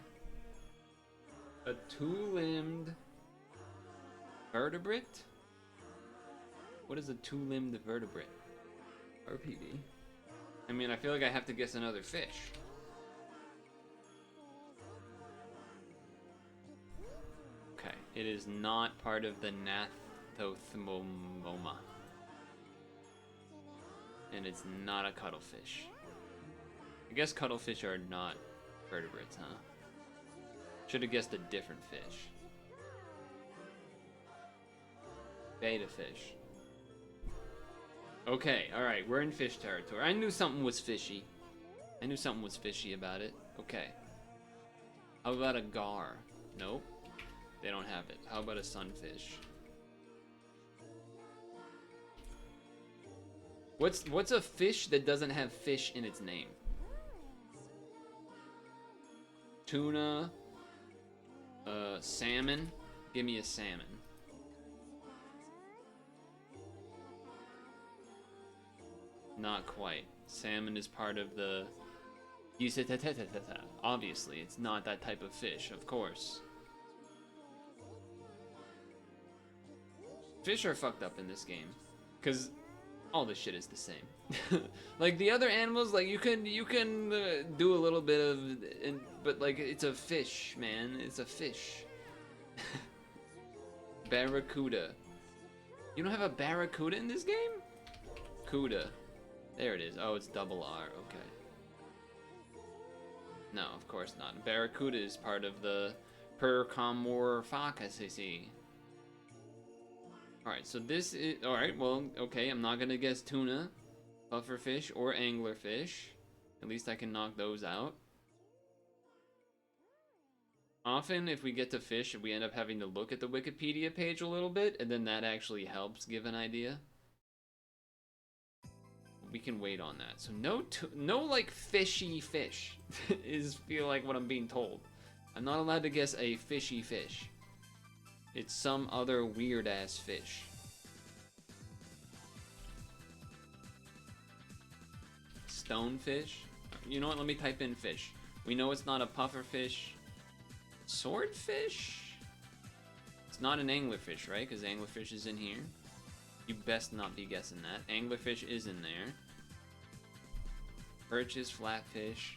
A two-limbed vertebrate? What is a two-limbed vertebrate? RPV. I mean, I feel like I have to guess another fish. Okay, it is not part of the Gnathothmoma. And it's not a cuttlefish. I guess cuttlefish are not vertebrates, huh? Should have guessed a different fish. Beta fish. Okay, alright, we're in fish territory. I knew something was fishy. I knew something was fishy about it. Okay. How about a gar? Nope. They don't have it. How about a sunfish? What's a fish that doesn't have fish in its name? Tuna. Salmon. Give me a salmon. Not quite. Salmon is part of the... Obviously, it's not that type of fish, of course. Fish are fucked up in this game, because all this shit is the same. Like the other animals, like you can do a little bit of, but like it's a fish, man. It's a fish. Barracuda. You don't have a barracuda in this game? Cuda. There it is. Oh, it's double R. Okay. No, of course not. Barracuda is part of the Percomorphaceae. Alright, so this is... Alright, well, okay, I'm not gonna guess tuna, pufferfish, or anglerfish. At least I can knock those out. Often, if we get to fish, we end up having to look at the Wikipedia page a little bit, and then that actually helps give an idea. We can wait on that. So no like fishy fish is feel like what I'm being told. I'm not allowed to guess a fishy fish. It's some other weird ass fish. Stonefish? You know what? Let me type in fish. We know it's not a pufferfish. Swordfish? It's not an anglerfish, right? Because anglerfish is in here. You best not be guessing that. Anglerfish is in there. Perches, flatfish.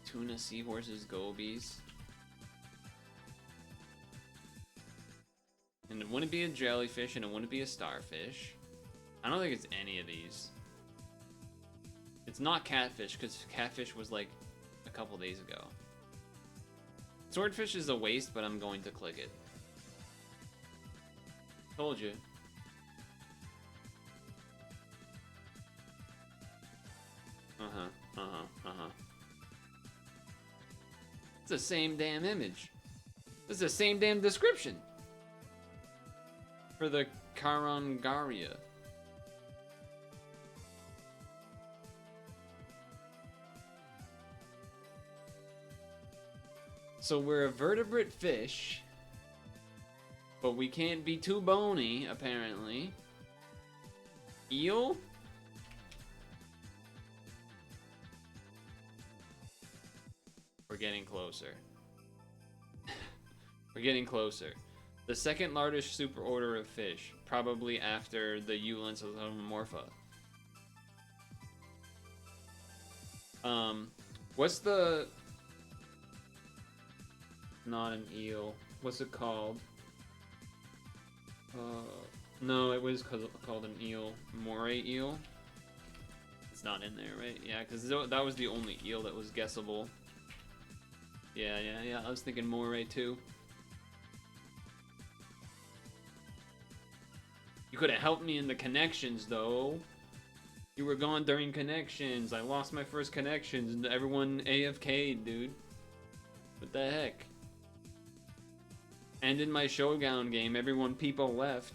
Tuna, seahorses, gobies. And it wouldn't be a jellyfish and it wouldn't be a starfish. I don't think it's any of these. It's not catfish, because catfish was like a couple days ago. Swordfish is a waste, but I'm going to click it. Told you. It's the same damn image. It's the same damn description. For the Karangaria. So we're a vertebrate fish, but we can't be too bony, apparently. Eel? We're getting closer. We're getting closer. The second largest superorder of fish, probably after the Eulensomorpha. What's the... Not an eel. What's it called? No, it was called an eel. Moray eel? It's not in there, right? Yeah, because that was the only eel that was guessable. Yeah, I was thinking moray too. You could have helped me in the connections, though. You were gone during connections. I lost my first connections, and everyone AFK'd, dude. What the heck? And in my Showdown game, people left.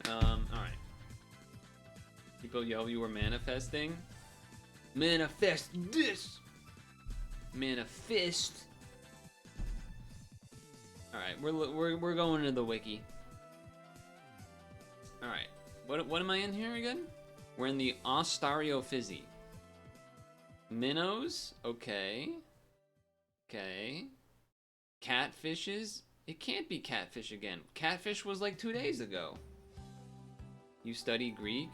Alright. People yell you were manifesting. Manifest this! Manifest! Alright, we're going to the wiki. Alright, what am I in here again? We're in the Ostariophysi. Minnows? Okay. Okay. Catfishes? It can't be catfish again. Catfish was like 2 days ago. You study Greek?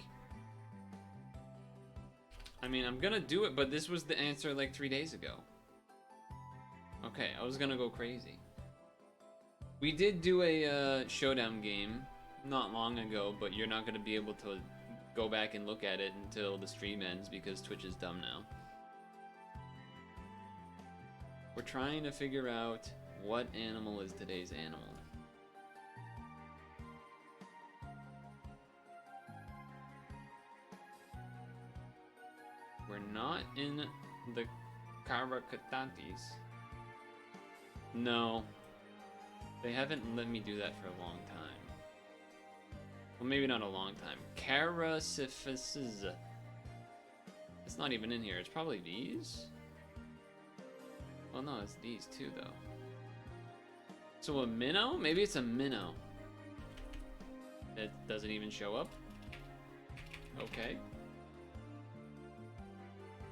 I mean, I'm gonna do it, but this was the answer like 3 days ago. Okay, I was gonna go crazy. We did do a Showdown game not long ago, but you're not gonna be able to go back and look at it until the stream ends because Twitch is dumb now. We're trying to figure out what animal is today's animal. We're not in the Karacatantes. No. They haven't let me do that for a long time. Well, maybe not a long time. Caraciphyses. It's not even in here. It's probably these? Well, no, it's these too, though. So a minnow? Maybe it's a minnow. It doesn't even show up. Okay.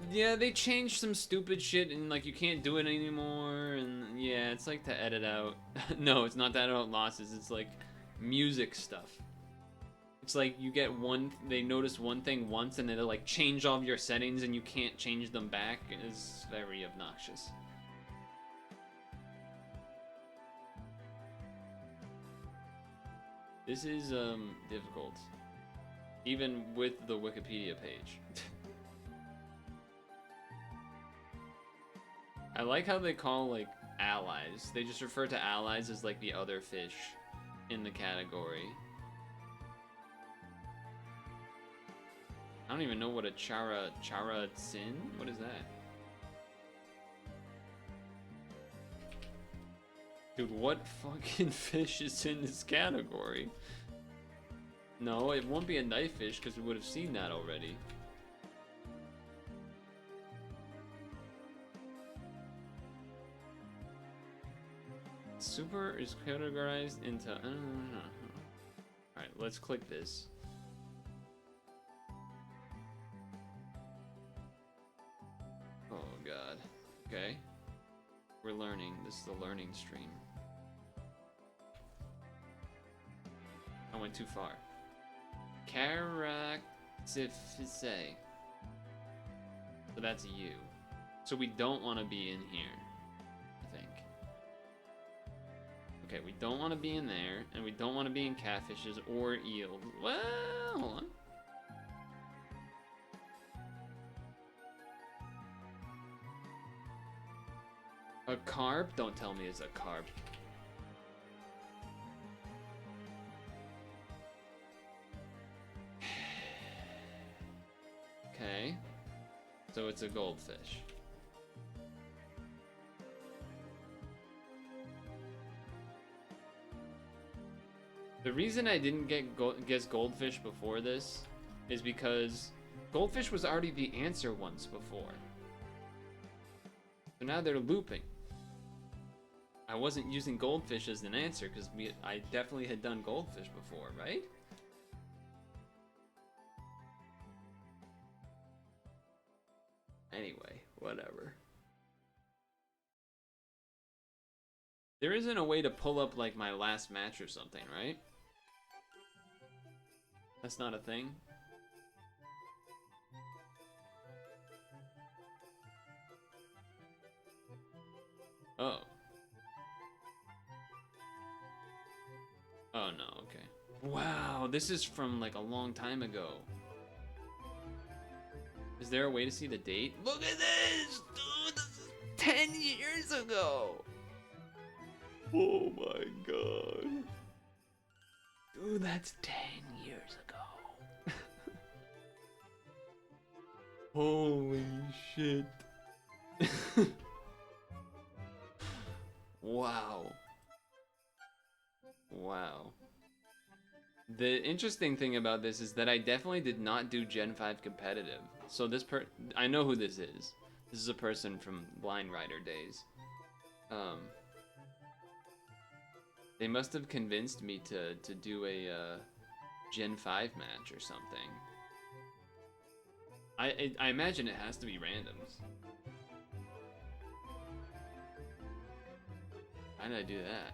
Yeah, they changed some stupid shit and like you can't do it anymore, and yeah, it's like to edit out. No, it's not to edit out losses, it's like music stuff. It's like you get they notice one thing once and it'll like change all of your settings and you can't change them back. It's very obnoxious. This is difficult, even with the Wikipedia page. I like how they call like allies. They just refer to allies as like the other fish in the category. I don't even know what a charatsin. What is that? Dude, what fucking fish is in this category? No, it won't be a knife fish because we would have seen that already. Super is categorized into... Alright, let's click this. Oh god. Okay. We're learning. This is the learning stream. I went too far. Caraciphysae. So that's you. So we don't want to be in here, I think. Okay, we don't want to be in there, and we don't want to be in catfishes or eels. Well, hold on. A carp? Don't tell me it's a carp. Okay. So it's a goldfish. The reason I didn't guess goldfish before this is because goldfish was already the answer once before. So now they're looping. I wasn't using goldfish as an answer because I definitely had done goldfish before, right? Anyway, whatever. There isn't a way to pull up like my last match or something, right? That's not a thing. Oh. Oh no, okay. Wow, this is from like a long time ago. Is there a way to see the date? Look at this! Dude, this is 10 years ago! Oh my god. Dude, that's 10 years ago. Holy shit. Wow. Wow. The interesting thing about this is that I definitely did not do Gen 5 competitive. So I know who this is. This is a person from Blind Rider days. They must have convinced me to do a Gen 5 match or something. I imagine it has to be randoms. Why did I do that?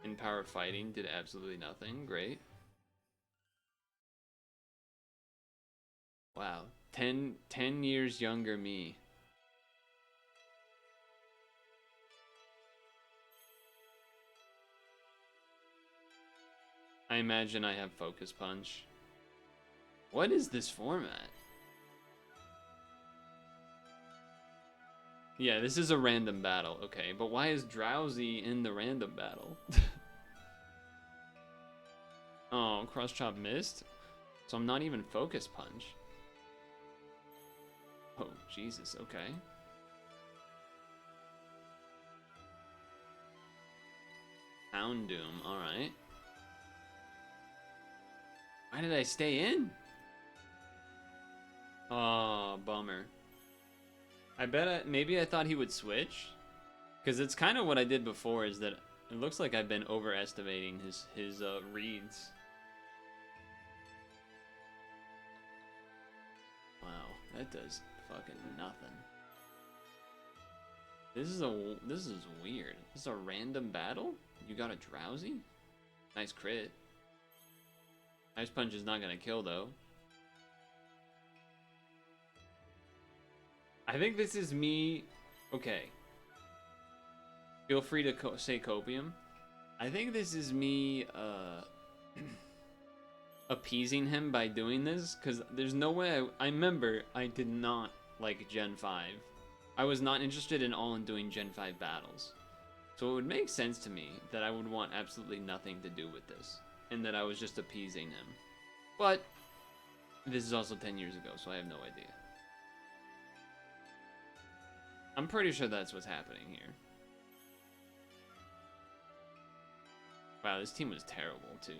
In Power Fighting did absolutely nothing. Great. Wow. 10 years younger me. I imagine I have Focus Punch. What is this format? Yeah, this is a random battle. Okay, but why is Drowsy in the random battle? Oh, Cross Chop missed? So I'm not even Focus Punch. Oh, Jesus, okay. Houndoom, alright. Why did I stay in? Oh, bummer. I bet maybe I thought he would switch. Because it's kind of what I did before, is that it looks like I've been overestimating his reads. Wow, that does fucking nothing. This is weird. This is a random battle? You got a Drowsy? Nice crit. Ice Punch is not gonna kill though. I think this is me. Okay. Feel free to say copium. I think this is me appeasing him by doing this, because there's no way I remember I did not like Gen 5. I was not interested in doing Gen 5 battles. So it would make sense to me that I would want absolutely nothing to do with this, and that I was just appeasing him. But this is also 10 years ago, so I have no idea. I'm pretty sure that's what's happening here. Wow, this team was terrible too.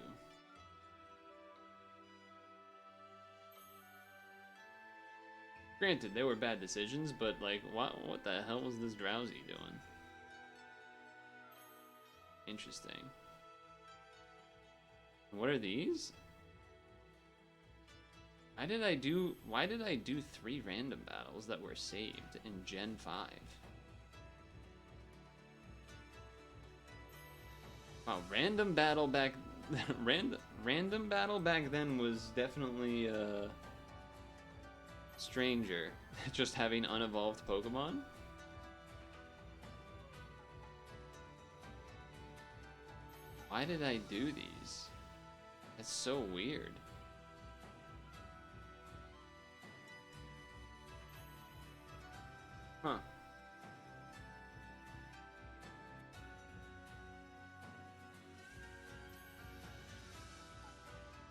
Granted, they were bad decisions, but like, what the hell was this Drowsy doing? Interesting. What are these? Why did I do 3 random battles that were saved in Gen 5? Wow, random battle back then was definitely stranger. Just having unevolved Pokemon. Why did I do these? That's so weird. Huh.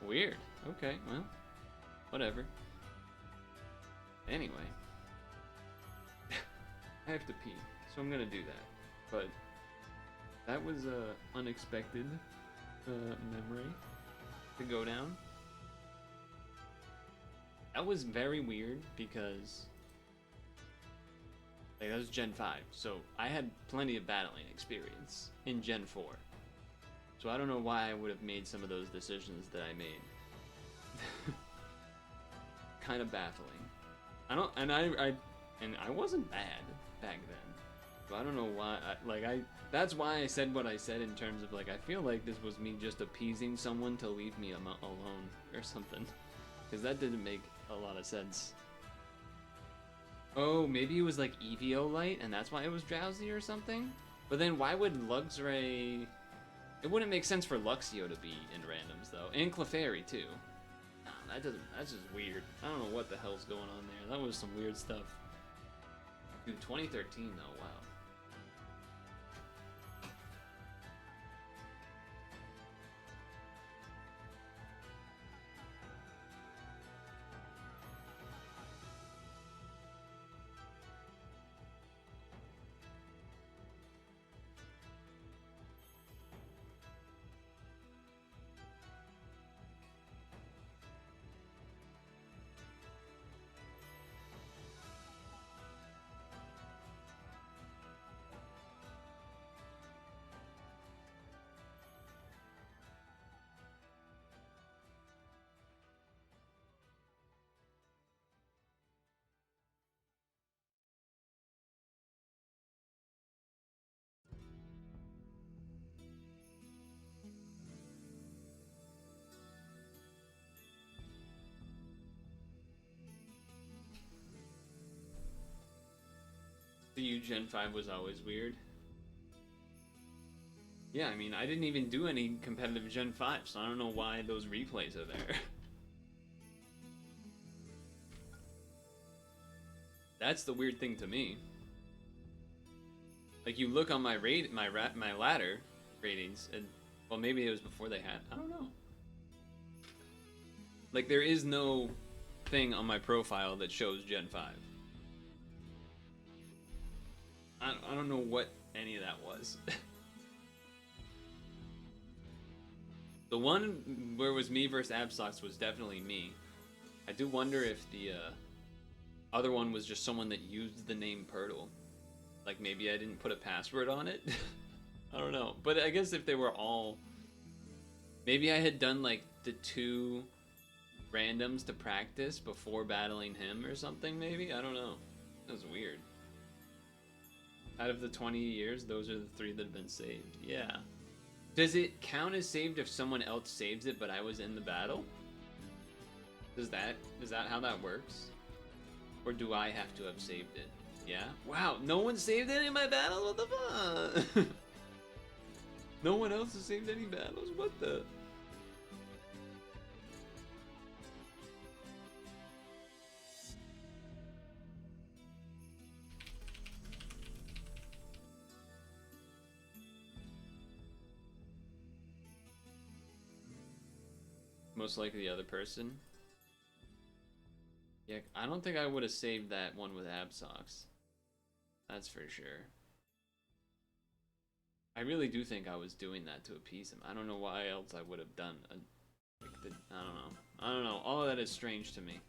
Weird. Okay, well, whatever. Anyway. I have to pee, so I'm gonna do that. But that was a unexpected memory to go down. That was very weird because like, that was Gen 5, so I had plenty of battling experience in Gen 4. So I don't know why I would have made some of those decisions that I made. Kind of baffling. I wasn't bad back then. So I don't know why. That's why I said what I said in terms of like I feel like this was me just appeasing someone to leave me alone or something, because that didn't make a lot of sense. Oh, maybe it was like Eviolite, and that's why it was Drowsy or something? But then why would Luxray... It wouldn't make sense for Luxio to be in randoms, though. And Clefairy, too. No, that's just weird. I don't know what the hell's going on there. That was some weird stuff. Dude, 2013, though, wow. To you, Gen 5 was always weird. Yeah, I mean, I didn't even do any competitive Gen 5, so I don't know why those replays are there. That's the weird thing to me. Like, you look on my my ladder ratings, and well, maybe it was before they had. I don't know. Like, there is no thing on my profile that shows Gen 5. I don't know what any of that was. The one where it was me versus Absox was definitely me. I do wonder if the other one was just someone that used the name Purtle. Like, maybe I didn't put a password on it. I don't know. But I guess if they were all... Maybe I had done, like, the 2 randoms to practice before battling him or something, maybe? I don't know. That was weird. Out of the 20 years, those are the 3 that have been saved. Yeah. Does it count as saved if someone else saves it but I was in the battle? Is that how that works? Or do I have to have saved it? Yeah? Wow, no one saved any of my battles? What the fuck? No one else has saved any battles? What the... Most likely the other person. Yeah, I don't think I would have saved that one with Absox. That's for sure. I really do think I was doing that to appease him. I don't know why else I would have done. I don't know. I don't know. All of that is strange to me.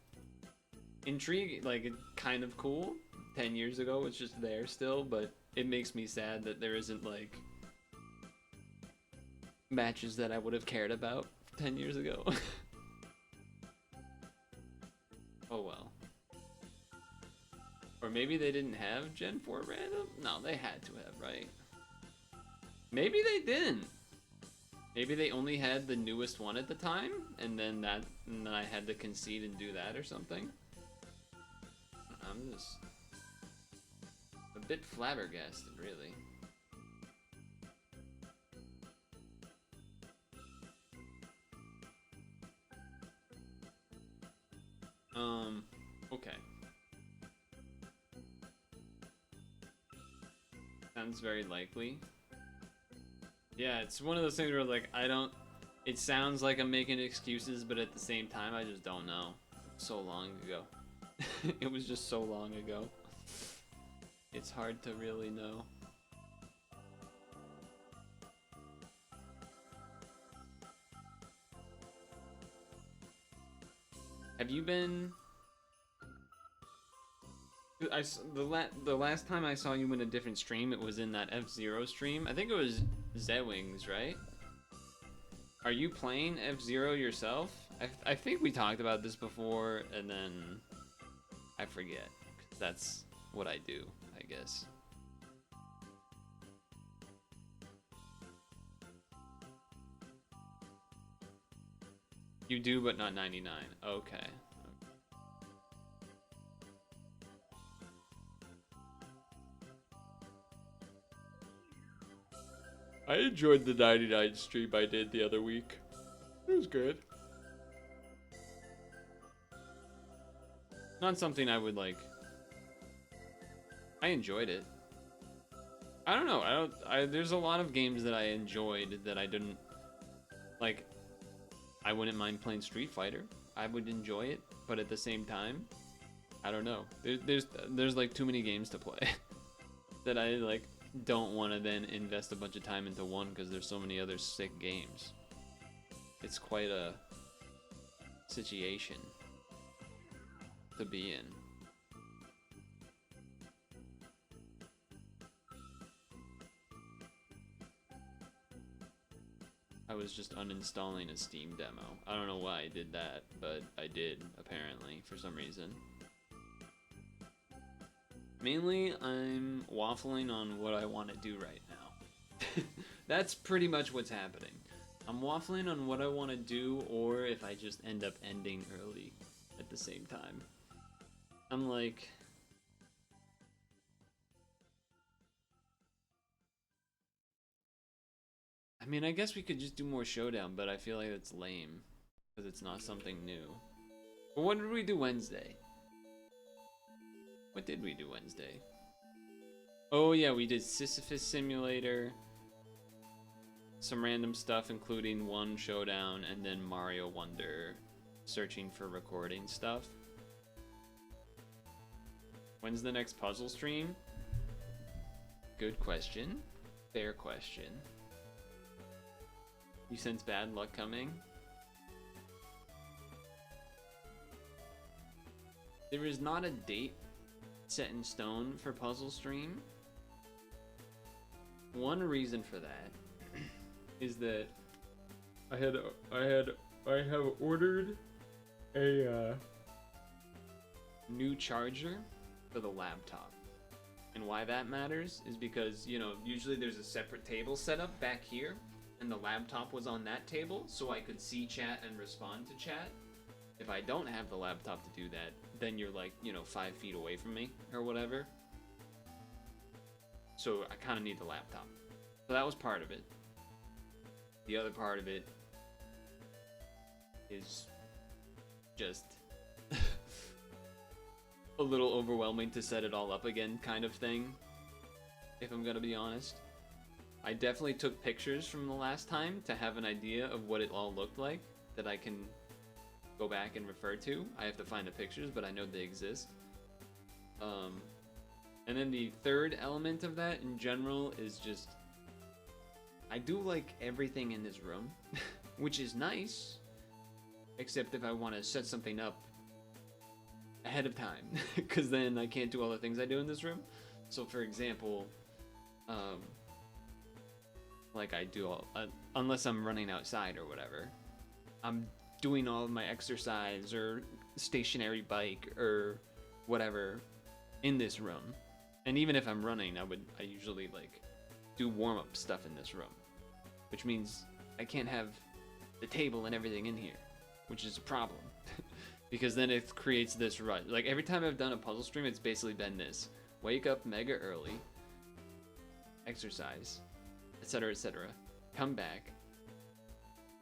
Intrigue, like, kind of cool. 10 years ago, it's just there still, but it makes me sad that there isn't, like, matches that I would have cared about 10 years ago. Oh well. Or maybe they didn't have Gen 4 random? No, they had to have, right? Maybe they didn't. Maybe they only had the newest one at the time, and then I had to concede and do that or something. I'm just a bit flabbergasted, really. Okay. Sounds very likely. Yeah, it's one of those things where, like, it sounds like I'm making excuses, but at the same time, I just don't know. So long ago. It was just so long ago. It's hard to really know. Have you been... The last time I saw you in a different stream, it was in that F-Zero stream. I think it was Z-Wings, right? Are you playing F-Zero yourself? I think we talked about this before, and then I forget. That's what I do, I guess. You do, but not 99. Okay. I enjoyed the 99 stream I did the other week. It was good. Not something I would like. I enjoyed it. I don't know. There's a lot of games that I enjoyed that I didn't like. I wouldn't mind playing Street Fighter. I would enjoy it, but at the same time, I don't know. There's like too many games to play that I like don't want to then invest a bunch of time into one because there's so many other sick games. It's quite a situation to be in. I was just uninstalling a Steam demo. I don't know why I did that, but I did, apparently, for some reason. Mainly, I'm waffling on what I want to do right now. That's pretty much what's happening. I'm waffling on what I want to do, or if I just end up ending early at the same time. I'm like... mean, I guess we could just do more Showdown, but I feel like it's lame. Because it's not something new. But what did we do Wednesday? What did we do Wednesday? Oh yeah, we did Sisyphus Simulator. Some random stuff, including one Showdown, and then Mario Wonder searching for recording stuff. When's the next puzzle stream? Good question. Fair question. You sense bad luck coming? There is not a date set in stone for puzzle stream. One reason for that is that I have ordered a new charger for the laptop. And why that matters is because, you know, usually there's a separate table set up back here, and the laptop was on that table so I could see chat and respond to chat. If I don't have the laptop to do that, then you're like, you know, 5 feet away from me or whatever. So I kind of need the laptop. So that was part of it. The other part of it is just a little overwhelming to set it all up again kind of thing, if I'm gonna be honest. I definitely took pictures from the last time to have an idea of what it all looked like that I can go back and refer to. I have to find the pictures, but I know they exist. And then the third element of that in general is just, I do like everything in this room, which is nice, except if I want to set something up ahead of time, because then I can't do all the things I do in this room. So for example, like I do all, unless I'm running outside or whatever, I'm doing all of my exercise or stationary bike or whatever in this room. And even if I'm running, I usually like do warm-up stuff in this room, which means I can't have the table and everything in here, which is a problem. Because then it creates this rut. Like every time I've done a puzzle stream, it's basically been this: wake up mega early, exercise, etc., etc., come back,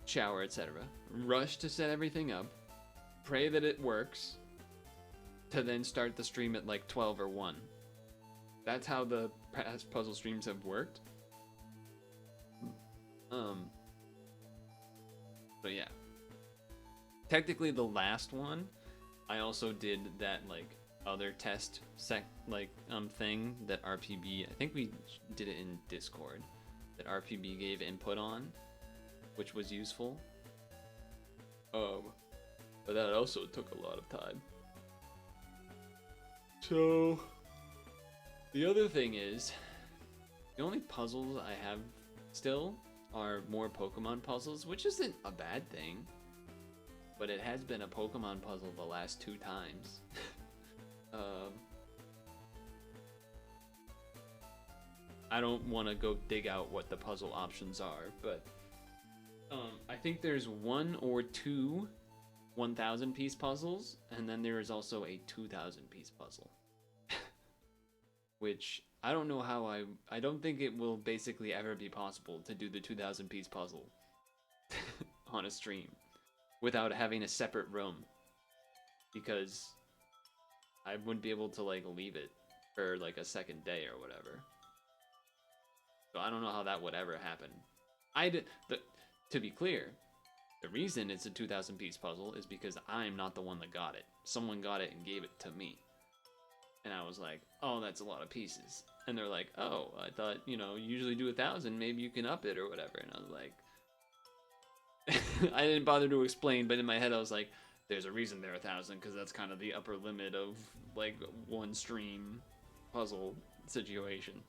shower, etc., rush to set everything up, pray that it works, to then start the stream at like 12 or 1. That's how the past puzzle streams have worked. But yeah. Technically the last one, I also did that like other test thing that RPB, I think we did it in Discord, that RPB gave input on, which was useful. But that also took a lot of time. So the other thing is, the only puzzles I have still are more Pokemon puzzles, which isn't a bad thing, but it has been a Pokemon puzzle the last 2 times. I don't want to go dig out what the puzzle options are, but I think there's 1 or 2 1,000 piece puzzles, and then there is also a 2,000 piece puzzle. Which I don't know how I don't think it will basically ever be possible to do the 2,000 piece puzzle on a stream without having a separate room, because I wouldn't be able to like leave it for like a second day or whatever. So I don't know how that would ever happen. To be clear, the reason it's a 2,000 piece puzzle is because I'm not the one that got it. Someone got it and gave it to me. And I was like, oh, that's a lot of pieces. And they're like, oh, I thought, you know, you usually do 1,000, maybe you can up it or whatever. And I was like, I didn't bother to explain, but in my head I was like, there's a reason they're 1,000, because that's kind of the upper limit of like one stream puzzle situation.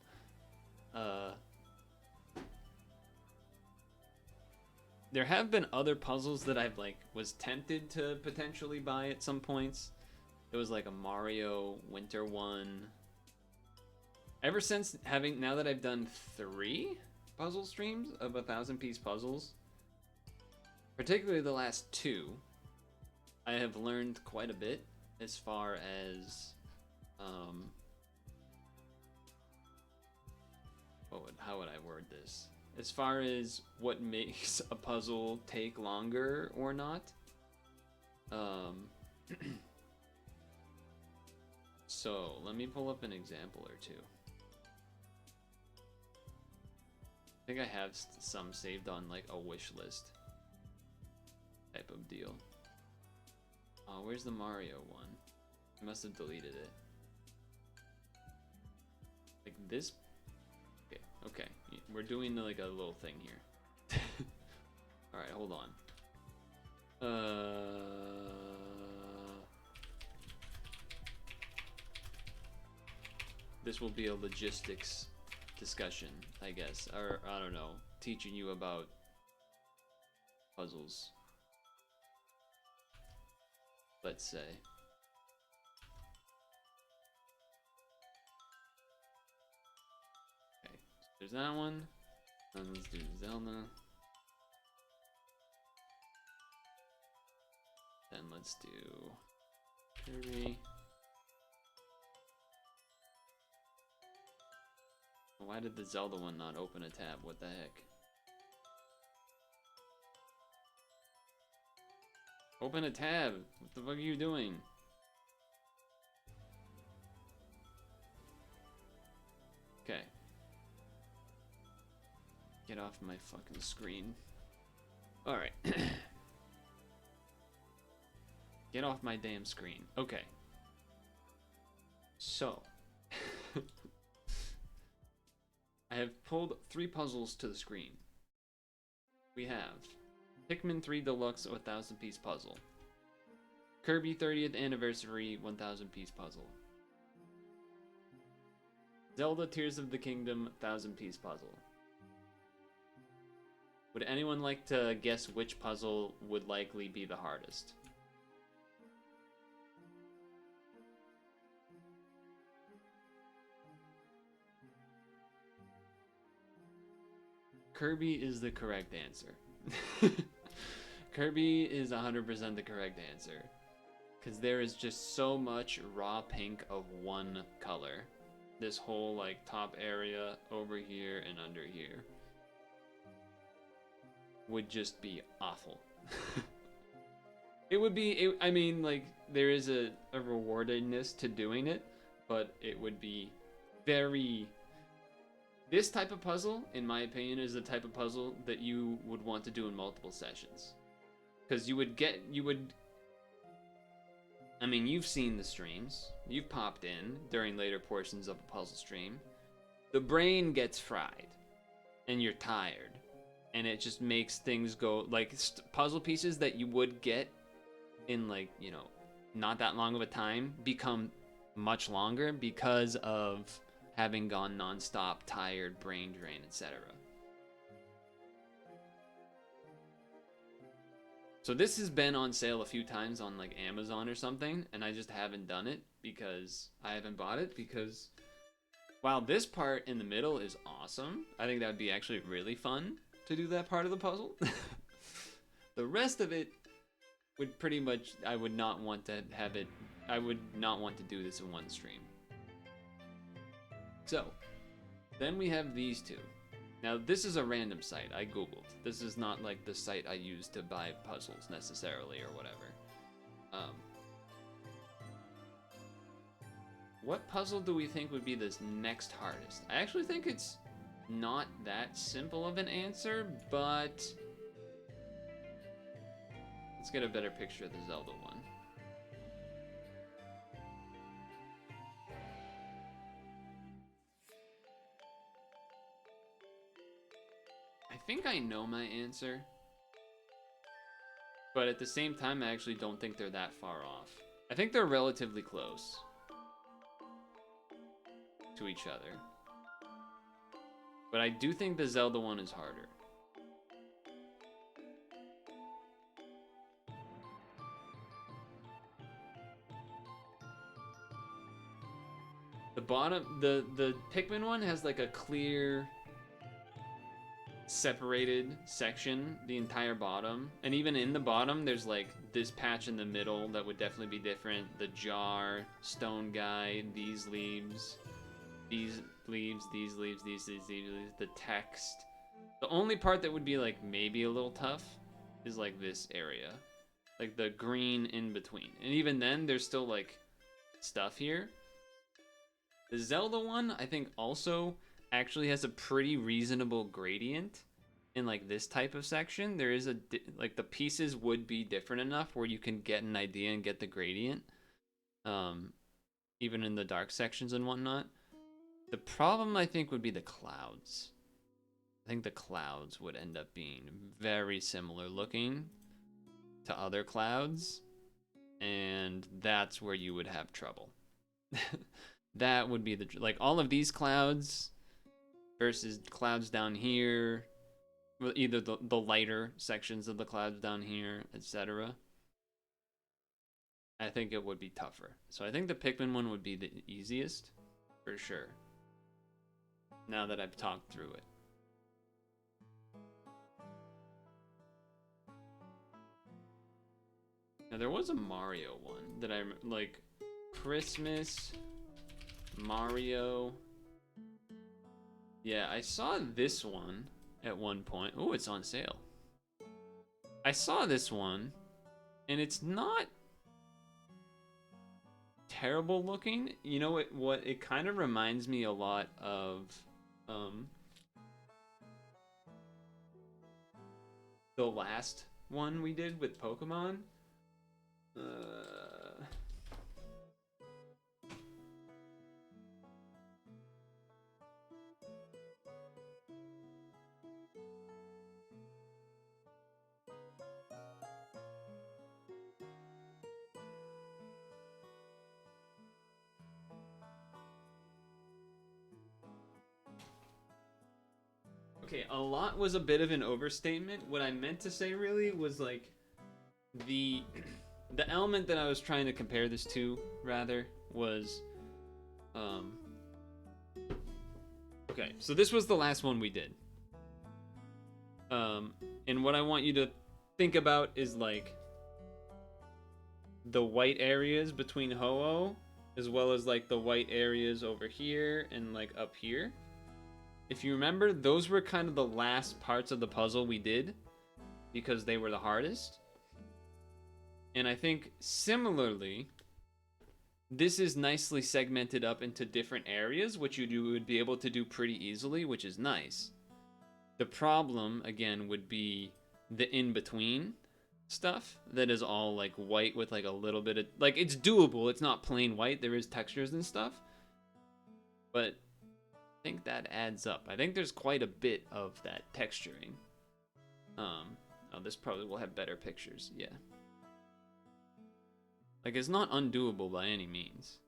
There have been other puzzles that I've like was tempted to potentially buy at some points. It was like a Mario Winter one. Ever since now that I've done 3 puzzle streams of 1,000 piece puzzles, particularly the last 2, I have learned quite a bit as far as how would I word this? as far as what makes a puzzle take longer or not. So let me pull up an example or two. I think I have some saved on like a wish list type of deal. Oh, where's the Mario one? I must have deleted it. Like this. Okay. We're doing like a little thing here. All right, hold on. This will be a logistics discussion, I guess, or I don't know, teaching you about puzzles. Let's say. Okay, there's that one. And let's do Zelda. Then let's do Kirby. Why did the Zelda one not open a tab? What the heck? Open a tab! What the fuck are you doing? Okay. Get off my fucking screen. Alright. Get off my damn screen. Okay. So. I have pulled 3 puzzles to the screen. We have Pikmin 3 Deluxe 1000 piece puzzle, Kirby 30th Anniversary 1000 piece puzzle, Zelda Tears of the Kingdom 1000 piece puzzle. Would anyone like to guess which puzzle would likely be the hardest? Kirby is the correct answer. Kirby is 100% the correct answer. Because there is just so much raw pink of one color. This whole like top area over here and under here would just be awful. It would be, I mean, like, there is a rewardedness to doing it, but it would be very... This type of puzzle, in my opinion, is the type of puzzle that you would want to do in multiple sessions. Because I mean, you've seen the streams. You've popped in during later portions of a puzzle stream. The brain gets fried. And you're tired. And it just makes things go, like, puzzle pieces that you would get in, like, you know, not that long of a time become much longer because of having gone non-stop, tired, brain drain, etc. So this has been on sale a few times on like Amazon or something, and I just haven't done it because I haven't bought it because while this part in the middle is awesome, I think that would be actually really fun to do that part of the puzzle. The rest of it would pretty much, I would not want to do this in one stream. So, then we have these two. Now, this is a random site I googled. This is not like the site I use to buy puzzles necessarily or whatever. What puzzle do we think would be the next hardest? I actually think it's not that simple of an answer, but let's get a better picture of the Zelda one. I think I know my answer, but at the same time, I actually don't think they're that far off. I think they're relatively close to each other, but I do think the Zelda one is harder. The bottom, the Pikmin one has like a clear separated section, the entire bottom, and even in the bottom there's like this patch in the middle that would definitely be different. The jar, stone guy, these leaves, these leaves, these leaves, these leaves, the text, The only part that would be like maybe a little tough is like this area. Like the green in between. And even then, there's still like stuff here. The Zelda one, I think also actually has a pretty reasonable gradient in like this type of section. There is like the pieces would be different enough where you can get an idea and get the gradient. Even in the dark sections and whatnot. The problem I think would be the clouds. I think the clouds would end up being very similar looking to other clouds, and that's where you would have trouble. That would be like all of these clouds versus clouds down here, well, either the lighter sections of the clouds down here, etc. I think it would be tougher. So I think the Pikmin one would be the easiest, for sure. Now that I've talked through it. Now there was a Mario one that I like, Christmas, Mario. Yeah, I saw this one at one point. Oh, it's on sale. I saw this one, and it's not terrible looking. You know what it kind of reminds me a lot of the last one we did with Pokemon. Okay, a lot was a bit of an overstatement. What I meant to say really was like the element that I was trying to compare this to rather was okay, so this was the last one we did. And what I want you to think about is like the white areas between Ho-Oh as well as like the white areas over here and like up here. If you remember, those were kind of the last parts of the puzzle we did because they were the hardest. And I think similarly, this is nicely segmented up into different areas, which you would be able to do pretty easily, which is nice. The problem, again, would be the in-between stuff that is all like white with like a little bit of, like, it's doable. It's not plain white. There is textures and stuff. But I think that adds up. I think there's quite a bit of that texturing. Oh, this probably will have better pictures. Yeah. Like, it's not undoable by any means.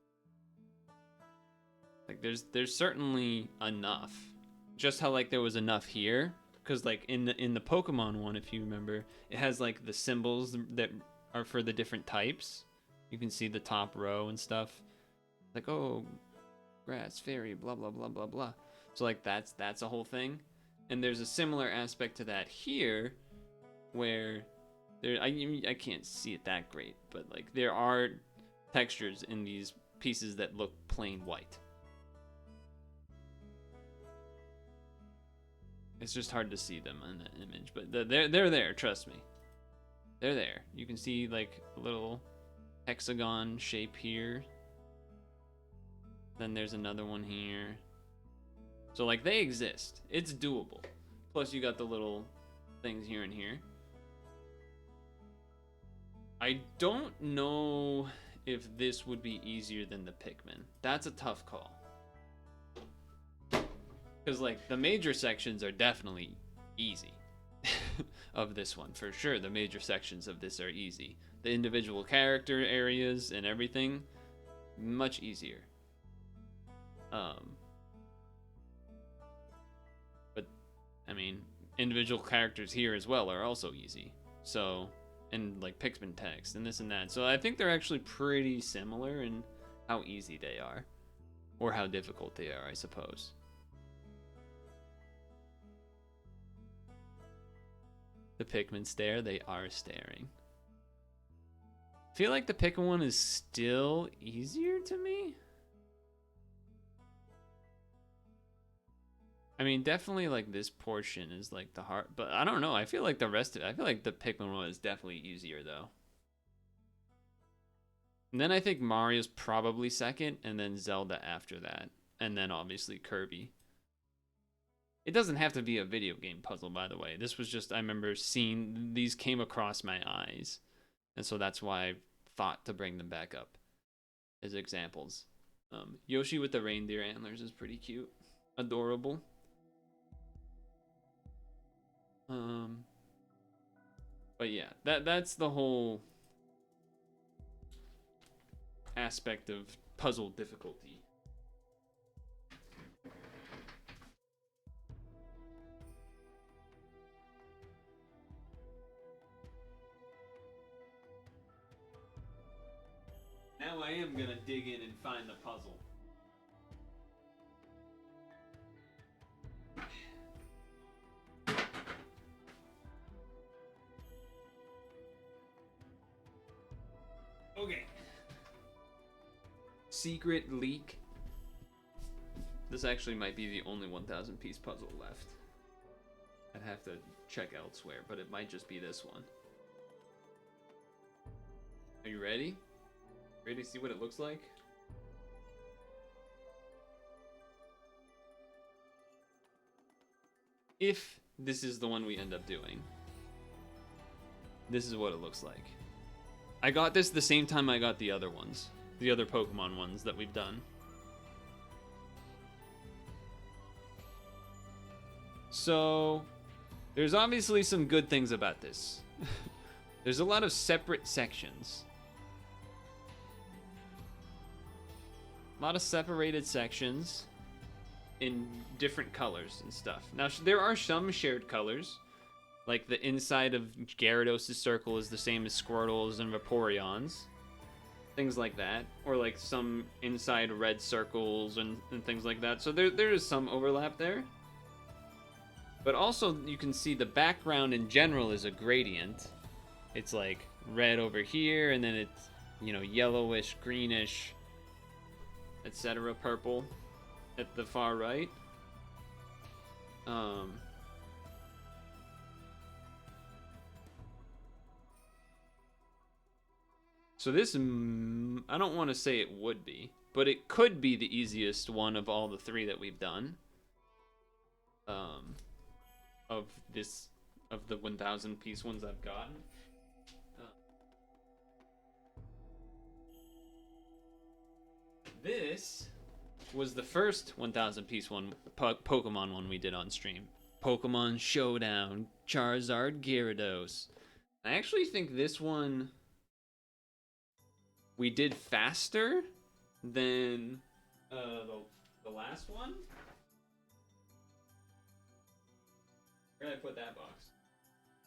Like, there's certainly enough. Just how, like, there was enough here. Because, like, in the Pokemon one, if you remember, it has, like, the symbols that are for the different types. You can see the top row and stuff. Like, oh, grass, fairy, blah, blah, blah, blah, blah. So, like, that's a whole thing. And there's a similar aspect to that here, where I can't see it that great, but like there are textures in these pieces that look plain white. It's just hard to see them in that image, but they're there, trust me. They're there. You can see like a little hexagon shape here. Then there's another one here. So like they exist. It's doable. Plus you got the little things here and here. I don't know if this would be easier than the Pikmin. That's a tough call. Because, like, the major sections are definitely easy of this one. For sure, the major sections of this are easy. The individual character areas and everything, much easier. But, I mean, individual characters here as well are also easy. So, and like Pikmin text and this and that. So I think they're actually pretty similar in how easy they are. Or how difficult they are, I suppose. The Pikmin stare, they are staring. I feel like the Pikmin one is still easier to me. I mean, definitely like this portion is like the hard, but I don't know. I feel like the rest of it, I feel like the Pikmin one is definitely easier though. And then I think Mario's probably second, and then Zelda after that, and then obviously Kirby. It doesn't have to be a video game puzzle, by the way. This was just, I remember seeing, these came across my eyes, and so that's why I thought to bring them back up as examples. Yoshi with the reindeer antlers is pretty cute. Adorable. But yeah, that's the whole aspect of puzzle difficulty. Now I am gonna dig in and find the puzzle. Okay. Secret leak. This actually might be the only 1,000 piece puzzle left. I'd have to check elsewhere, but it might just be this one. Are you ready? Ready to see what it looks like? If this is the one we end up doing, this is what it looks like. I got this the same time I got the other ones, the other Pokemon ones that we've done. So, there's obviously some good things about this. There's a lot of separate sections. A lot of separated sections in different colors and stuff. Now, there are some shared colors. Like the inside of Gyarados' circle is the same as Squirtle's and Vaporeon's. Things like that. Or like some inside red circles and things like that. So there is some overlap there. But also you can see the background in general is a gradient. It's like red over here and then it's, you know, yellowish, greenish, etc. purple at the far right. So this, I don't want to say it would be, but it could be the easiest one of all the three that we've done. Of the 1,000 piece ones I've gotten. This was the first 1,000 piece one, Pokemon one we did on stream. Pokemon Showdown, Charizard, Gyarados. I actually think this one we did faster than the last one. Where did I put that box?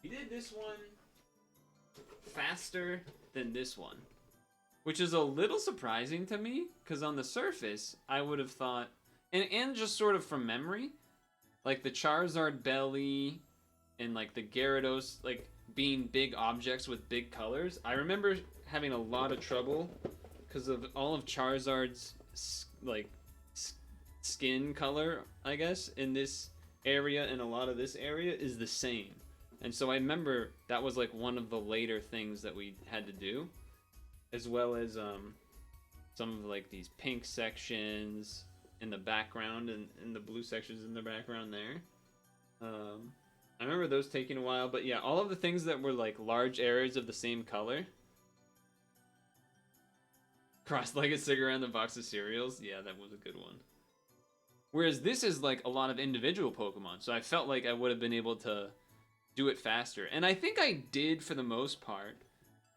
We did this one faster than this one, which is a little surprising to me, because on the surface, I would have thought, and just sort of from memory, like the Charizard belly and like the Gyarados, like being big objects with big colors. I remember having a lot of trouble because of all of Charizard's like skin color, I guess, in this area and a lot of this area is the same. And so I remember that was like one of the later things that we had to do, as well as some of like these pink sections in the background and the blue sections in the background there. I remember those taking a while, but yeah, all of the things that were like large areas of the same color. Cross-legged cigarette in the box of cereals. Yeah, that was a good one. Whereas this is like a lot of individual Pokemon, so I felt like I would have been able to do it faster. And I think I did for the most part.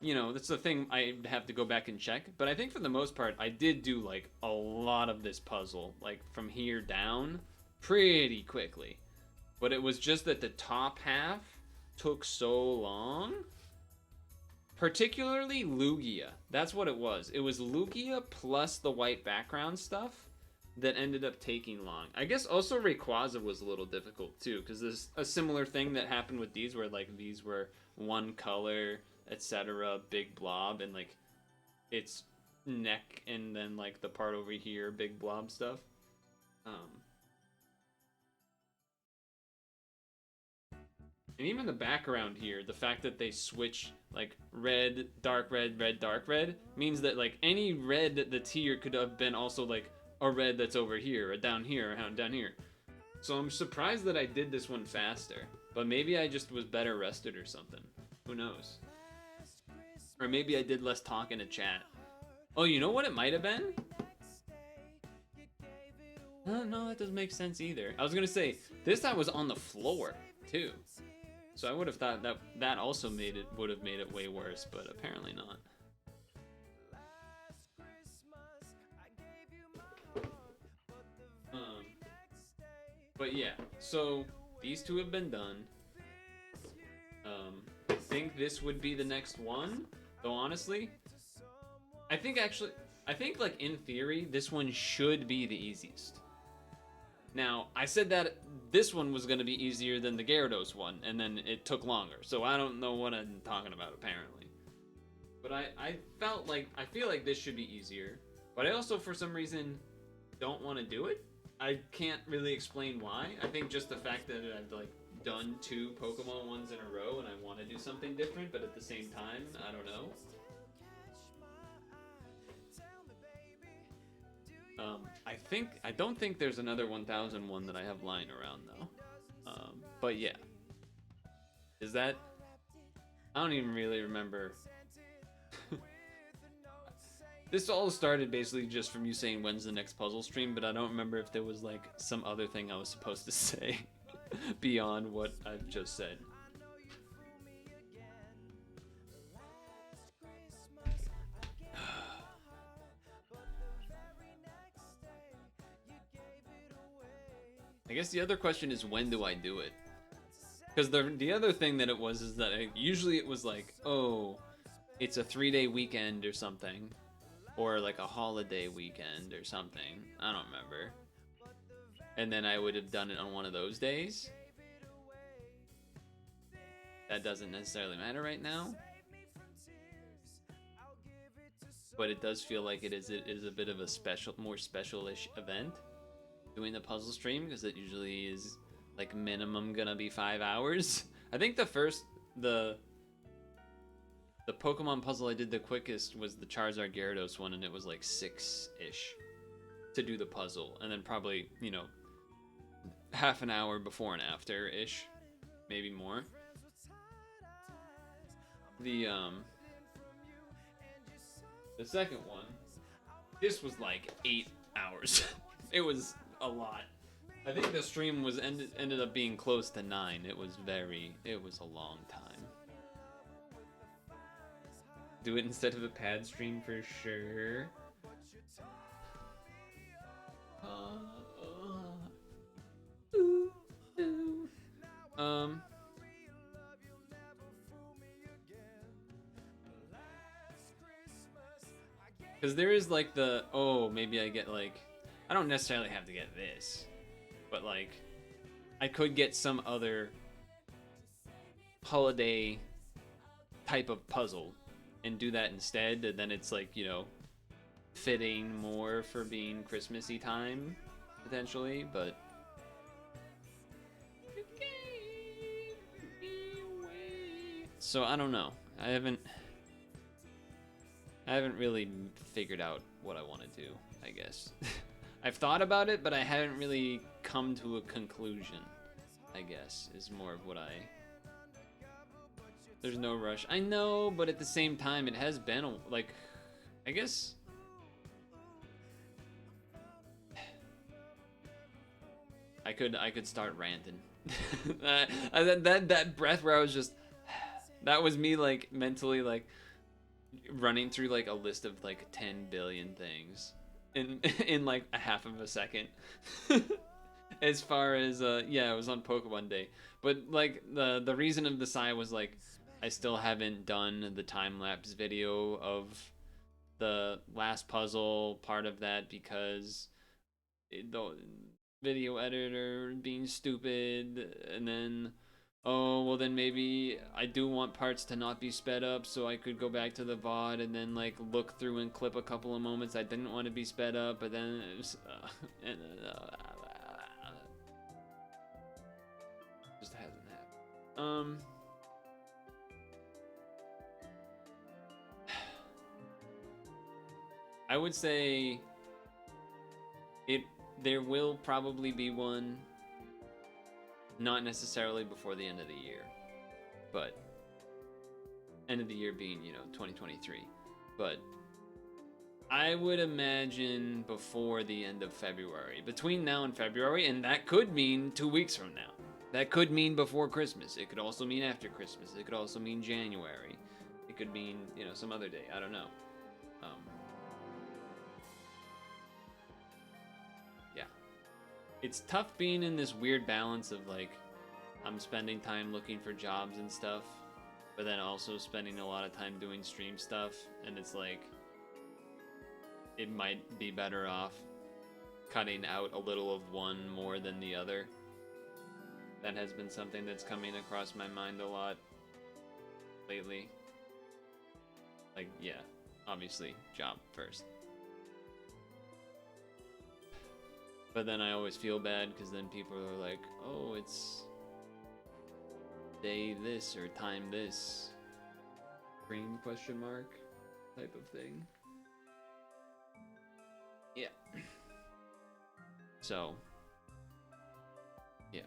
You know, that's the thing, I'd have to go back and check. But I think for the most part, I did do like a lot of this puzzle, like from here down, pretty quickly. But it was just that the top half took so long. Particularly Lugia. That's what it was. It was Lugia plus the white background stuff that ended up taking long. I guess also Rayquaza was a little difficult too, because there's a similar thing that happened with these where like these were one color, etc., big blob, and like its neck and then like the part over here, big blob stuff. And even the background here, the fact that they switch like red, dark red, red, dark red, means that like any red that's here could have been also like a red that's over here, or down here, or down here. So I'm surprised that I did this one faster. But maybe I just was better rested or something. Who knows? Or maybe I did less talk in a chat. Oh, you know what it might have been? No, that doesn't make sense either. I was gonna say, this time was on the floor, too. So I would have thought that that also would have made it way worse, but apparently not. But yeah, so these two have been done. I think this would be the next one, though honestly, I think like in theory, this one should be the easiest. Now, I said that this one was going to be easier than the Gyarados one, and then it took longer. So I don't know what I'm talking about, apparently. But I feel like this should be easier. But I also, for some reason, don't want to do it. I can't really explain why. I think just the fact that I've, like, done 2 Pokemon ones in a row, and I want to do something different, but at the same time, I don't know. I don't think there's another 1001 that I have lying around though. But yeah. Is that? I don't even really remember. This all started basically just from you saying when's the next puzzle stream, but I don't remember if there was like some other thing I was supposed to say beyond what I've just said. I guess the other question is, when do I do it? Because the other thing that it was is that usually it was like, oh, it's a 3-day weekend or something, or like a holiday weekend or something. I don't remember. And then I would have done it on one of those days. That doesn't necessarily matter right now. But it does feel like it is a bit of a more special-ish event. Doing the puzzle stream, because it usually is like minimum gonna be 5 hours. I think the Pokemon puzzle I did the quickest was the Charizard Gyarados one, and it was like 6-ish to do the puzzle, and then probably, you know, half an hour before and after ish, maybe more. The second one, this was like 8 hours. It was a lot. I think the stream was ended up being close to 9. It was a long time. Do it instead of a pad stream for sure. Because there is like the, oh, maybe I get like, I don't necessarily have to get this, but like, I could get some other holiday type of puzzle and do that instead, and then it's like, you know, fitting more for being Christmassy time, potentially, but... So, I don't know. I haven't really figured out what I want to do, I guess. I've thought about it, but I haven't really come to a conclusion, I guess, is more of what There's no rush. I know, but at the same time, it has been, like, I guess... I could start ranting. That breath where I was just... That was me, like, mentally, like, running through, like, a list of, like, 10 billion things in like, a half of a second. As far as, yeah, it was on Pokemon Day. But, like, the reason of the sigh was, like, I still haven't done the time-lapse video of the last puzzle part of that because the video editor being stupid, and then... Oh, well then maybe I do want parts to not be sped up so I could go back to the VOD and then like look through and clip a couple of moments I didn't want to be sped up, but then it was, just hasn't I would say there will probably be one, not necessarily before the end of the year, but end of the year being, 2023. But I would imagine before the end of February, between now and February, and that could mean 2 weeks from now. That could mean before Christmas. It could also mean after Christmas. It could also mean January. It could mean, some other day. I don't know. Yeah. It's tough being in this weird balance of, like, I'm spending time looking for jobs and stuff, but then also spending a lot of time doing stream stuff, and it's like, it might be better off cutting out a little of one more than the other. That has been something that's coming across my mind a lot lately. Like, yeah, obviously, job first. But then I always feel bad because then people are like, oh, it's day this or time this. Green question mark type of thing. Yeah. So, yeah.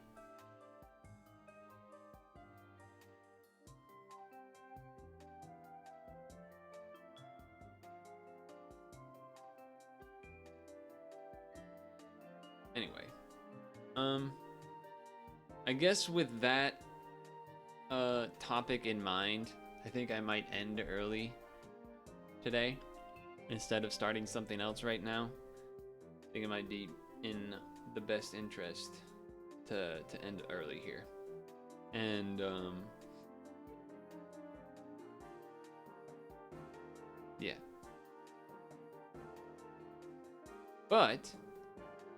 Anyway, I guess with that topic in mind, I think I might end early today instead of starting something else right now. I think it might be in the best interest to end early here. And yeah. But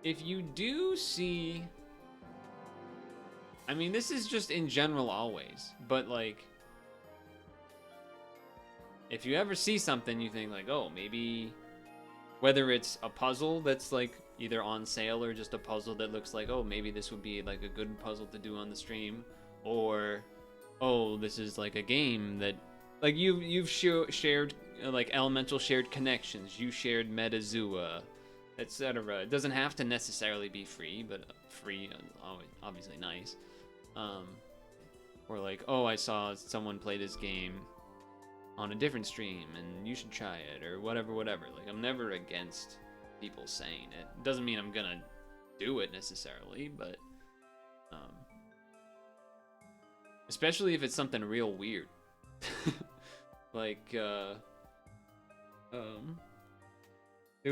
if you do see, I mean, this is just in general always, but like, if you ever see something you think like, oh, maybe, whether it's a puzzle that's like either on sale or just a puzzle that looks like, oh, maybe this would be like a good puzzle to do on the stream, or, oh, this is like a game that, like, you've shared like Elemental shared connections, you shared Metazua, etc. It doesn't have to necessarily be free, but free is obviously nice. Or like, oh, I saw someone play this game on a different stream and you should try it, or whatever. Like, I'm never against people saying it. It doesn't mean I'm gonna do it necessarily, but especially if it's something real weird. Like there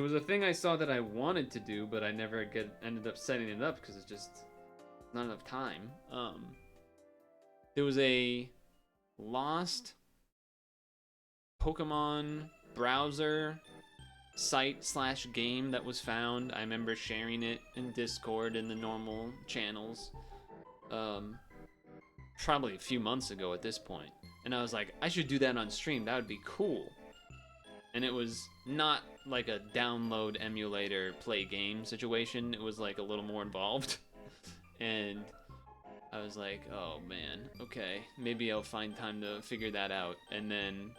was a thing I saw that I wanted to do, but I never ended up setting it up because it's just not enough time. There was a lost Pokemon browser site/game that was found. I remember sharing it in Discord in the normal channels. Probably a few months ago at this point. And I was like, I should do that on stream. That would be cool. And it was not like a download emulator play game situation. It was like a little more involved. And I was like, oh man, okay, maybe I'll find time to figure that out. And then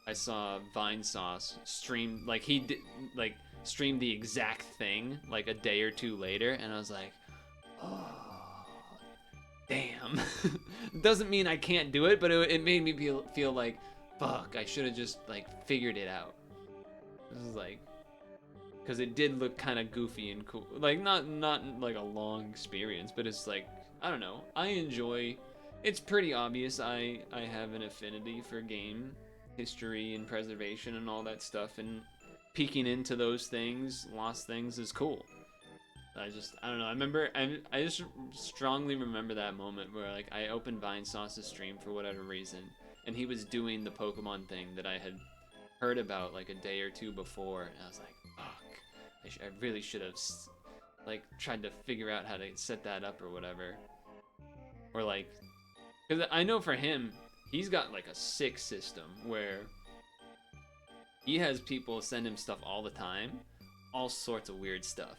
I saw Vinesauce stream, like he did, like streamed the exact thing like a day or two later, and I was like, oh, damn. Doesn't mean I can't do it, but it made me feel like, fuck, I should have just like figured it out. This is like, because it did look kind of goofy and cool, like not like a long experience, but it's like, I don't know, I enjoy, it's pretty obvious I have an affinity for game history and preservation and all that stuff, and peeking into those things, lost things, is cool. I don't know, I just strongly remember that moment where like I opened Vinesauce's stream for whatever reason, and he was doing the Pokemon thing that I had heard about like a day or two before, and I was like, fuck, I really should have like tried to figure out how to set that up or whatever. Or like, because I know for him, he's got like a sick system where he has people send him stuff all the time, all sorts of weird stuff.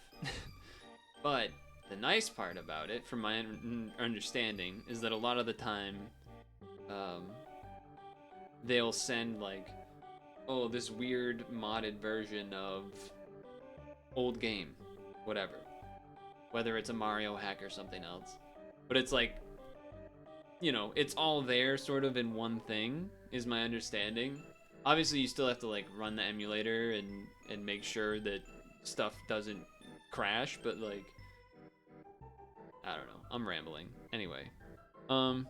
But The nice part about it, from my understanding, is that a lot of the time, they'll send like, oh, this weird modded version of old game, whatever. Whether it's a Mario hack or something else. But it's like, you know, it's all there sort of in one thing, is my understanding. Obviously, you still have to like run the emulator and make sure that stuff doesn't crash, but like, I don't know. I'm rambling. Anyway, Mario.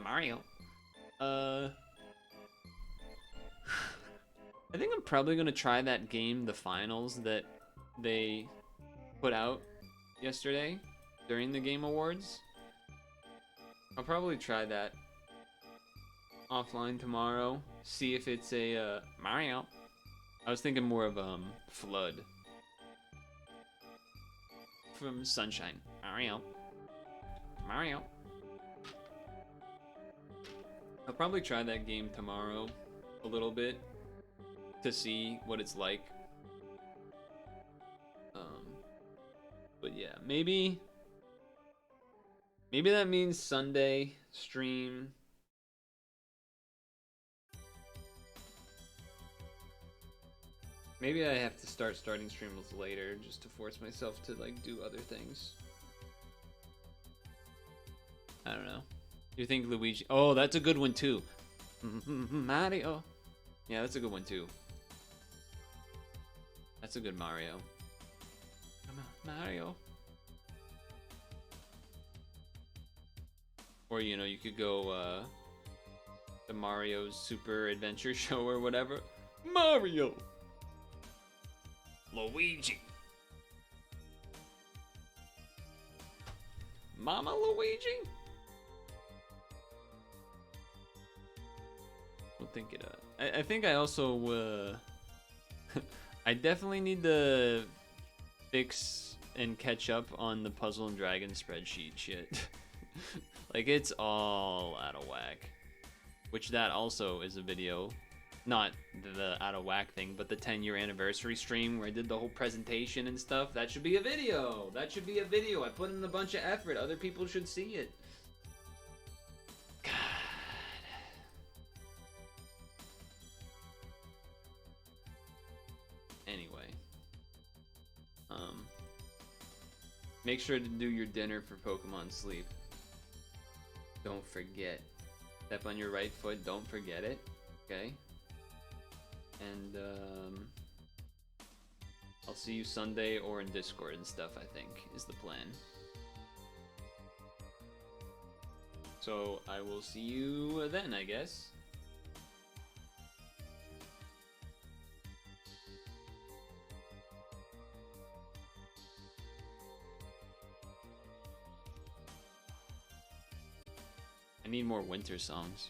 Mario. I think I'm probably gonna try that game, the finals that they put out yesterday during the Game Awards. I'll probably try that offline tomorrow. See if it's a Mario. I was thinking more of Flood from Sunshine. Mario. Mario. I'll probably try that game tomorrow a little bit to see what it's like. But yeah, maybe that means Sunday stream. Maybe I have to starting streams later just to force myself to like do other things. I don't know. You think Luigi? Oh, that's a good one too. Mario. Yeah, that's a good one too. That's a good Mario. Come on, Mario. Or, you know, you could go the Mario's Super Adventure Show or whatever. Mario. Luigi. Mama Luigi? We'll think it up. I think I also I definitely need to fix and catch up on the Puzzle and Dragon spreadsheet shit. Like, it's all out of whack. Which that also is a video. Not the out of whack thing, but the 10-year anniversary stream where I did the whole presentation and stuff. That should be a video. That should be a video. I put in a bunch of effort. Other people should see it. God. Anyway. Make sure to do your dinner for Pokemon Sleep. Don't forget. Step on your right foot. Don't forget it. Okay? And, I'll see you Sunday or in Discord and stuff, I think, is the plan. So, I will see you then, I guess. I need more winter songs.